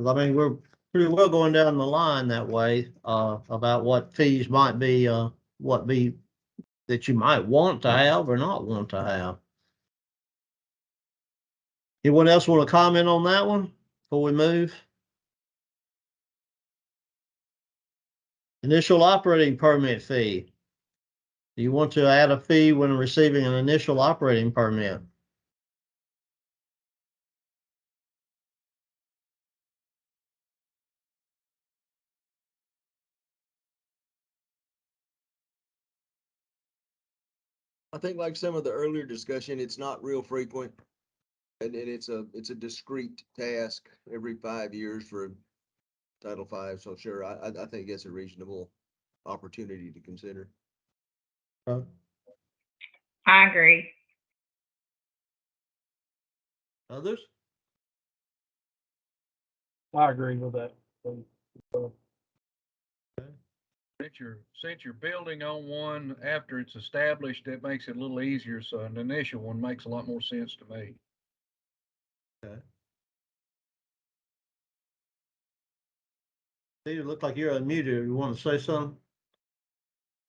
I mean, we're pretty well going down the line that way, about what fees might be, that you might want to have or not want to have. Anyone else want to comment on that one before we move? Initial operating permit fee. Do you want to add a fee when receiving an initial operating permit? I think like some of the earlier discussion, it's not real frequent. And it's a discrete task every 5 years for Title V. So sure, I think it's a reasonable opportunity to consider. I agree. Others? I agree with that. Since you're building on one after it's established, it makes it a little easier. So an initial one makes a lot more sense to me. Okay. You look like you're unmuted. You want to say something?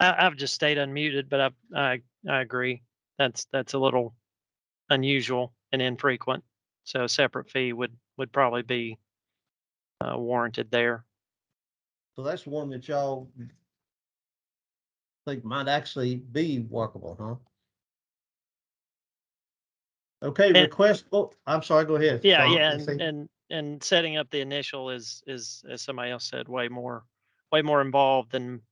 I've just stayed unmuted, but I agree. That's a little unusual and infrequent. So a separate fee would probably be warranted there. So that's one that y'all think might actually be workable, huh? Okay, request. Oh, I'm sorry. Go ahead. Yeah, Sean, yeah, and setting up the initial is as somebody else said, way more involved than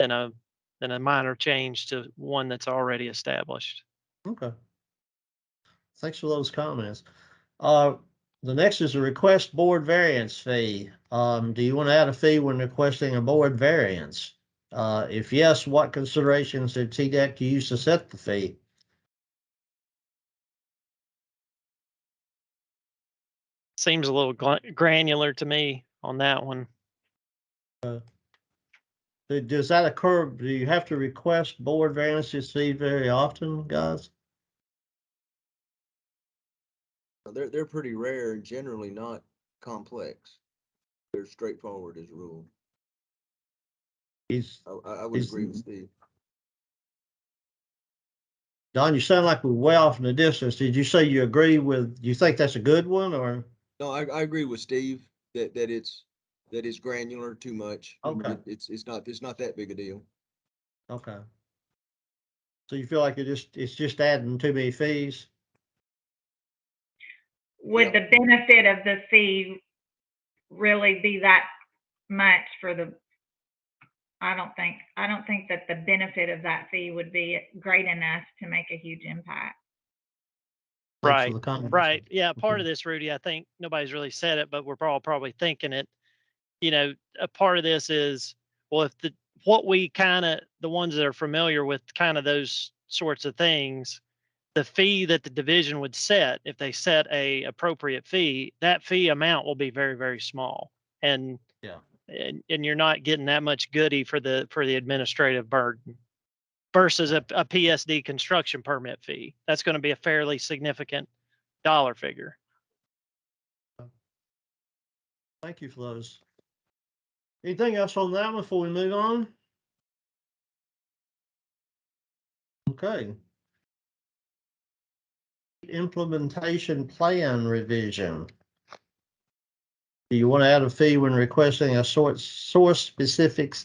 a minor change to one that's already established. Okay. Thanks for those comments. The next is a request board variance fee. Do you want to add a fee when requesting a board variance? If yes, what considerations did TDEC use to set the fee? Seems a little granular to me on that one. Does that occur? Do you have to request board variances fee very often, guys? They're pretty rare and generally not complex. They're straightforward as a rule. I would agree with Steve. Don, you sound like we're way off in the distance. Did you say you agree with? You think that's a good one, or? No, I agree with Steve that it's granular too much. Okay. It's not that big a deal. Okay. So you feel like it's just adding too many fees? Would the benefit of the fee really be that much for the, I don't think that the benefit of that fee would be great enough to make a huge impact. Thanks for Right, the comment. right. Yeah, part of this, Rudy, I think nobody's really said it, but we're all probably thinking it. You know, a part of this is, well, if the ones that are familiar with kind of those sorts of things, the fee that the division would set, if they set a appropriate fee, that fee amount will be very, very small. And Yeah. and you're not getting that much goodie for the administrative burden versus a PSD construction permit fee. That's going to be a fairly significant dollar figure. Thank you for those. Anything else on that before we move on? Okay. Implementation plan revision. Do you want to add a fee when requesting a source-specific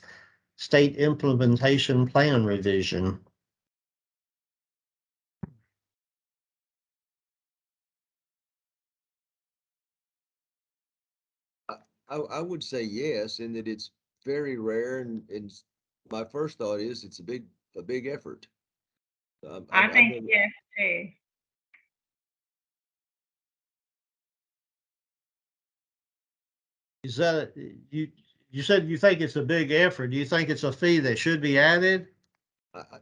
state implementation plan revision? I would say yes, in that it's very rare, and my first thought is it's a big effort. I think yes too. Is that you said you think it's a big effort? Do you think it's a fee that should be added?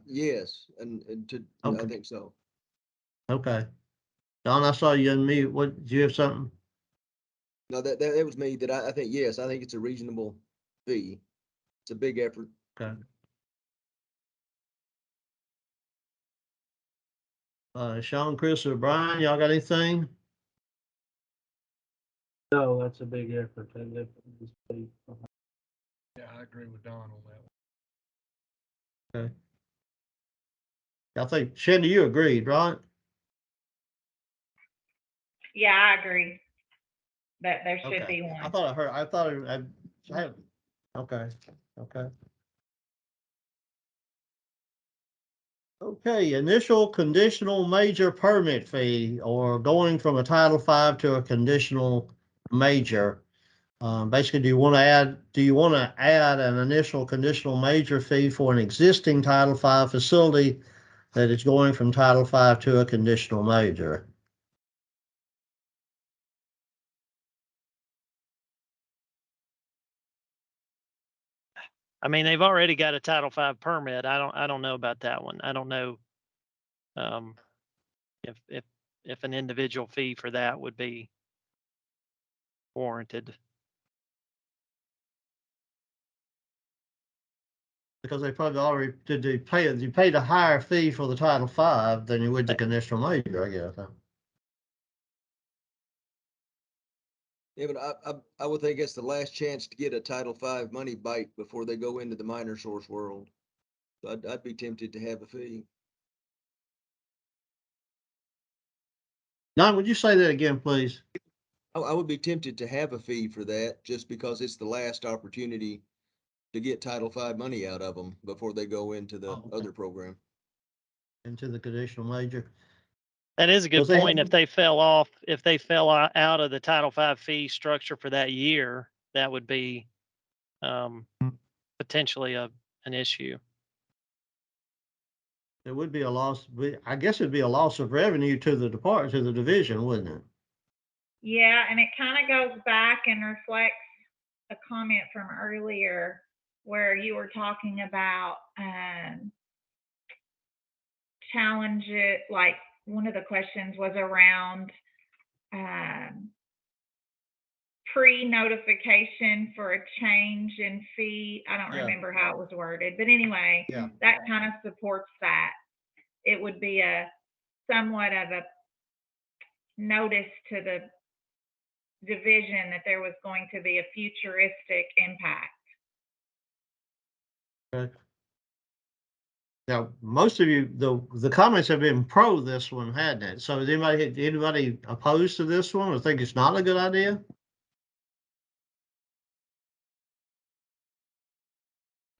Yes, and Okay. I think so. Okay. Don, I saw you unmute. What, do you have something? No, that was me. That I think yes, I think it's a reasonable fee. It's a big effort. Okay. Sean, Chris, or Brian, y'all got anything? No, that's a big effort. Yeah, I agree with Don on that one. Okay. I think, Shandy, you agreed, right? Yeah, I agree that there should Okay. be one. Okay. Okay. Okay, initial conditional major permit fee, or going from a Title V to a conditional major. Basically, do you want to add an initial conditional major fee for an existing Title V facility that is going from Title V to a conditional major? I mean, they've already got a Title V permit. I don't know about that one. I don't know if an individual fee for that would be warranted. Because they probably already you paid a higher fee for the Title V than you would the conditional major, I guess. Yeah, but I would think it's the last chance to get a Title V money bite before they go into the minor source world. So I'd be tempted to have a fee. Don, would you say that again, please? I would be tempted to have a fee for that, just because it's the last opportunity to get Title V money out of them before they go into the other program. Into the conditional major. That is a good point. If they fell out of the Title V fee structure for that year, that would be potentially an issue. It would be a loss. I guess it'd be a loss of revenue to the department, to the division, wouldn't it? Yeah, and it kind of goes back and reflects a comment from earlier where you were talking about challenges, like one of the questions was around pre-notification for a change in fee. I don't remember how it was worded, but anyway, that kind of supports that. It would be a somewhat of a notice to the division that there was going to be a futuristic impact. Okay. Now, most of you, the comments have been pro this one, hadn't it? So is anybody opposed to this one or think it's not a good idea?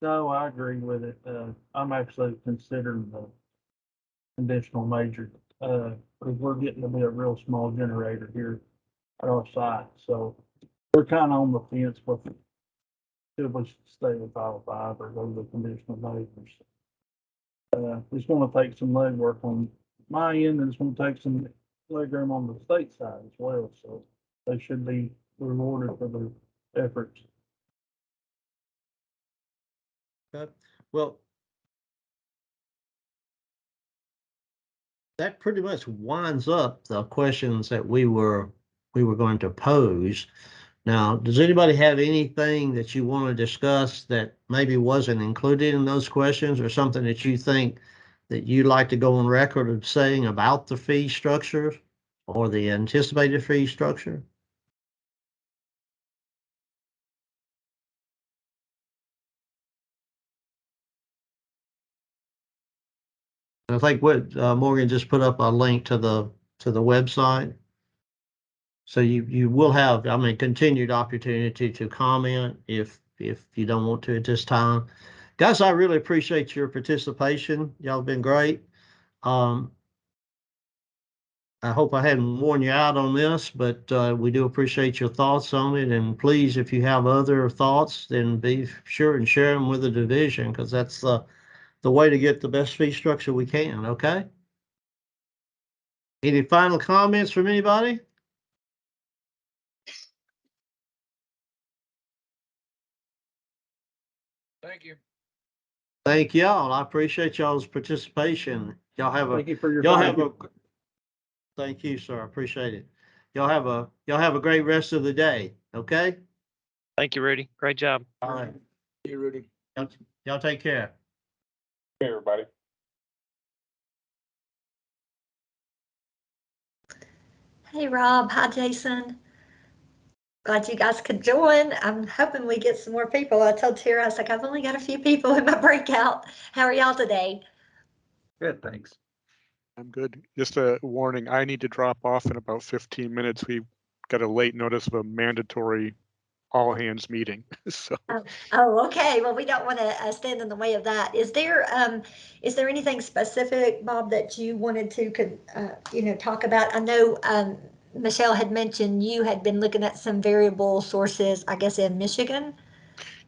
No, I agree with it. I'm actually considering the conditional major, because we're getting to be a real small generator here at our site. So we're kind of on the fence, but if we should stay with Title V or go to the conditional waivers. It's gonna take some legwork on my end, and it's gonna take some legroom on the state side as well, so they should be rewarded for their efforts. Okay. Well, that pretty much winds up the questions that we were going to pose. Now, does anybody have anything that you want to discuss that maybe wasn't included in those questions, or something that you think that you'd like to go on record of saying about the fee structure or the anticipated fee structure? I think what Morgan just put up a link to the website. So you will have, I mean, continued opportunity to comment if you don't want to at this time. Guys, I really appreciate your participation. Y'all have been great. I hope I hadn't worn you out on this, but we do appreciate your thoughts on it. And please, if you have other thoughts, then be sure and share them with the division, because that's the way to get the best fee structure we can. Okay. Any final comments from anybody? Thank you. Thank y'all. I appreciate y'all's participation. Y'all have a, Thank you for your y'all time. have a, thank you, sir. I appreciate it. Y'all have a great rest of the day. Okay. Thank you, Rudy. Great job. All right. Thank you, Rudy. Y'all take care. Hey, everybody. Hey, Rob. Hi, Jason. Glad you guys could join. I'm hoping we get some more people. I told Tara, I was like, I've only got a few people in my breakout. How are y'all today? Good, thanks. I'm good. Just a warning, I need to drop off in about 15 minutes. We've got a late notice of a mandatory all hands meeting. So Oh, okay. Well, we don't want to stand in the way of that. Is there anything specific, Bob, that you wanted to talk about? I know Michelle had mentioned you had been looking at some variable sources, I guess, in Michigan.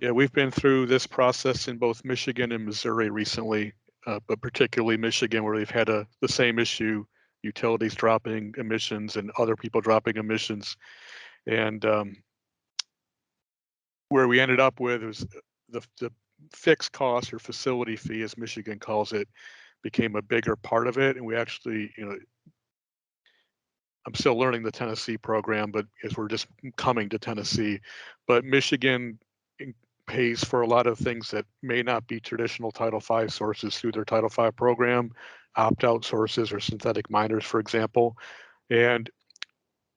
yeah, we've been through this process in both Michigan and Missouri recently, but particularly Michigan, where they've had the same issue, utilities dropping emissions and other people dropping emissions. And where we ended up with was the fixed cost or facility fee, as Michigan calls it, became a bigger part of it. And we actually, I'm still learning the Tennessee program, but as we're just coming to Tennessee, but Michigan pays for a lot of things that may not be traditional Title V sources through their Title V program, opt-out sources or synthetic miners, for example. And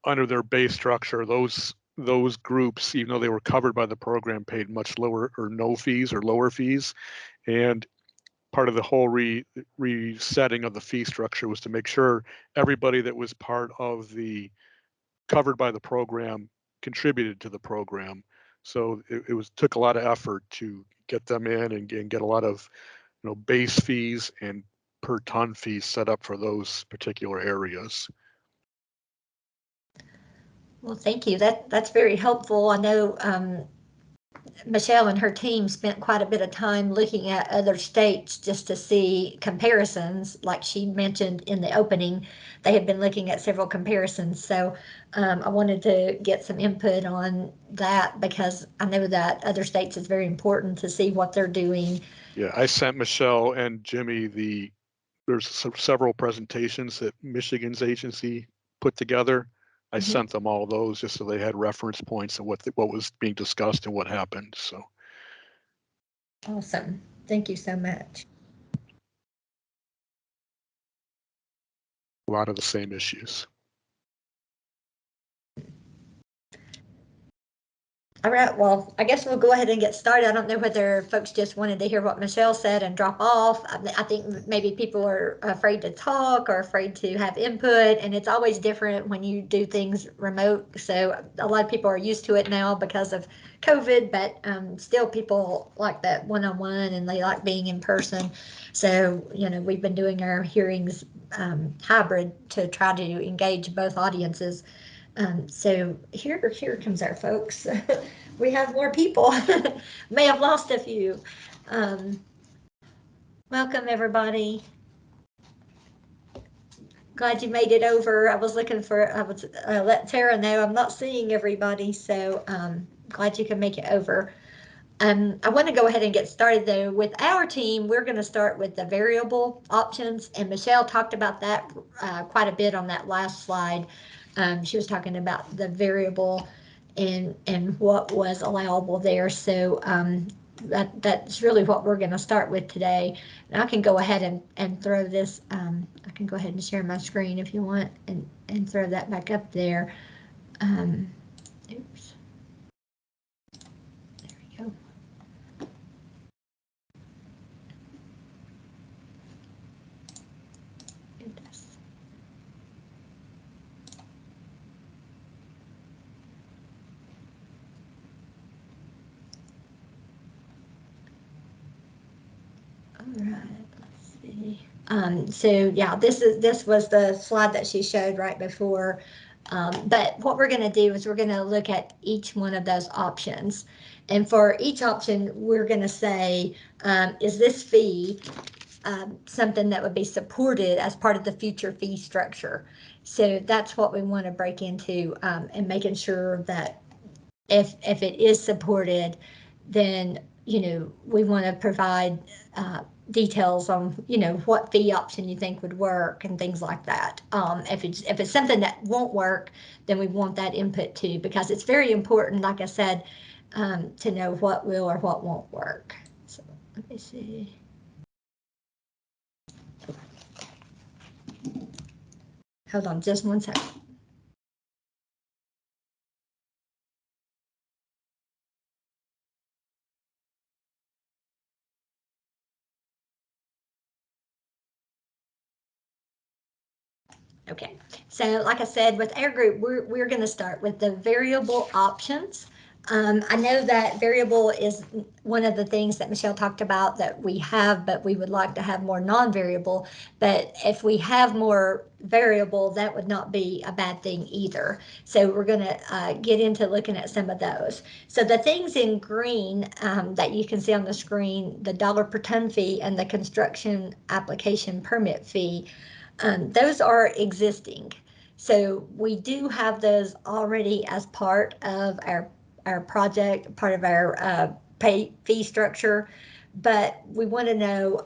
under their base structure, those groups, even though they were covered by the program, paid much lower or no fees or lower fees. And part of the whole resetting of the fee structure was to make sure everybody that was part of the covered by the program contributed to the program. So it took a lot of effort to get them in and get a lot of base fees and per ton fees set up for those particular areas. Well, thank you. That's very helpful. I know Michelle and her team spent quite a bit of time looking at other states just to see comparisons. Like she mentioned in the opening, they had been looking at several comparisons. So I wanted to get some input on that, because I know that other states is very important to see what they're doing. Yeah, I sent Michelle and Jimmy there's several presentations that Michigan's agency put together. I sent them all those just so they had reference points of what was being discussed and what happened. So awesome. Thank you so much. A lot of the same issues. All right, well, I guess we'll go ahead and get started. I don't know whether folks just wanted to hear what Michelle said and drop off. I think maybe people are afraid to talk or afraid to have input, and it's always different when you do things remote. So a lot of people are used to it now because of COVID, but still people like that one-on-one, and they like being in person. So, we've been doing our hearings hybrid to try to engage both audiences. So here comes our folks. We have more people. May have lost a few. Welcome, everybody. Glad you made it over. I was looking for, I was let Tara know I'm not seeing everybody, so glad you can make it over. I want to go ahead and get started though. With our team, we're going to start with the variable options, and Michelle talked about that quite a bit on that last slide. She was talking about the variable and what was allowable there. So that's really what we're going to start with today. And I can go ahead and throw this, I can go ahead and share my screen if you want and throw that back up there. Oops. There we go. All right, let's see. So yeah, this was the slide that she showed right before. But what we're going to do is we're going to look at each one of those options. And for each option, we're going to say, is this fee something that would be supported as part of the future fee structure? So that's what we want to break into, and making sure that if it is supported, then, you know, we want to provide details on, you know, what fee option you think would work and things like that. If it's something that won't work, then we want that input too, because it's very important, like I said, to know what will or what won't work. So let me see. Hold on just one second. Okay, so like I said, with our group, we're going to start with the variable options. I know that variable is one of the things that Michelle talked about that we have, but we would like to have more non-variable. But if we have more variable, that would not be a bad thing either. So we're going to get into looking at some of those. So the things in green that you can see on the screen, the dollar per ton fee and the construction application permit fee, those are existing. So we do have those already as part of our project, part of our pay fee structure. But we want to know,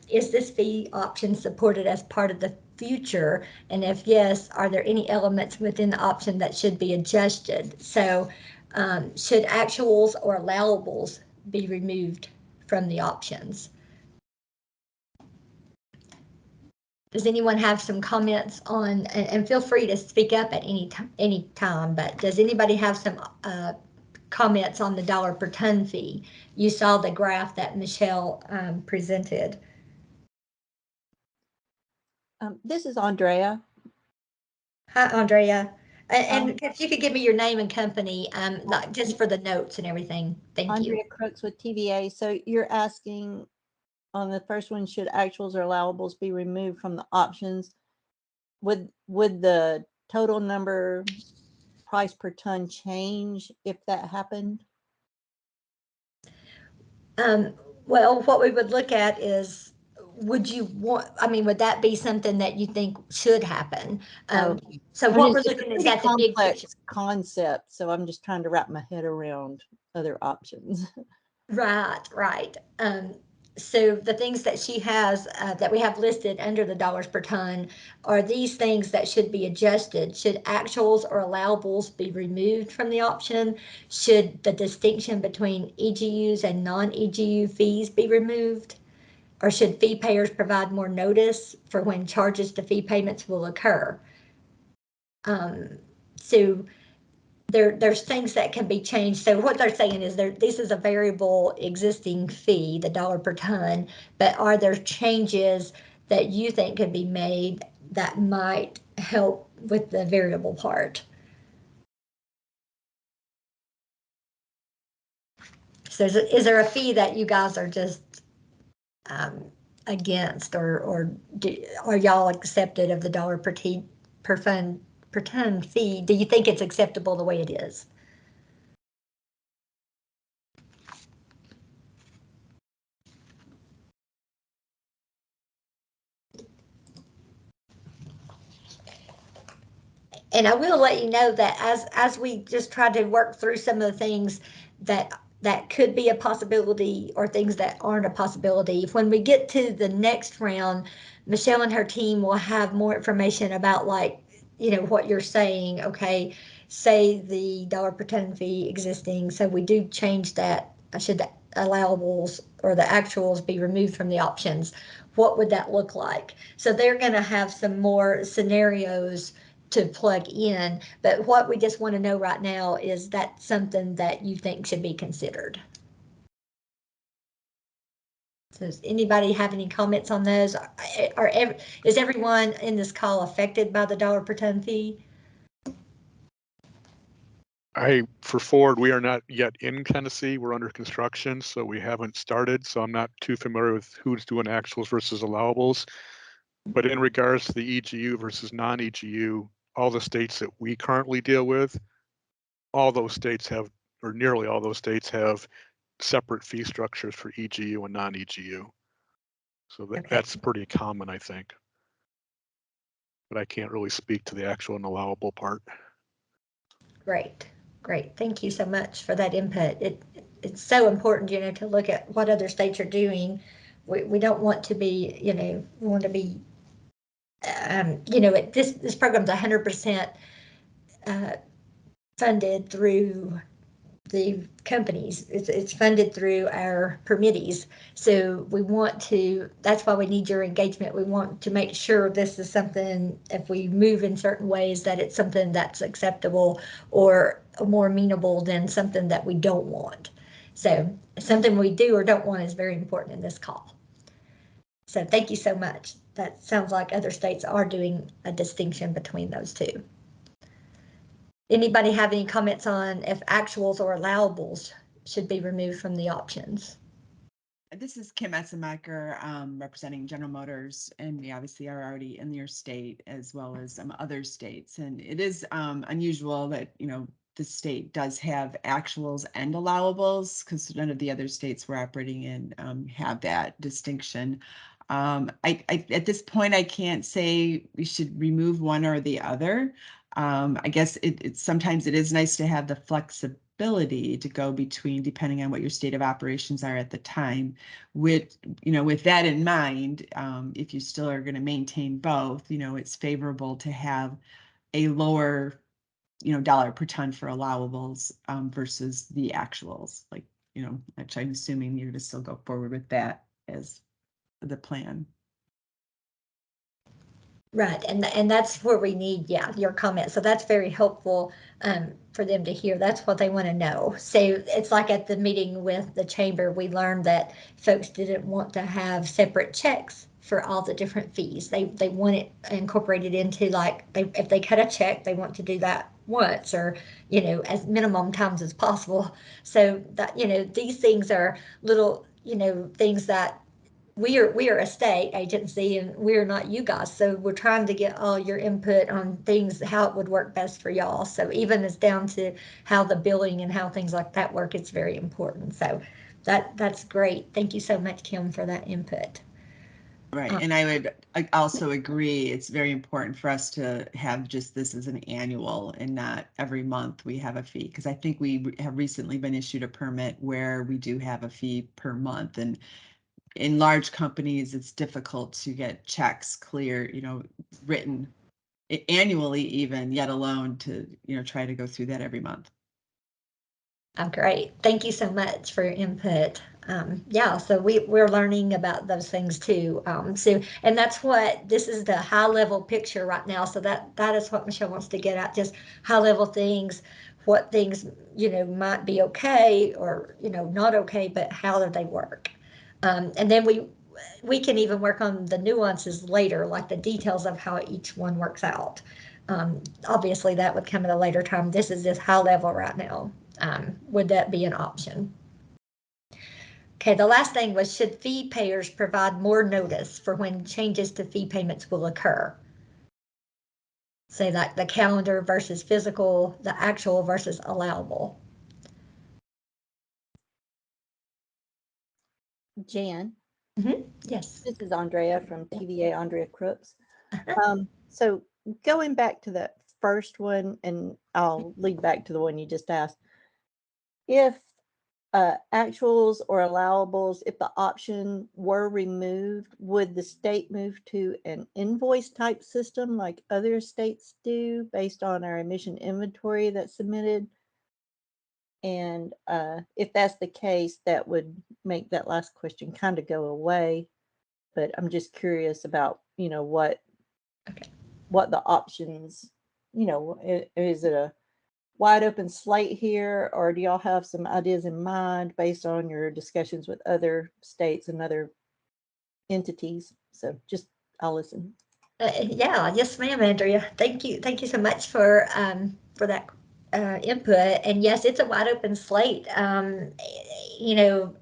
is this fee option supported as part of the future? And if yes, are there any elements within the option that should be adjusted? So should actuals or allowables be removed from the options? Does anyone have some comments on, and feel free to speak up at any time, but does anybody have some comments on the dollar per ton fee? You saw the graph that Michelle presented. This is Andrea. Hi, Andrea. And if you could give me your name and company, not just for the notes and everything. Thank you. Andrea Crooks with TVA. So you're asking on the first one, should actuals or allowables be removed from the options? Would the total number price per ton change if that happened? Well, what we would look at is, would you want, I mean, would that be something that you think should happen? So what we're looking at is the big picture concept. So I'm just trying to wrap my head around other options. Right. So the things that she has that we have listed under the dollars per ton are these things that should be adjusted. Should actuals or allowables be removed from the option? Should the distinction between EGUs and non-EGU fees be removed? Or should fee payers provide more notice for when charges to fee payments will occur? So there's things that can be changed. So what they're saying is this is a variable existing fee, the dollar per ton, but are there changes that you think could be made that might help with the variable part? So is there a fee that you guys are just against, or are y'all accepted of the dollar per fund per ton fee, do you think it's acceptable the way it is? And I will let you know that as we just try to work through some of the things that could be a possibility or things that aren't a possibility, when we get to the next round, Michelle and her team will have more information about, like, what you're saying. Okay, say the dollar per ton fee existing, so we do change that. Should the allowables or the actuals be removed from the options? What would that look like? So they're going to have some more scenarios to plug in, but what we just want to know right now is that something that you think should be considered. So does anybody have any comments on those? Is everyone in this call affected by the dollar per ton fee? For Ford, we are not yet in Tennessee. We're under construction, so we haven't started. So I'm not too familiar with who's doing actuals versus allowables. But in regards to the EGU versus non-EGU, all the states that we currently deal with, all those states have, or nearly all those states have, separate fee structures for EGU and non-EGU. So that's pretty common, I think. But I can't really speak to the actual and allowable part. Great. Thank you so much for that input. It's so important, to look at what other states are doing. We don't want to be, we want to be, this program's 100% funded through the companies. It's funded through our permittees. So we want to, that's why we need your engagement. We want to make sure this is something, if we move in certain ways, that it's something that's acceptable or more amenable than something that we don't want. So something we do or don't want is very important in this call. So thank you so much. That sounds like other states are doing a distinction between those two. Anybody have any comments on if actuals or allowables should be removed from the options? This is Kim Essemacher, representing General Motors, and we obviously are already in your state as well as some other states. And it is unusual that, the state does have actuals and allowables, because none of the other states we're operating in have that distinction. At this point, I can't say we should remove one or the other. I guess sometimes it is nice to have the flexibility to go between, depending on what your state of operations are at the time. With that in mind, if you still are going to maintain both, it's favorable to have a lower, dollar per ton for allowables versus the actuals. Like, which I'm assuming you're going to still go forward with that as the plan. Right, and that's where we need, your comment. So that's very helpful for them to hear. That's what they want to know. So it's like at the meeting with the chamber, we learned that folks didn't want to have separate checks for all the different fees. They want it incorporated into, like, if they cut a check, they want to do that once, or as minimum times as possible. So that these things are little things that we are a state agency and we're not you guys. So we're trying to get all your input on things, how it would work best for y'all. So even as down to how the billing and how things like that work, it's very important. So that's great. Thank you so much, Kim, for that input. Right, and I also agree, it's very important for us to have just this as an annual and not every month we have a fee, because I think we have recently been issued a permit where we do have a fee per month, and in large companies, it's difficult to get checks clear, written annually even, yet alone to, try to go through that every month. Oh, great. Thank you so much for your input. So we're learning about those things too. And that's what, this is the high level picture right now. So that is what Michelle wants to get at, just high level things, what things, might be okay or, not okay, but how do they work? And then we can even work on the nuances later, like the details of how each one works out. Obviously that would come at a later time. This is just high level right now. Would that be an option? Okay, the last thing was, should fee payers provide more notice for when changes to fee payments will occur? say like the calendar versus physical, the actual versus allowable. Jan. Yes. This is Andrea from TVA, Andrea Crooks. So going back to that first one, and I'll lead back to the one you just asked. If actuals or allowables, if the option were removed, would the state move to an invoice type system like other states do based on our emission inventory that's submitted? And if that's the case, that would make that last question kind of go away. But I'm just curious about, what the options, is it a wide open slate here, or do y'all have some ideas in mind based on your discussions with other states and other entities? So I'll listen. Yeah, yes, ma'am, Andrea. Thank you so much for that input. And yes, it's a wide open slate.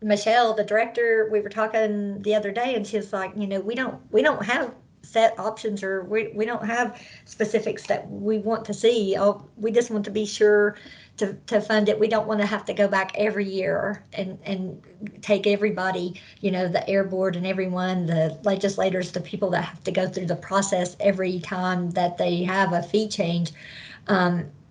Michelle, the director, we were talking the other day, and she was like, we don't have set options, or we don't have specifics that we want to see. We just want to be sure to fund it. We don't want to have to go back every year and take everybody, the air board and everyone, the legislators, the people that have to go through the process every time that they have a fee change.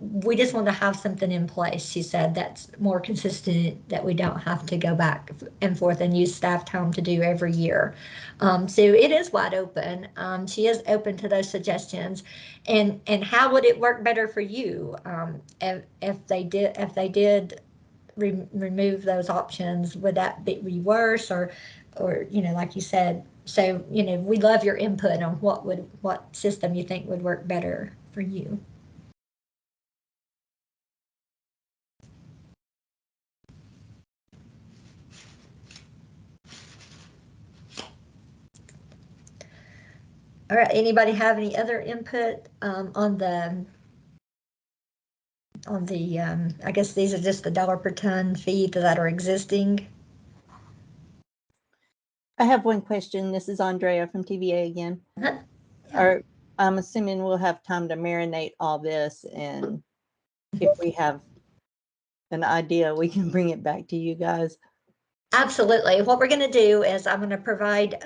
We just want to have something in place, she said, that's more consistent, that we don't have to go back and forth and use staff time to do every year. So it is wide open. She is open to those suggestions. And how would it work better for you if they did remove those options? Would that be worse, or like you said? So we love your input on what system you think would work better for you. All right, anybody have any other input on the I guess these are just the $1 per ton fee that are existing? I have one question. This is Andrea from TVA again. I'm assuming we'll have time to marinate all this, and if we have an idea, we can bring it back to you guys. Absolutely. What we're going to do is I'm going to provide,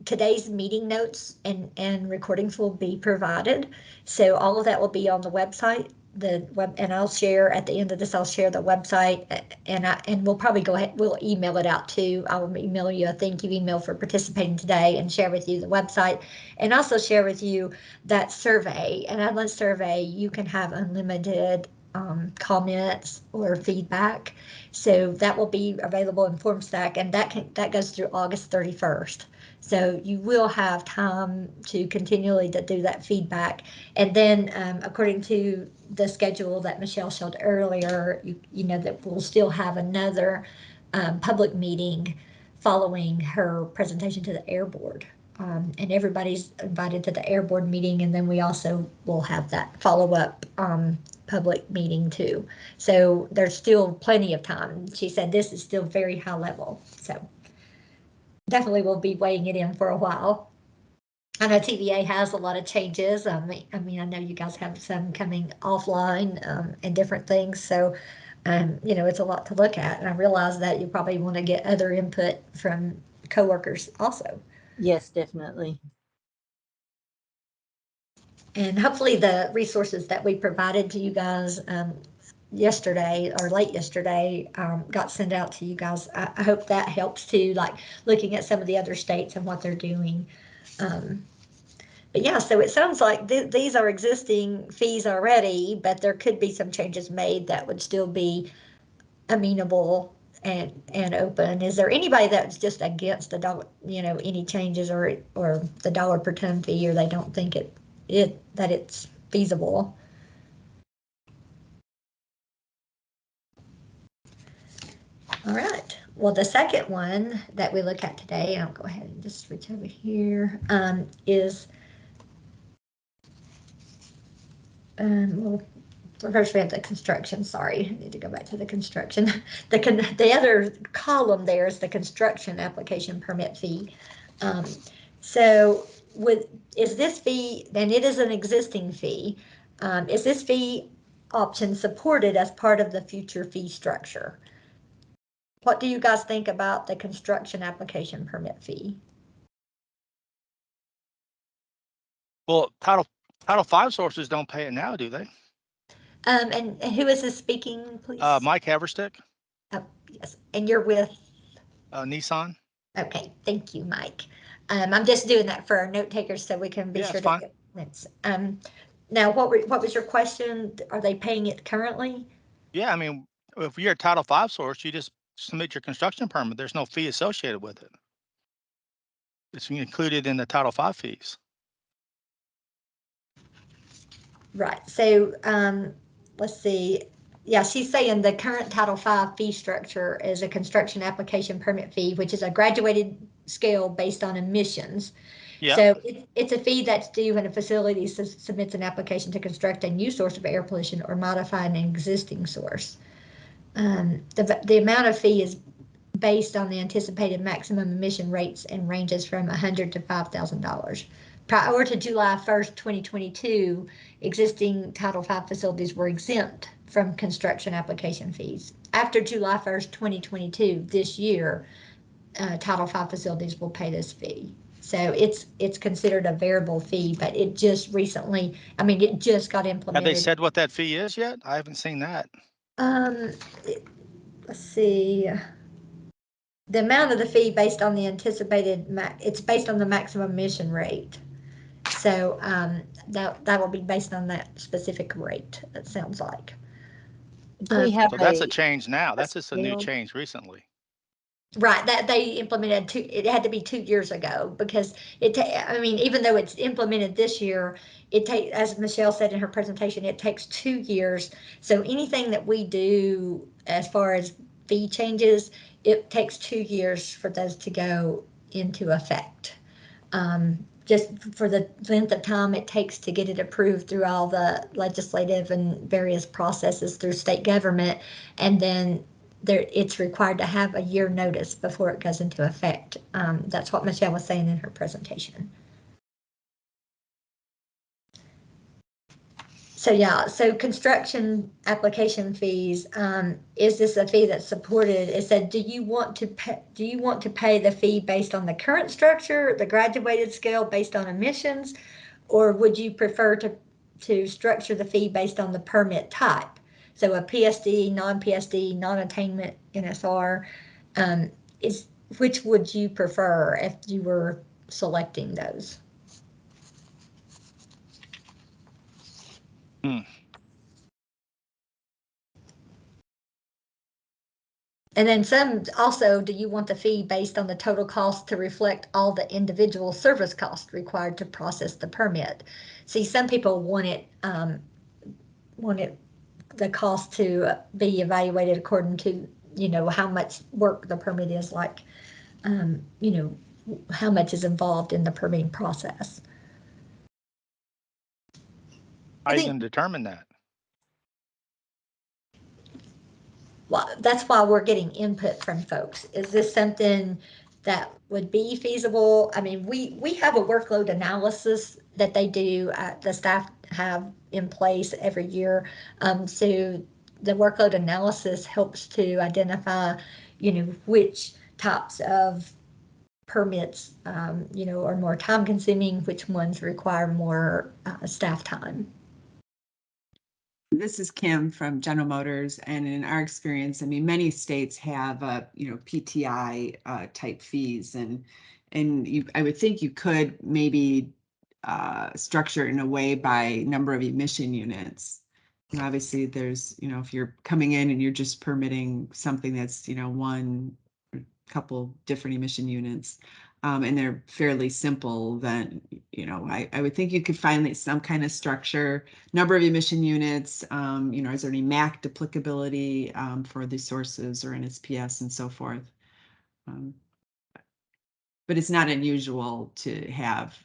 today's meeting notes and recordings will be provided. So all of that will be on the website, and I'll share at the end of this, I'll share the website, and we'll probably go ahead, we'll email it out too. I will email you a thank you email for participating today, and share with you the website, and also share with you that survey. And on that survey, you can have unlimited comments or feedback. So that will be available in FormStack, and that goes through August 31st. So you will have time to continually do that feedback. And then according to the schedule that Michelle showed earlier, that we'll still have another public meeting following her presentation to the Air Board. And everybody's invited to the Air Board meeting, and then we also will have that follow-up public meeting too. So there's still plenty of time. She said this is still very high level, so definitely we'll be weighing it in for a while. I know TVA has a lot of changes. I mean, I know you guys have some coming offline and different things, so it's a lot to look at, and I realize that you probably want to get other input from coworkers also. Yes, definitely. And hopefully the resources that we provided to you guys yesterday or late yesterday got sent out to you guys. I hope that helps too, like looking at some of the other states and what they're doing. But yeah, so it sounds like these are existing fees already, but there could be some changes made that would still be amenable and open. Is there anybody that's just against the dollar, any changes or the $1 per ton fee, or they don't think that it's feasible? All right. Well, the second one that we look at today, I'll go ahead and just switch over here, is well, first we have the construction. Sorry, I need to go back to the construction. The other column there is the construction application permit fee. So is this fee, and it is an existing fee, is this fee option supported as part of the future fee structure? What do you guys think about the construction application permit fee? Well, Title V sources don't pay it now, do they? And who is this speaking, please? Mike Haverstick, Oh, yes, and you're with? Nissan. Okay, thank you, Mike. I'm just doing that for our note takers so we can be Yeah, sure it's to fine. get this. Now, what was your question? Are they paying it currently? Yeah, I mean, if you're a Title V source, you just submit your construction permit. There's no fee associated with it. It's included in the Title V fees. Right, so, let's see. Yeah, she's saying the current Title V fee structure is a construction application permit fee, which is a graduated scale based on emissions. Yeah. So it's a fee that's due when a facility submits an application to construct a new source of air pollution or modify an existing source. The amount of fee is based on the anticipated maximum emission rates and ranges from $100 to $5,000. Prior to July 1st, 2022, existing Title V facilities were exempt from construction application fees. After July 1st, 2022, this year, Title V facilities will pay this fee. So it's considered a variable fee, but it just recently, I mean, it just got implemented. Have they said what that fee is yet? I haven't seen that. Let's see. The amount of the fee based on the anticipated, it's based on the maximum emission rate. So that will be based on that specific rate, it sounds like. We have So that's a change now. That's just a new scale. change recently. Right, that they implemented it had to be 2 years ago because I mean, even though it's implemented this year, as Michelle said in her presentation, it takes 2 years. So anything that we do as far as fee changes, it takes 2 years for those to go into effect. Just for the length of time it takes to get it approved through all the legislative and various processes through state government, and then it's required to have a year notice before it goes into effect. That's what Michelle was saying in her presentation. So yeah, so construction application fees, is this a fee that's supported? It said, do you want to pay the fee based on the current structure, the graduated scale based on emissions, or would you prefer to structure the fee based on the permit type? So a PSD, non-PSD, non-attainment NSR, which would you prefer if you were selecting those? And then some also, do you want the fee based on the total cost to reflect all the individual service costs required to process the permit? See, some people want the cost to be evaluated according to, how much work the permit is, like, how much is involved in the permitting process. How are you going to determine that? Well, that's why we're getting input from folks. Is this something that would be feasible? I mean, we have a workload analysis that they do, the staff have in place every year. So the workload analysis helps to identify, which types of permits, are more time consuming, which ones require more staff time. This is Kim from General Motors, and in our experience, I mean, many states have, PTI type fees, and I would think you could maybe structure it in a way by number of emission units. And obviously, there's, if you're coming in and you're just permitting something that's, one couple different emission units, and they're fairly simple, then, I would think you could find some kind of structure, number of emission units, is there any MAC applicability for the sources or NSPS and so forth. But it's not unusual to have,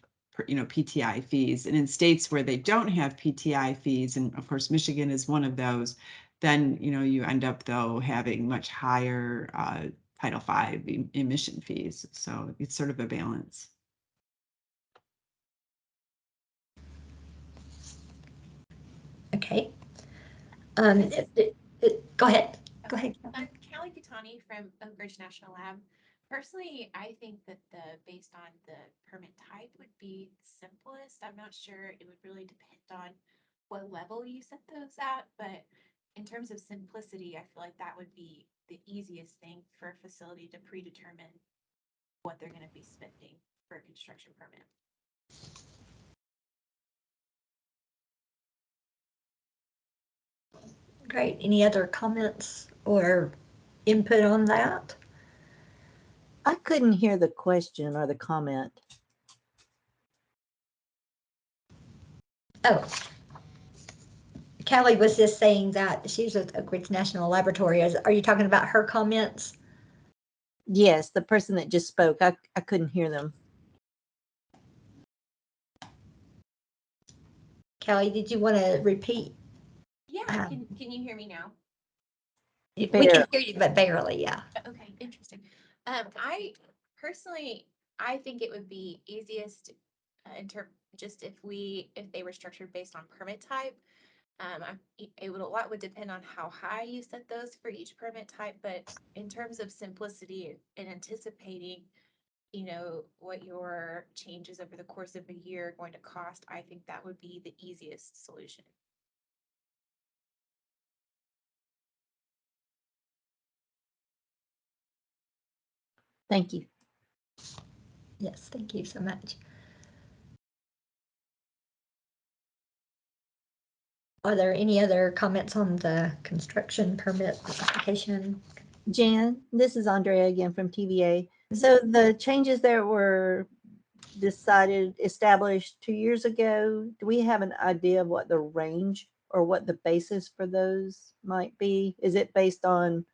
PTI fees. And in states where they don't have PTI fees, and of course, Michigan is one of those, then, you end up, though, having much higher Title V emission fees. So it's sort of a balance. Okay. Go ahead. Go ahead. Callie Catani from Oak Ridge National Lab. Personally, I think that based on the permit type would be the simplest. I'm not sure. It would really depend on what level you set those at, but in terms of simplicity, I feel like that would be the easiest thing for a facility to predetermine what they're going to be spending for a construction permit. Great. Any other comments or input on that? I couldn't hear the question or the comment. Oh, Callie was just saying that she's at Oak Ridge National Laboratory. Are you talking about her comments? Yes, the person that just spoke. I couldn't hear them. Callie, did you want to repeat? Yeah, can you hear me now? We can hear you, but barely, yeah. Okay, interesting. I personally, I think it would be easiest in term just if they were structured based on permit type. A lot would depend on how high you set those for each permit type, but in terms of simplicity and anticipating, what your changes over the course of a year are going to cost, I think that would be the easiest solution. Thank you. Yes, thank you so much. Are there any other comments on the construction permit application? Jan, this is Andrea again from TVA. So the changes that were established 2 years ago, do we have an idea of what the range or what the basis for those might be? Is it based on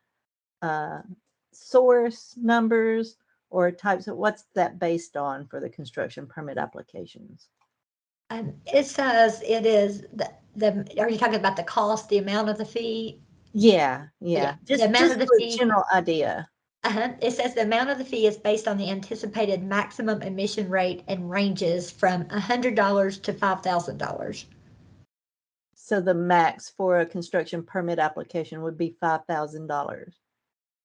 source numbers or types of, what's that based on for the construction permit applications? It says it is are you talking about the cost, the amount of the fee? Yeah. Just the amount of the fee. General idea. It says the amount of the fee is based on the anticipated maximum emission rate and ranges from $100 to $5,000. So the max for a construction permit application would be $5,000.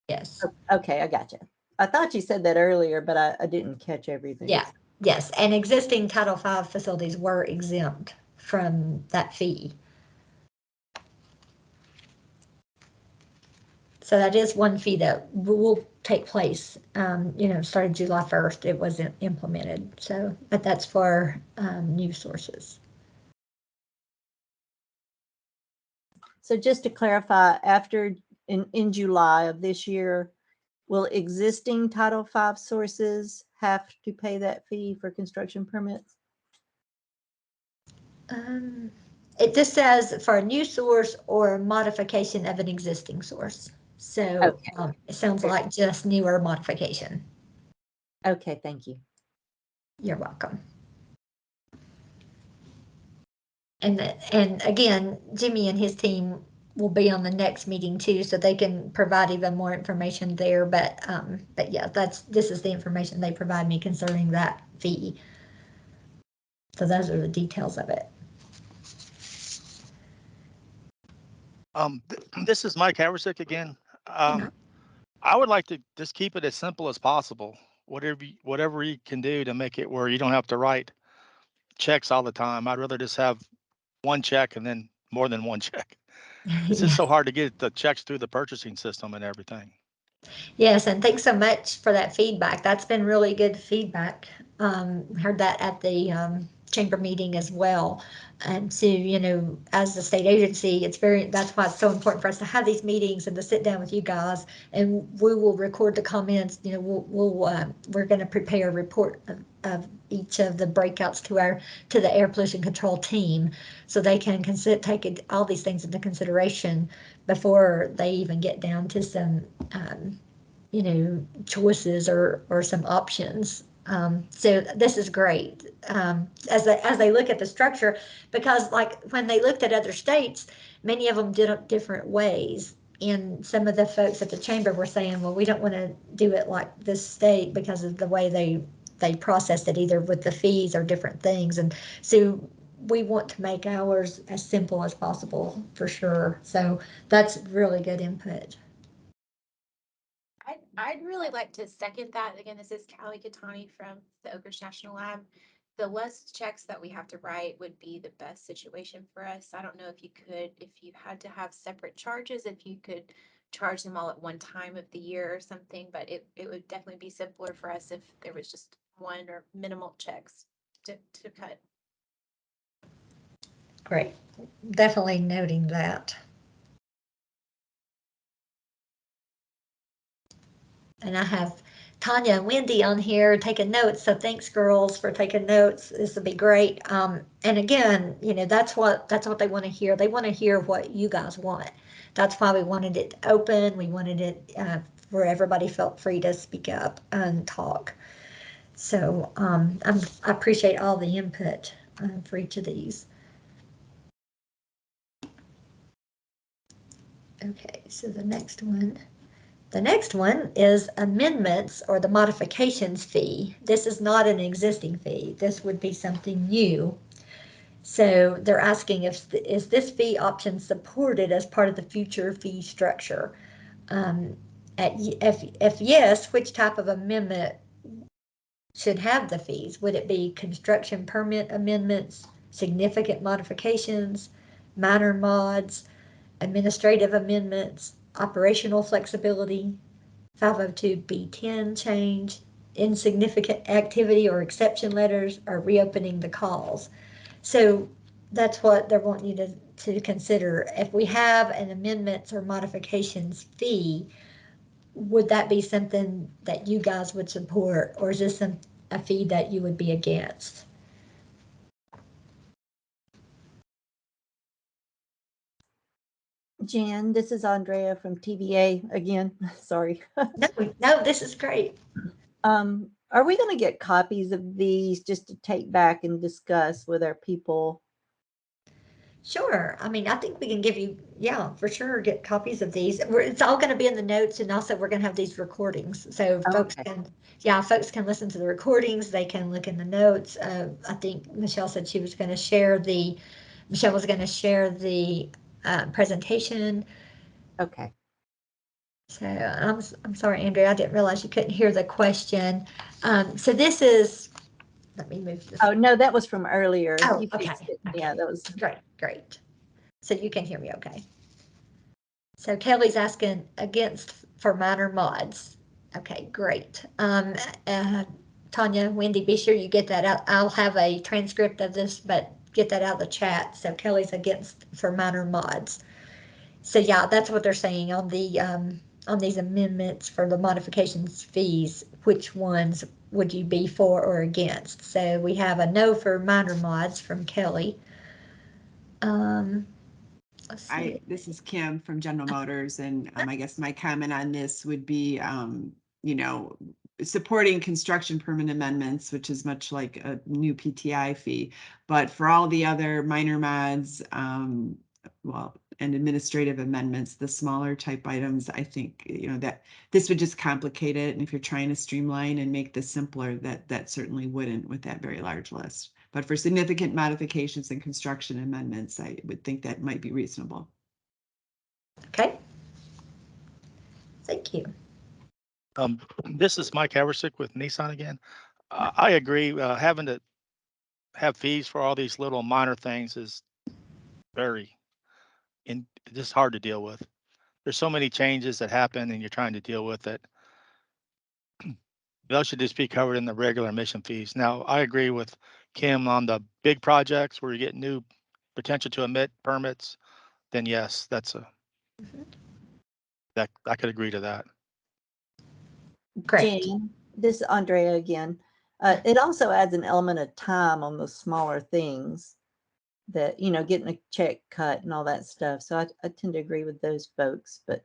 Yes. Okay, I got you. I thought you said that earlier, but I didn't catch everything. Yeah. Yes, and existing Title V facilities were exempt from that fee. So that is one fee that will take place, starting July 1st, it wasn't implemented. So, but that's for new sources. So just to clarify, after in July of this year, will existing Title V sources have to pay that fee for construction permits? It just says for a new source or modification of an existing source. So it sounds like just newer modification. Okay, thank you. You're welcome. And again, Jimmy and his team will be on the next meeting too, so they can provide even more information there. But yeah, this is the information they provide me concerning that fee. So those are the details of it. This is Mike Haversick again. I would like to just keep it as simple as possible. Whatever you can do to make it where you don't have to write checks all the time. I'd rather just have one check and then more than one check. It's just so hard to get the checks through the purchasing system and everything. Yes, and thanks so much for that feedback. That's been really good feedback. Heard that at the chamber meeting as well. And so, as the state agency, that's why it's so important for us to have these meetings and to sit down with you guys. And we will record the comments. We're going to prepare a report of each of the breakouts to the air pollution control team, so they can take all these things into consideration before they even get down to some choices or some options. So this is great as they look at the structure, because like when they looked at other states, many of them did it different ways. And some of the folks at the chamber were saying, well, we don't want to do it like this state because of the way they processed it, either with the fees or different things. And so we want to make ours as simple as possible for sure. So that's really good input. I'd really like to second that. Again, this is Callie Katani from the Oak Ridge National Lab. The less checks that we have to write would be the best situation for us. I don't know if you had to have separate charges, if you could charge them all at one time of the year or something, but it would definitely be simpler for us if there was just one or minimal checks to cut. Great. Definitely noting that. And I have Tanya and Wendy on here taking notes. So thanks, girls, for taking notes. This will be great. And again, that's what they want to hear. They want to hear what you guys want. That's why we wanted it open. We wanted it where everybody felt free to speak up and talk. So I appreciate all the input for each of these. Okay, so the next one. The next one is amendments or the modifications fee. This is not an existing fee. This would be something new. So they're asking is this fee option supported as part of the future fee structure? If yes, which type of amendment should have the fees? Would it be construction permit amendments, significant modifications, minor mods, administrative amendments, operational flexibility, 502B10 change, insignificant activity or exception letters, or reopening the calls? So that's what they're wanting you to consider. If we have an amendments or modifications fee, would that be something that you guys would support, or is this a fee that you would be against? Jan, this is Andrea from TVA again. Sorry. No, this is great. Are we going to get copies of these just to take back and discuss with our people? Sure. I mean, I think we can give you, yeah, for sure, get copies of these. It's all going to be in the notes, and also we're going to have these recordings. So folks can listen to the recordings. They can look in the notes. I think Michelle said Michelle was going to share the presentation. Okay. So I'm sorry, Andrea, I didn't realize you couldn't hear the question. So this is, let me move this. Oh, no, that was from earlier. Oh, okay. Yeah, that was great. So you can hear me okay. So Kelly's asking for minor mods. Okay, great. Tanya, Wendy, be sure you get that out. I'll have a transcript of this, but get that out of the chat. So Kelly's against for minor mods. So yeah, that's what they're saying on these amendments for the modifications fees. Which ones would you be for or against? So we have a no for minor mods from Kelly. This is Kim from General Motors, and I guess my comment on this would be, supporting construction permit amendments, which is much like a new PTI fee. But for all the other minor mods, and administrative amendments, the smaller type items, I think, that this would just complicate it. And if you're trying to streamline and make this simpler, that certainly wouldn't with that very large list. But for significant modifications and construction amendments, I would think that might be reasonable. Okay. Thank you. This is Mike Haversick with Nissan again. I agree. Having to have fees for all these little minor things is just hard to deal with. There's so many changes that happen and you're trying to deal with it. Those should just be covered in the regular emission fees. Now, I agree with Kim on the big projects where you get new potential to emit permits, then yes, that I could agree to that. Great. Jane, this is Andrea again. It also adds an element of time on those smaller things that, getting a check cut and all that stuff. So I tend to agree with those folks, but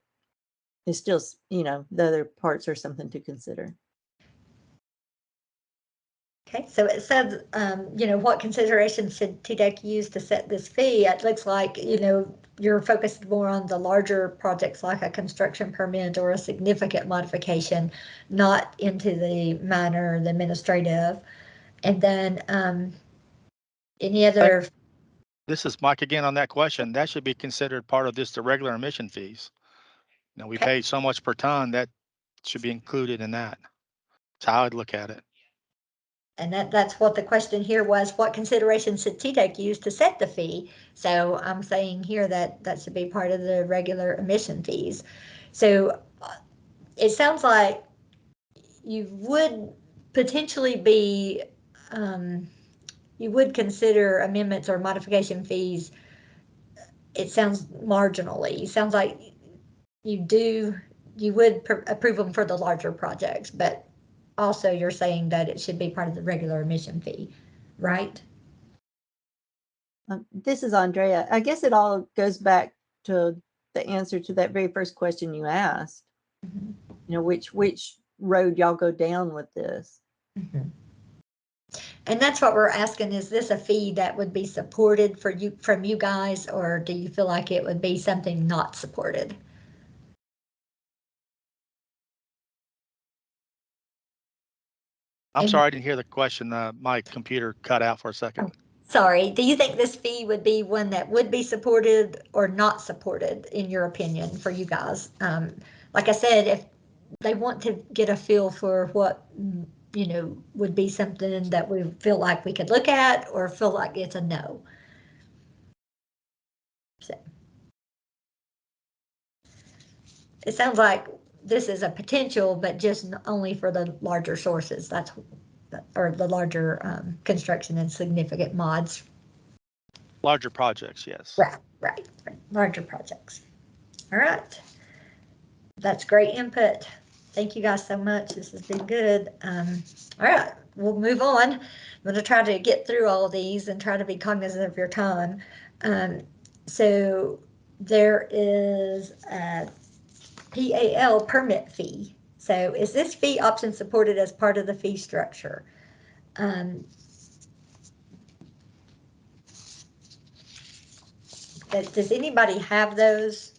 it's still, the other parts are something to consider. Okay, so it says, what considerations should TDEC use to set this fee? It looks like, you're focused more on the larger projects like a construction permit or a significant modification, not into the minor, the administrative. And then any other This is Mike again on that question. That should be considered part of just the regular emission fees. Now, we pay so much per ton, that should be included in that. That's how I'd look at it. And that's what the question here was, what considerations should TDEC use to set the fee? So I'm saying here that that should be part of the regular emission fees. So it sounds like you would potentially be, you would consider amendments or modification fees. It sounds marginally. It sounds like you would approve them for the larger projects, but also you're saying that it should be part of the regular emission fee, right? This is Andrea. I guess it all goes back to the answer to that very first question you asked. Mm-hmm. You know, which road y'all go down with this. Mm-hmm. And that's what we're asking, is this a fee that would be supported for you, from you guys, or do you feel like it would be something not supported? I'm sorry, I didn't hear the question. My computer cut out for a second. Oh, sorry. Do you think this fee would be one that would be supported or not supported, in your opinion, for you guys? Like I said, if they want to get a feel for what, you know, would be something that we feel like we could look at, or feel like it's a no. So it sounds like this is a potential, but just only for the larger sources. That's, or the larger construction and significant mods. Larger projects, yes. Right. Larger projects. All right. That's great input. Thank you guys so much. This has been good. All right, we'll move on. I'm going to try to get through all of these and try to be cognizant of your time. So there is a PAL permit fee. So is this fee option supported as part of the fee structure? Does anybody have those?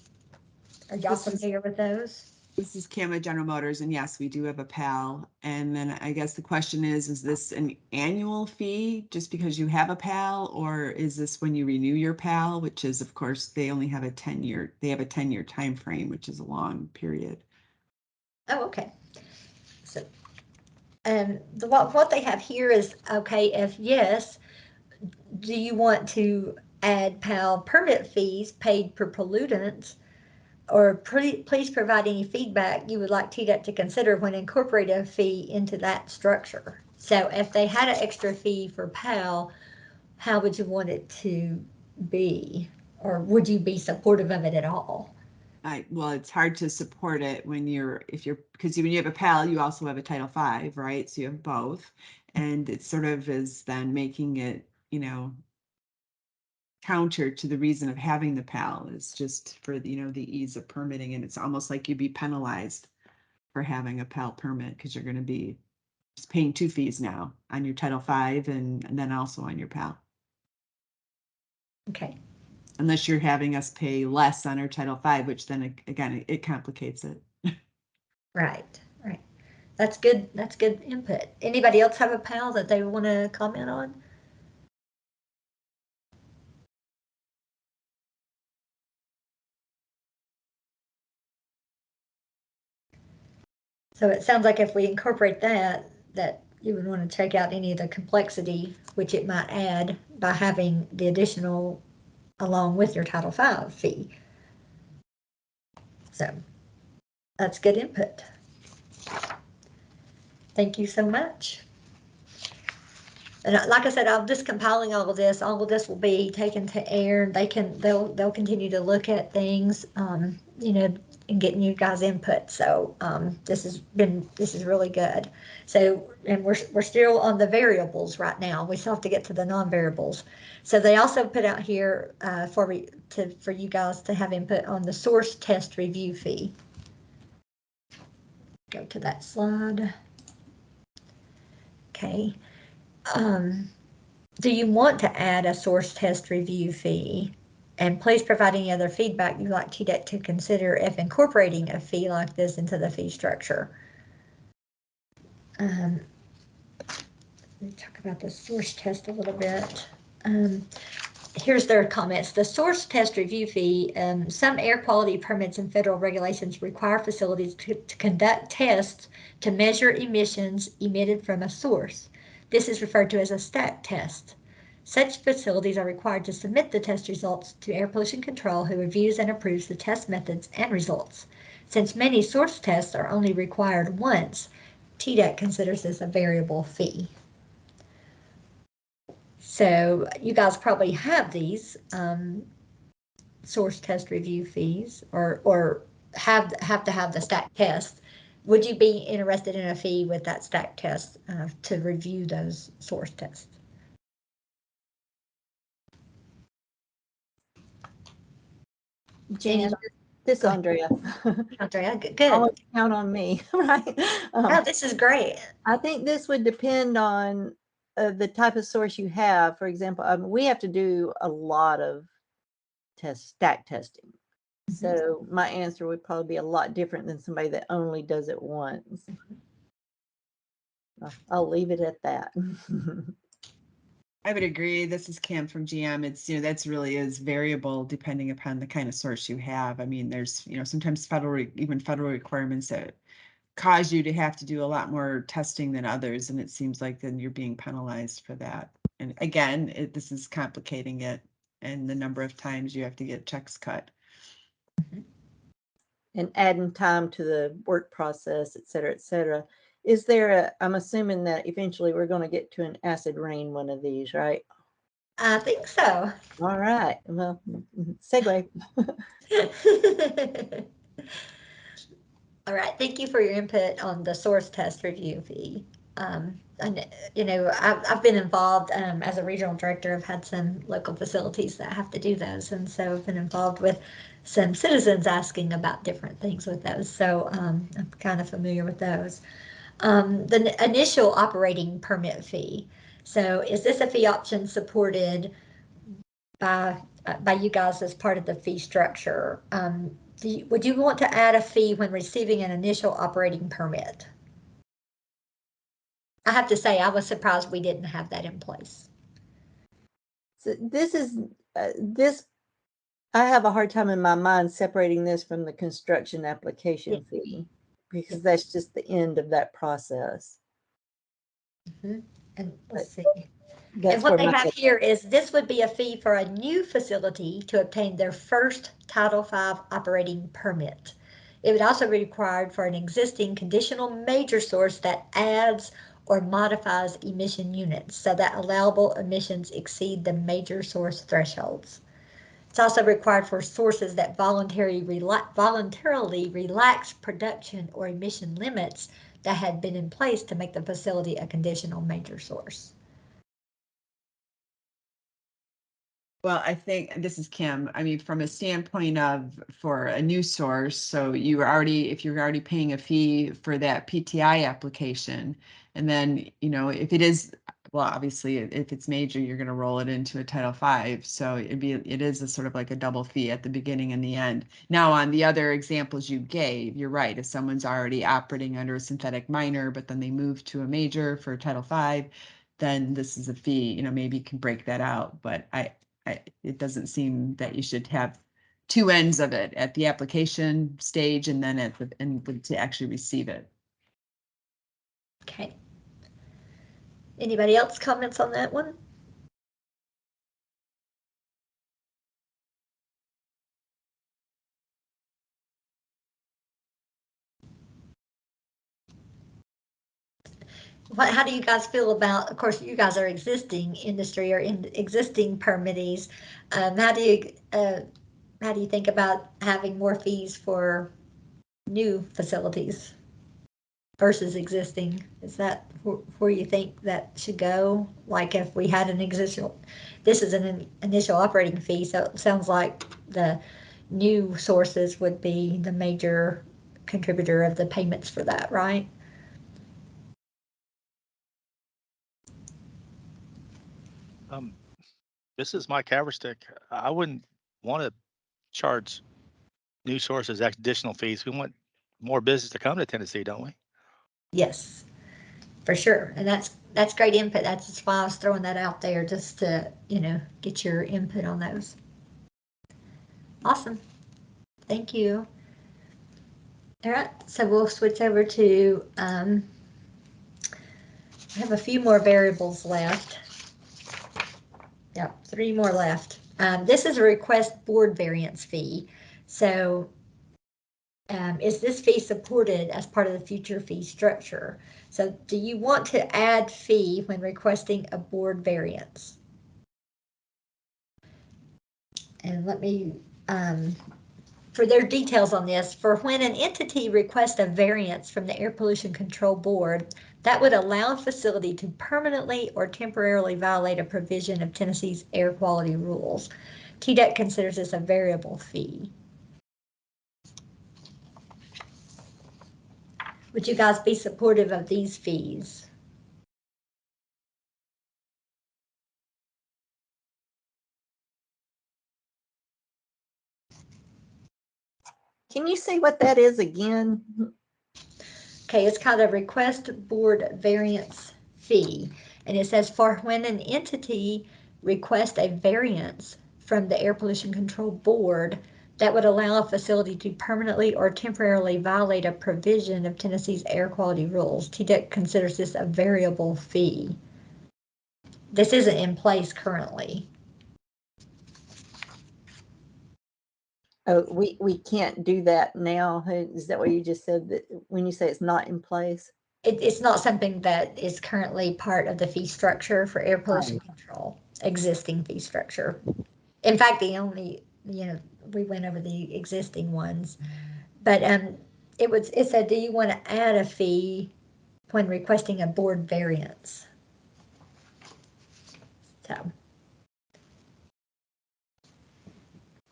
Are y'all familiar with those? This is Kim at General Motors, and yes, we do have a PAL. And then I guess the question is this an annual fee just because you have a PAL, or is this when you renew your PAL, which is, of course, they only have a 10-year, they have a 10-year time frame, which is a long period. Oh, okay. So, what they have here is, okay, if yes, do you want to add PAL permit fees paid per pollutants, or please provide any feedback you would like TDEC to consider when incorporating a fee into that structure. So if they had an extra fee for PAL, how would you want it to be? Or would you be supportive of it at all? Well, it's hard to support it when because when you have a PAL, you also have a Title V, right? So you have both. And it sort of is then making it, you know, counter to the reason of having the PAL is just for, you know, the ease of permitting. And it's almost like you'd be penalized for having a PAL permit because you're going to be just paying two fees now on your Title V and then also on your PAL. Okay. Unless you're having us pay less on our Title V, which then again, it complicates it. Right. That's good. That's good input. Anybody else have a PAL that they want to comment on? So it sounds like if we incorporate that you would want to check out any of the complexity which it might add by having the additional along with your Title V fee. So that's good input. Thank you so much. And like I said, I'm just compiling all of this. All of this will be taken to air. They'll continue to look at things, you know, and getting you guys input. So this is really good. So, and we're still on the variables right now. We still have to get to the non-variables. So they also put out here for you guys to have input on the source test review fee. Go to that slide. Okay. Do you want to add a source test review fee? And please provide any other feedback you'd like TDEC to consider if incorporating a fee like this into the fee structure. Let me talk about the source test a little bit. here's their comments. The source test review fee, some air quality permits and federal regulations require facilities to conduct tests to measure emissions emitted from a source. This is referred to as a stack test. Such facilities are required to submit the test results to Air Pollution Control, who reviews and approves the test methods and results. Since many source tests are only required once, TDEC considers this a variable fee. So you guys probably have these source test review fees, or have to have the stack test. Would you be interested in a fee with that stack test to review those source tests? Jan, this Andrea. Andrea, good. Always count on me, right? Oh, this is great. I think this would depend on the type of source you have. For example, we have to do a lot of stack testing. So my answer would probably be a lot different than somebody that only does it once. I'll leave it at that. I would agree. This is Kim from GM. It's, that's really is variable depending upon the kind of source you have. I mean, there's, sometimes even federal requirements that cause you to have to do a lot more testing than others. And it seems like then you're being penalized for that. And again, this is complicating it, and the number of times you have to get checks cut. And adding time to the work process, et cetera, et cetera. Is there I'm assuming that eventually we're going to get to an acid rain one of these, right? I think so. All right. Well, segue. All right. Thank you for your input on the source test review fee. And I've been involved as a regional director. I've had some local facilities that have to do those, and so I've been involved with some citizens asking about different things with those. So I'm kind of familiar with those. The initial operating permit fee. So is this a fee option supported by you guys as part of the fee structure? Would you want to add a fee when receiving an initial operating permit? I have to say, I was surprised we didn't have that in place. So this is I have a hard time in my mind separating this from the construction application fee, because that's just the end of that process. And let's see. And what they have here is this would be a fee for a new facility to obtain their first Title V operating permit. It would also be required for an existing conditional major source that adds or modifies emission units so that allowable emissions exceed the major source thresholds. It's also required for sources that voluntarily relax production or emission limits that had been in place to make the facility a conditional major source. Well, I think this is Kim. I mean, from a standpoint of for a new source, so if you're already paying a fee for that PTI application, and then, if it is, well, obviously if it's major, you're going to roll it into a Title V. So it is a sort of like a double fee at the beginning and the end. Now, on the other examples you gave, you're right. If someone's already operating under a synthetic minor, but then they move to a major for Title V, then this is a fee, maybe you can break that out. But it doesn't seem that you should have two ends of it, at the application stage and then to actually receive it. Okay. Anybody else comments on that one? How do you guys feel about, of course, you guys are existing industry or in existing permittees. How do you think about having more fees for new facilities versus existing? Is that where you think that should go? Like if we had an this is an initial operating fee, so it sounds like the new sources would be the major contributor of the payments for that, right? This is Mike Haverstick. I wouldn't want to charge new sources additional fees. We want more business to come to Tennessee, don't we? Yes, for sure. And that's That's great input. That's why I was throwing that out there, just to, get your input on those. Awesome. Thank you. All right, so we'll switch over to, I have a few more variables left. Yep, 3 more left. This is a request board variance fee. So is this fee supported as part of the future fee structure? So do you want to add fee when requesting a board variance? And let me, for their details on this, for when an entity requests a variance from the Air Pollution Control Board, that would allow a facility to permanently or temporarily violate a provision of Tennessee's air quality rules. TDEC considers this a variable fee. Would you guys be supportive of these fees? Can you say what that is again? Okay, it's called a request board variance fee. And it says for when an entity requests a variance from the Air Pollution Control Board, that would allow a facility to permanently or temporarily violate a provision of Tennessee's air quality rules. TDEC considers this a variable fee. This isn't in place currently. Oh, we can't do that now. Is that what you just said, that when you say it's not in place? It's not something that is currently part of the fee structure for air pollution control, existing fee structure. In fact, the only, we went over the existing ones, but it said, do you want to add a fee when requesting a board variance? So.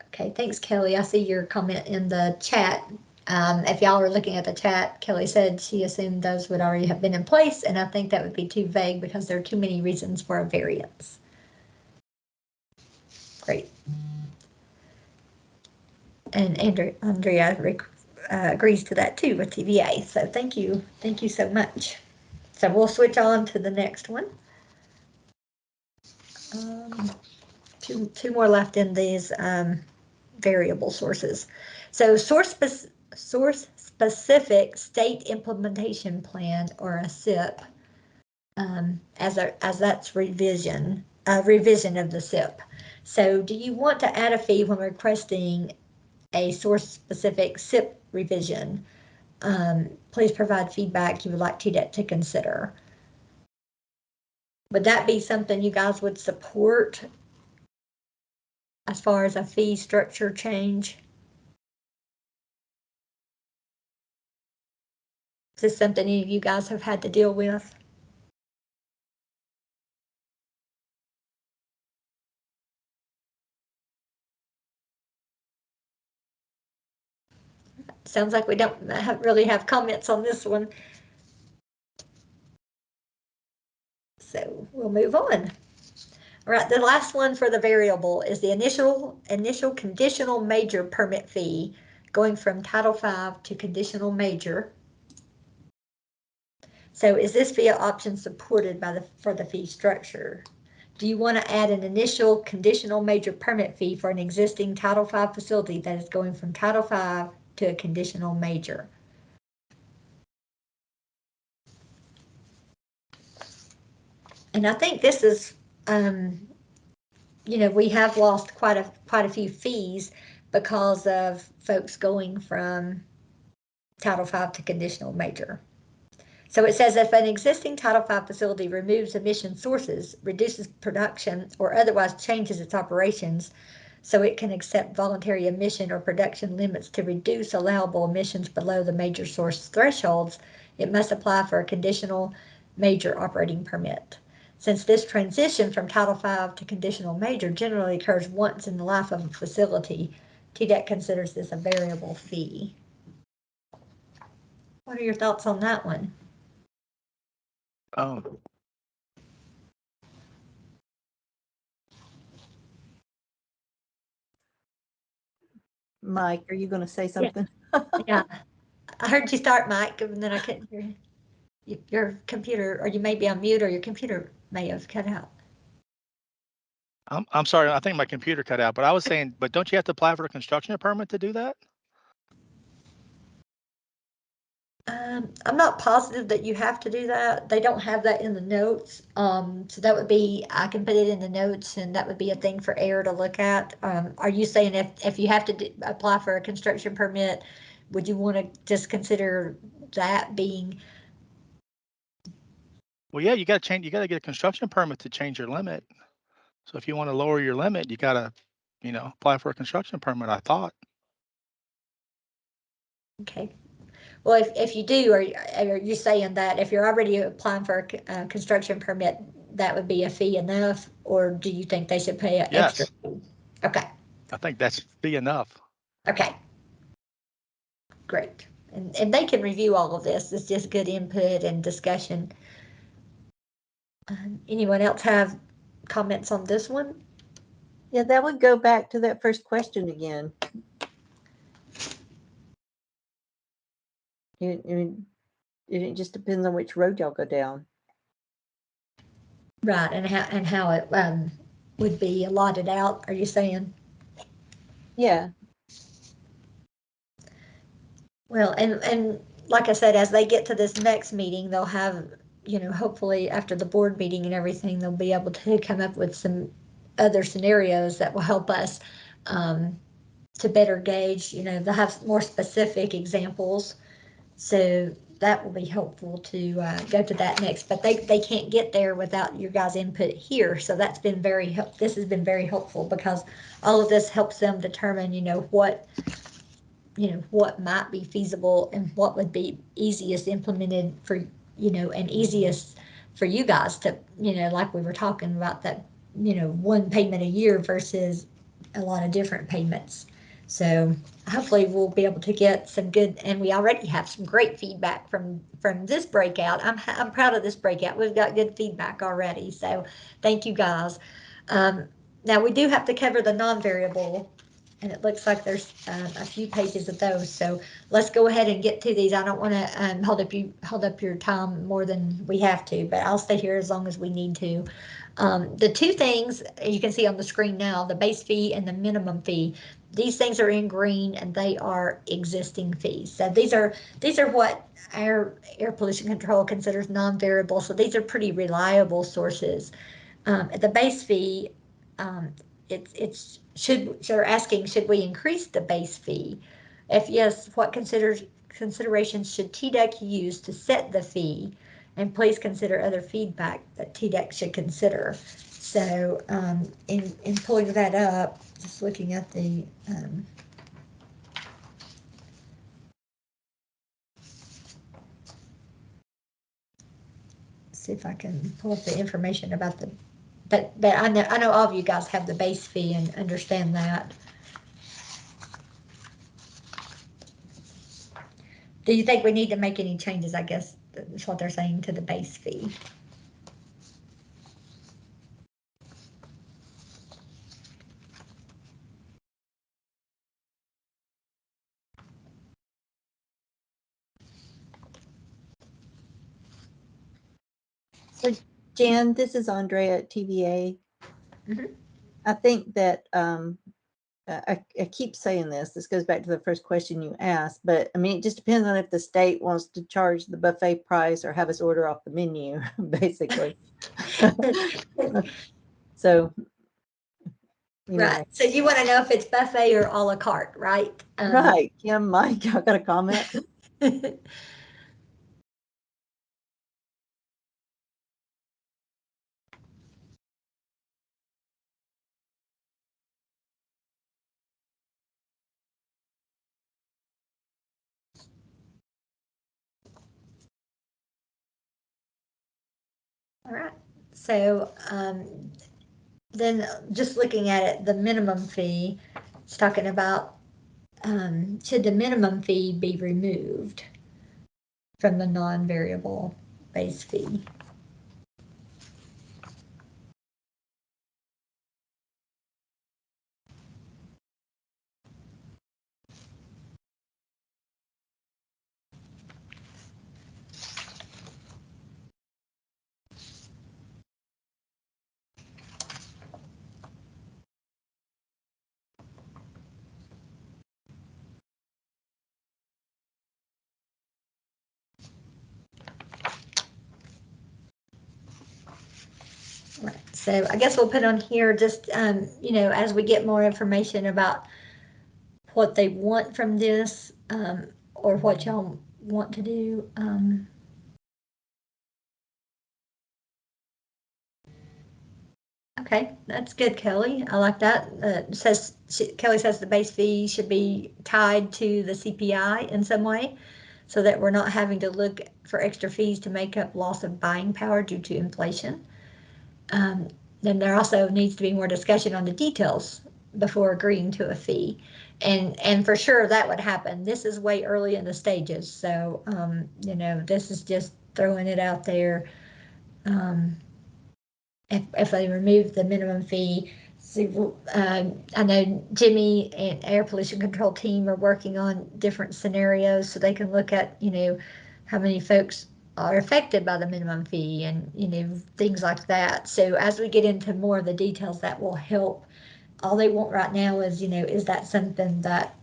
Okay, thanks, Kelly. I see your comment in the chat. If y'all are looking at the chat, Kelly said she assumed those would already have been in place, and I think that would be too vague because there are too many reasons for a variance. Great. And Andrea agrees to that too with TVA. So thank you so much. So we'll switch on to the next one. Two more left in these variable sources. So source-specific state implementation plan, or a SIP, as that's revision of the SIP. So do you want to add a fee when requesting a source-specific SIP revision? Please provide feedback you would like TDEC to consider. Would that be something you guys would support as far as a fee structure change? Is this something any of you guys have had to deal with? Sounds like we don't really have comments on this one. So we'll move on. All right, the last one for the variable is the initial conditional major permit fee, going from Title V to conditional major. So is this fee option supported for the fee structure? Do you want to add an initial conditional major permit fee for an existing Title V facility that is going from Title V to a conditional major? And I think this is, we have lost quite a few fees because of folks going from Title V to conditional major. So it says if an existing Title V facility removes emission sources, reduces production, or otherwise changes its operations so it can accept voluntary emission or production limits to reduce allowable emissions below the major source thresholds, it must apply for a conditional major operating permit. Since this transition from Title V to conditional major generally occurs once in the life of a facility, TDEC considers this a variable fee. What are your thoughts on that one? Mike, are you going to say something? Yeah. I heard you start, Mike, and then I couldn't hear you. your computer, or you may be on mute, or your computer may have cut out. I'm sorry, I think my computer cut out, but I was saying, but don't you have to apply for a construction permit to do that? I'm not positive that you have to do that. They don't have that in the notes. So that would be, I can put it in the notes, and that would be a thing for AIR to look at. Are you saying if you have to apply for a construction permit, would you want to just consider that being? Well, yeah, you got to get a construction permit to change your limit. So if you want to lower your limit, you got to, apply for a construction permit, I thought. Okay. Well, if you do, are you saying that if you're already applying for a construction permit, that would be a fee enough, or do you think they should pay an extra fee? Okay. I think that's fee enough. Okay. Great. And they can review all of this. It's just good input and discussion. Anyone else have comments on this one? Yeah, that would go back to that first question again. It just depends on which road y'all go down. Right, and how it would be allotted out, are you saying? Yeah. Well, and like I said, as they get to this next meeting, they'll have, hopefully after the board meeting and everything, they'll be able to come up with some other scenarios that will help us to better gauge, they'll have more specific examples. So that will be helpful to go to that next, but they can't get there without your guys' input here. So that's been this has been very helpful, because all of this helps them determine, what might be feasible and what would be easiest implemented for, and easiest for you guys to, like we were talking about that, one payment a year versus a lot of different payments. So hopefully we'll be able to get some good, and we already have some great feedback from this breakout. I'm proud of this breakout. We've got good feedback already. So thank you guys. Now we do have to cover the non-variable, and it looks like there's a few pages of those. So let's go ahead and get to these. I don't want to hold up your time more than we have to, but I'll stay here as long as we need to. The two things you can see on the screen now, the base fee and the minimum fee, these things are in green and they are existing fees. So these are what our air pollution control considers non-variable. So these are pretty reliable sources. The base fee, they're asking, should we increase the base fee? If yes, what considerations should TDEC use to set the fee? And please consider other feedback that TDEC should consider. So in pulling that up, just looking at the see if I can pull up the information about the, but I know all of you guys have the base fee and understand that. Do you think we need to make any changes? I guess that's what they're saying to the base fee. So Jan, this is Andrea at TVA. Mm-hmm. I think that I keep saying this goes back to the first question you asked, but I mean, it just depends on if the state wants to charge the buffet price or have us order off the menu, basically. So, right. So you want to know if it's buffet or a la carte, right? Right. Yeah, Mike, y'all got a comment? All right. So then just looking at it, the minimum fee, it's talking about should the minimum fee be removed from the non-variable base fee? So I guess we'll put on here just, you know, as we get more information about what they want from this, or what y'all want to do. Okay, that's good, Kelly. I like that. Kelly says the base fee should be tied to the CPI in some way, so that we're not having to look for extra fees to make up loss of buying power due to inflation. Then there also needs to be more discussion on the details before agreeing to a fee. And for sure that would happen. This is way early in the stages. So, you know, this is just throwing it out there. If they remove the minimum fee, I know Jimmy and Air Pollution Control team are working on different scenarios so they can look at, you know, how many folks are affected by the minimum fee and, you know, things like that. So as we get into more of the details, that will help. All they want right now is, you know, is that something that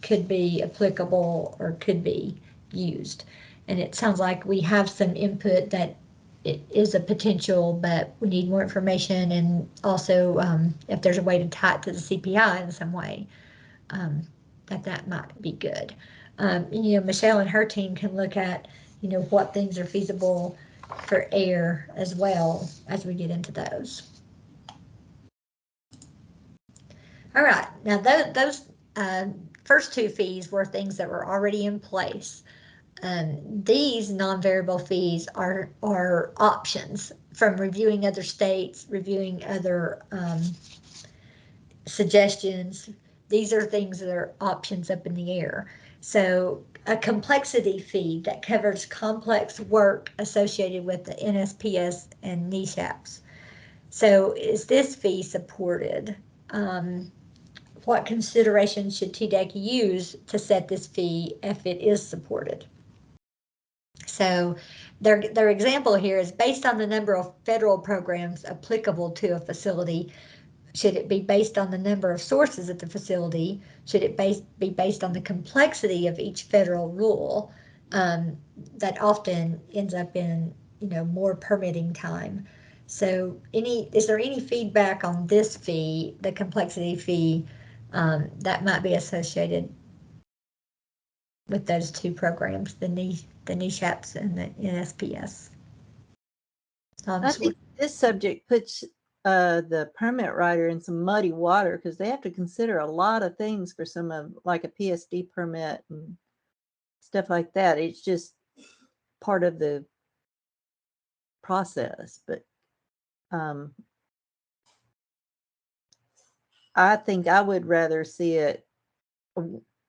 could be applicable or could be used? And it sounds like we have some input that it is a potential, but we need more information, and also if there's a way to tie it to the CPI in some way, that might be good. You know, Michelle and her team can look at, you know, what things are feasible for air as well as we get into those. All right, now those first two fees were things that were already in place. These non-variable fees are options from reviewing other states, reviewing other suggestions. These are things that are options up in the air. So a complexity fee that covers complex work associated with the NSPS and NESHAPs. So is this fee supported? What considerations should TDEC use to set this fee if it is supported? So their example here is based on the number of federal programs applicable to a facility. Should it be based on the number of sources at the facility? Should it be based on the complexity of each federal rule? That often ends up in, you know, more permitting time. So is there any feedback on this fee, the complexity fee, that might be associated with those two programs, the NESHAPs and the NSPS? I think this subject puts the permit writer in some muddy water because they have to consider a lot of things for some of, like a PSD permit and stuff like that. It's just part of the process, but I think I would rather see it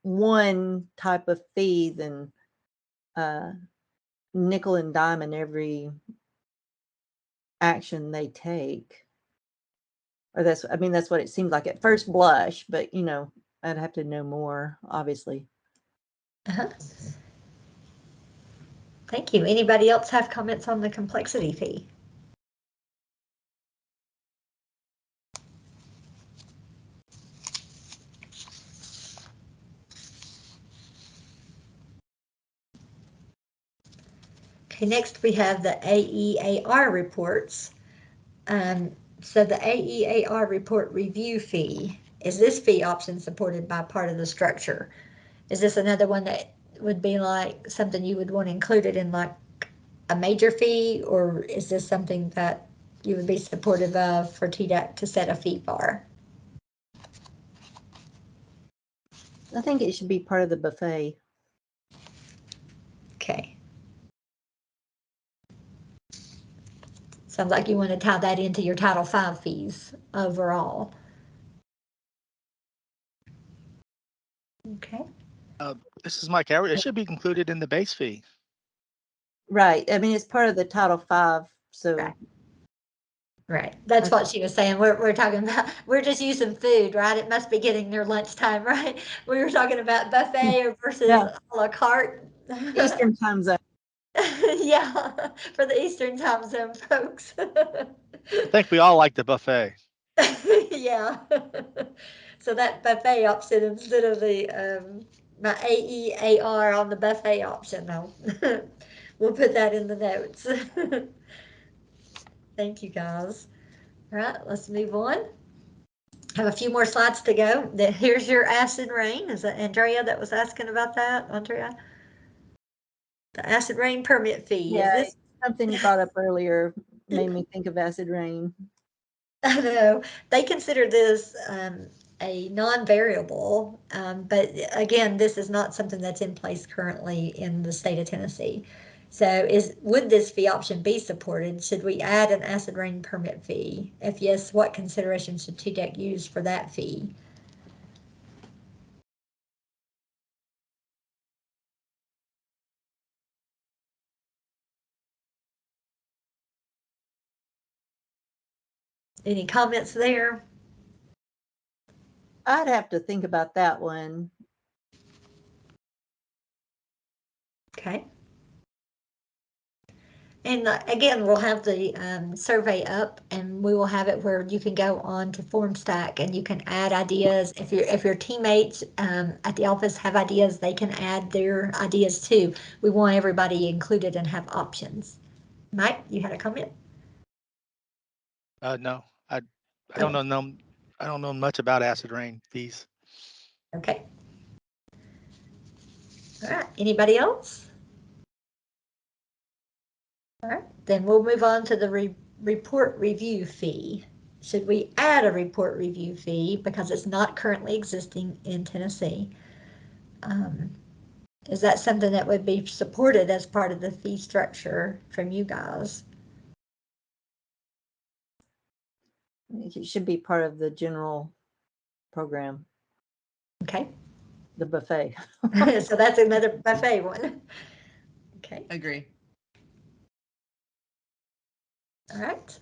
one type of fee than nickel and dime in every action they take. Or that's what it seems like at first blush, but you know, I'd have to know more, obviously. Thank you. Anybody else have comments on the complexity fee? Okay, next we have the AEAR reports. So the AEAR report review fee, is this fee option supported by part of the structure? Is this another one that would be like something you would want included in like a major fee, or is this something that you would be supportive of for TDEC to set a fee for? I think it should be part of the buffet. Okay. Sounds like you want to tie that into your Title V fees overall. Okay. This is Mike Howard. It should be included in the base fee. Right. I mean, it's part of the Title V, so. Right. That's what she was saying. We're talking about, we're just using food, right? It must be getting near lunchtime, right? We were talking about buffet versus a la carte. Eastern time zone. Yeah, for the Eastern time zone folks. I think we all like the buffet. Yeah. So that buffet option instead of the my AEAR on the buffet option, though. We'll put that in the notes. Thank you, guys. All right, let's move on. Have a few more slides to go. Here's your acid rain. Is that Andrea that was asking about that? Andrea? The acid rain permit fee. Yeah, Is this something you brought up earlier made me think of acid rain. I know they consider this a non-variable, but again, this is not something that's in place currently in the state of Tennessee. So would this fee option be supported? Should we add an acid rain permit fee? If yes, what considerations should TDEC use for that fee? Any comments there? I'd have to think about that one. Okay. And again, we'll have the survey up, and we will have it where you can go on to FormStack and you can add ideas. If your teammates at the office have ideas, they can add their ideas too. We want everybody included and have options. Mike, you had a comment? No, I don't know. I don't know much about acid rain fees. Okay. All right. Anybody else? All right. Then we'll move on to the report review fee. Should we add a report review fee because it's not currently existing in Tennessee? Is that something that would be supported as part of the fee structure from you guys? It should be part of the general program. Okay. The buffet. So that's another buffet one. Okay. Agree. All right.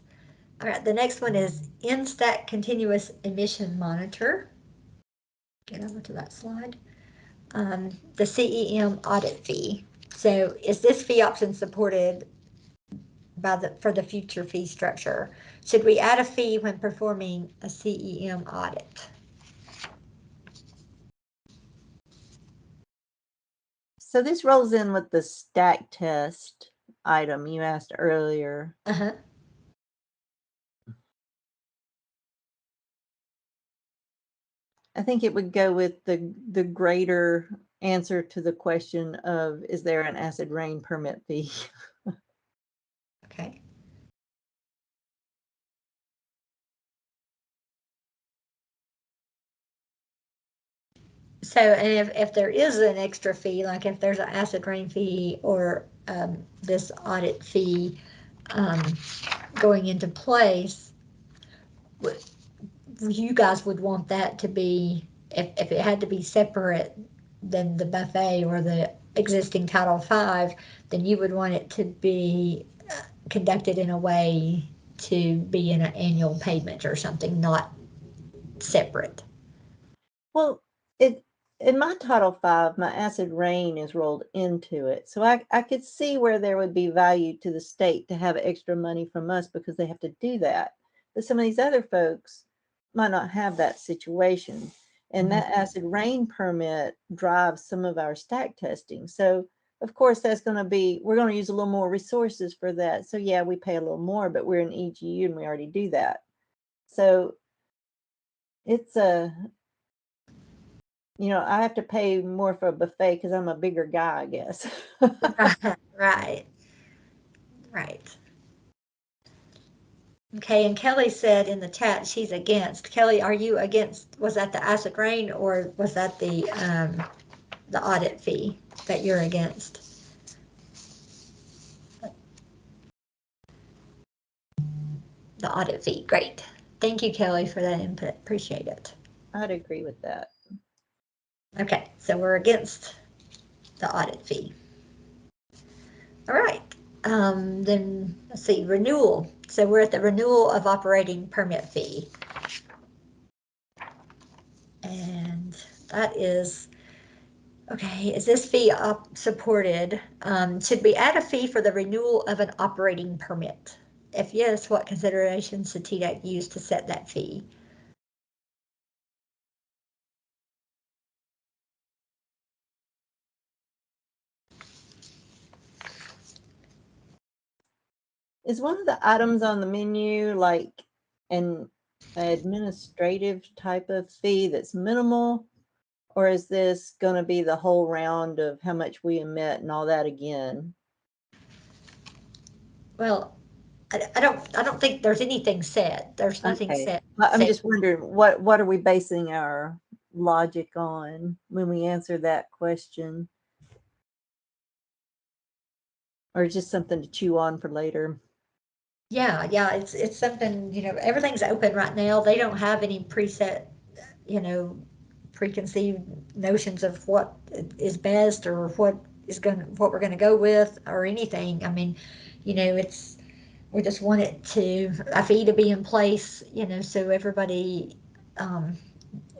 All right. The next one is in-stack continuous emission monitor. Get over to that slide. The CEM audit fee. So is this fee option supported for the future fee structure? Should we add a fee when performing a CEM audit? So this rolls in with the stack test item you asked earlier. Uh-huh. I think it would go with the greater answer to the question of, is there an acid rain permit fee? Okay. So, and if there is an extra fee, like if there's an acid rain fee or this audit fee going into place, you guys would want that to be, if it had to be separate than the buffet or the existing Title V, then you would want it to be conducted in a way to be in an annual payment or something, not separate. Well, in my Title V, my acid rain is rolled into it. So I could see where there would be value to the state to have extra money from us because they have to do that. But some of these other folks might not have that situation. And that acid rain permit drives some of our stack testing. So of course that's going to be, we're going to use a little more resources for that. So yeah, we pay a little more, but we're an EGU and we already do that. So it's I have to pay more for a buffet because I'm a bigger guy, I guess. Right. Right. Okay, and Kelly said in the chat she's against. Kelly, are you against? Was that the acid rain or was that the audit fee that you're against? The audit fee. Great. Thank you, Kelly, for that input. Appreciate it. I'd agree with that. Okay, so we're against the audit fee. All right. Then let's see, renewal. So we're at the renewal of operating permit fee. And that is, okay, is this fee supported? Should we add a fee for the renewal of an operating permit? If yes, what considerations should TDEC use to set that fee? Is one of the items on the menu like an administrative type of fee that's minimal? Or is this going to be the whole round of how much we emit and all that again? Well, I don't think there's anything set. There's nothing Okay. set. I'm just wondering, what are we basing our logic on when we answer that question? Or just something to chew on for later? Yeah, it's something, everything's open right now. They don't have any preset, preconceived notions of what is best or what we're gonna go with or anything. I mean, we just want a fee to be in place, so everybody,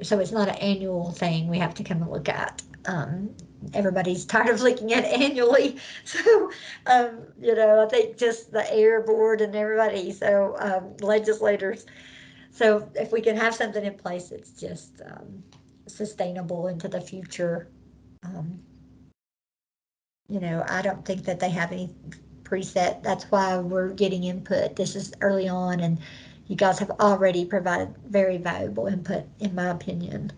so it's not an annual thing we have to come and look at. Everybody's tired of looking at annually. So, I think just the air board and everybody, so legislators. So if we can have something in place, it's just sustainable into the future. Um, I don't think that they have any preset. That's why we're getting input. This is early on, and you guys have already provided very valuable input, in my opinion.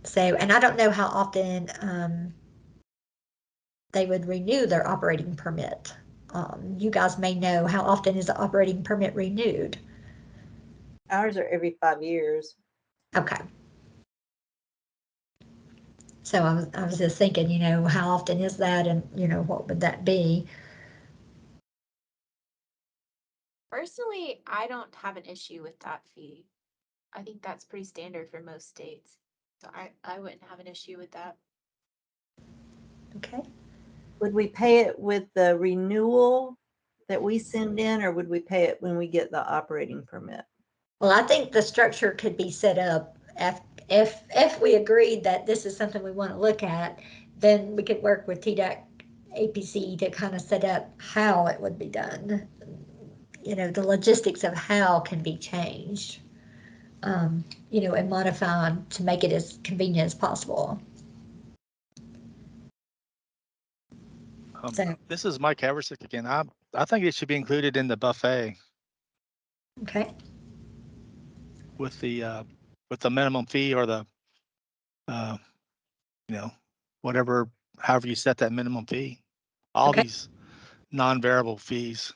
So, and I don't know how often they would renew their operating permit. You guys may know, how often is the operating permit renewed? Ours are every 5 years. Okay. So I was just thinking, how often is that, and what would that be? Personally, I don't have an issue with that fee. I think that's pretty standard for most states. So I wouldn't have an issue with that. Okay. Would we pay it with the renewal that we send in, or would we pay it when we get the operating permit? Well, I think the structure could be set up if we agreed that this is something we want to look at, then we could work with TDEC APC to kind of set up how it would be done. The logistics of how can be changed, and modified to make it as convenient as possible. This is Mike Haversick again. I think it should be included in the buffet. Okay. With the minimum fee or the whatever, however you set that minimum fee. All Okay. these non-variable fees.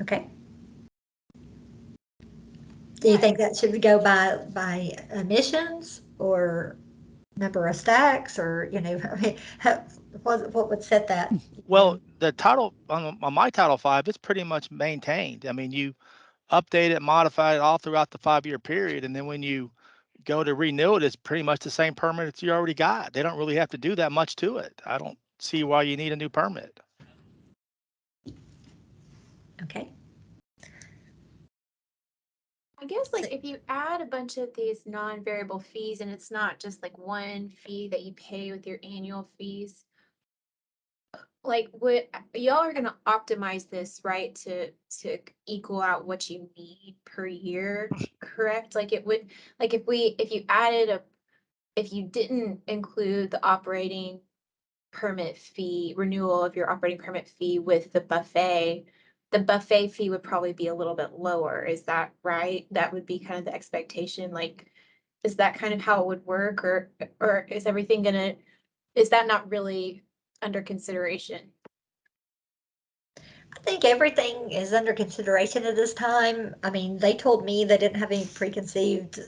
Okay. Do you think that should go by emissions or number of stacks, or what would set that? Well, the title on my Title 5, it's pretty much maintained. I mean, you update it, modify it all throughout the 5-year period, and then when you go to renew it, it's pretty much the same permit that you already got. They don't really have to do that much to it. I don't see why you need a new permit. Okay. I guess if you add a bunch of these non-variable fees and it's not just like one fee that you pay with your annual fees, what y'all are gonna optimize this, right, to equal out what you need per year, correct? If you didn't include the operating permit fee, renewal of your operating permit fee with the buffet fee would probably be a little bit lower. Is that right? That would be kind of the expectation. Is that kind of how it would work, or is is that not really under consideration? I think everything is under consideration at this time. I mean, they told me they didn't have any preconceived,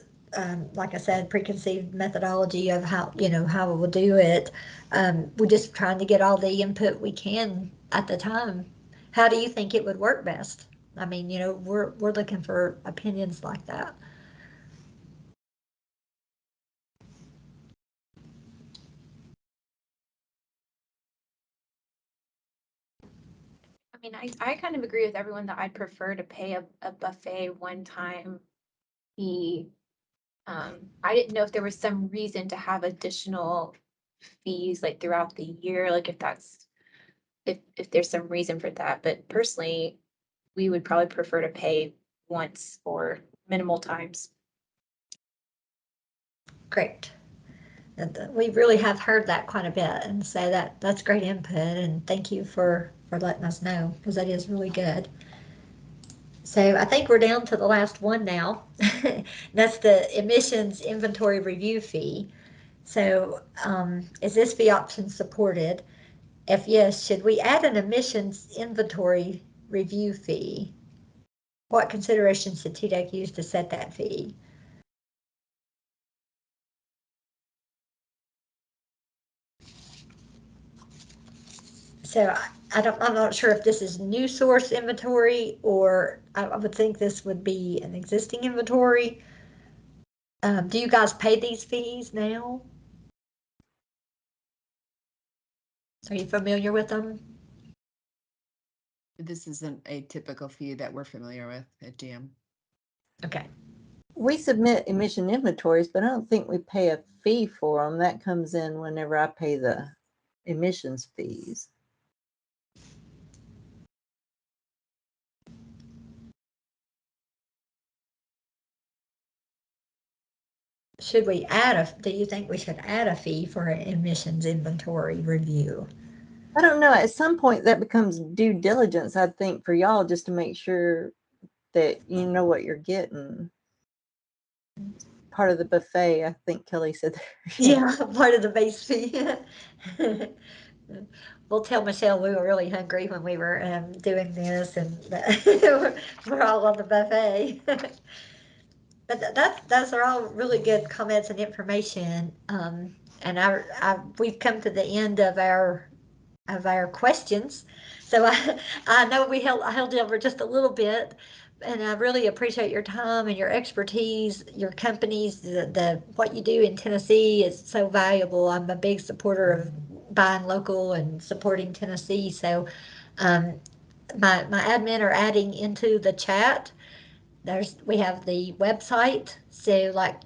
like I said, preconceived methodology of how we will do it. We're just trying to get all the input we can at the time. How do you think it would work best? I mean, we're looking for opinions like that. I mean, I kind of agree with everyone that I'd prefer to pay a buffet one-time fee. I didn't know if there was some reason to have additional fees throughout the year, if there's some reason for that. But personally, we would probably prefer to pay once or minimal times. Great. And we really have heard that quite a bit, and so that's great input, and thank you for for letting us know, because that is really good. So I think we're down to the last one now. That's the emissions inventory review fee. So is this fee option supported? If yes, should we add an emissions inventory review fee? What considerations should TDEC use to set that fee? So I'm not sure if this is new source inventory, or I would think this would be an existing inventory. Do you guys pay these fees now? Are you familiar with them? This isn't a typical fee that we're familiar with at GM. Okay. We submit emission inventories, but I don't think we pay a fee for them. That comes in whenever I pay the emissions fees. Should we do you think we should add a fee for an emissions inventory review? I don't know. At some point that becomes due diligence, I think, for y'all, just to make sure that you know what you're getting. Part of the buffet, I think Kelly said. Yeah, part of the base fee. We'll tell Michelle we were really hungry when we were doing this, and we're all on the buffet. But those are all really good comments and information. And we've come to the end of our questions. So I know I held over just a little bit, and I really appreciate your time and your expertise, your companies, the what you do in Tennessee is so valuable. I'm a big supporter of buying local and supporting Tennessee. So my admin are adding into the chat. We have the website, so like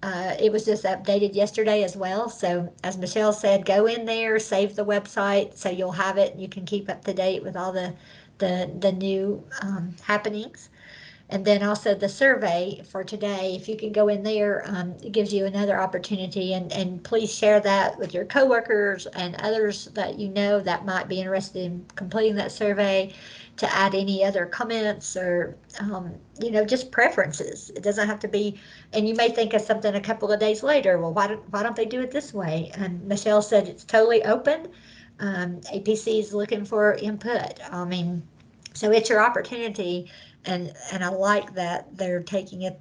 it was just updated yesterday as well. So as Michelle said, go in there, save the website, so you'll have it and you can keep up to date with all the new happenings. And then also the survey for today, if you can go in there, it gives you another opportunity, and please share that with your coworkers and others that you know that might be interested in completing that survey, to add any other comments or, just preferences. It doesn't have to be, and you may think of something a couple of days later, well, why don't they do it this way? And Michelle said it's totally open. APC is looking for input. I mean, so it's your opportunity, and I like that they're taking it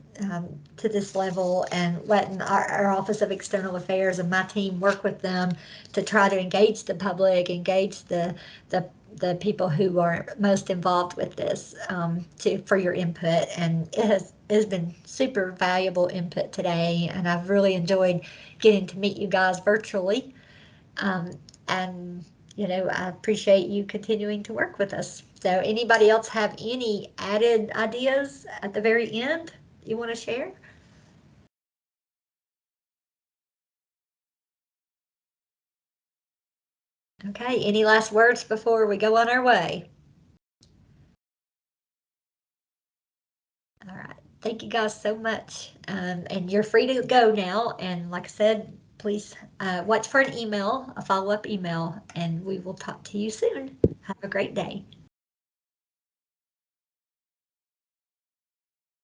to this level and letting our Office of External Affairs and my team work with them to try to engage the public, engage the people who are most involved with this, for your input. And it has been super valuable input today, and I've really enjoyed getting to meet you guys virtually. And I appreciate you continuing to work with us. So anybody else have any added ideas at the very end you want to share? Okay, any last words before we go on our way? All right, thank you guys so much. And you're free to go now. And like I said, please watch for an email, a follow-up email, and we will talk to you soon. Have a great day.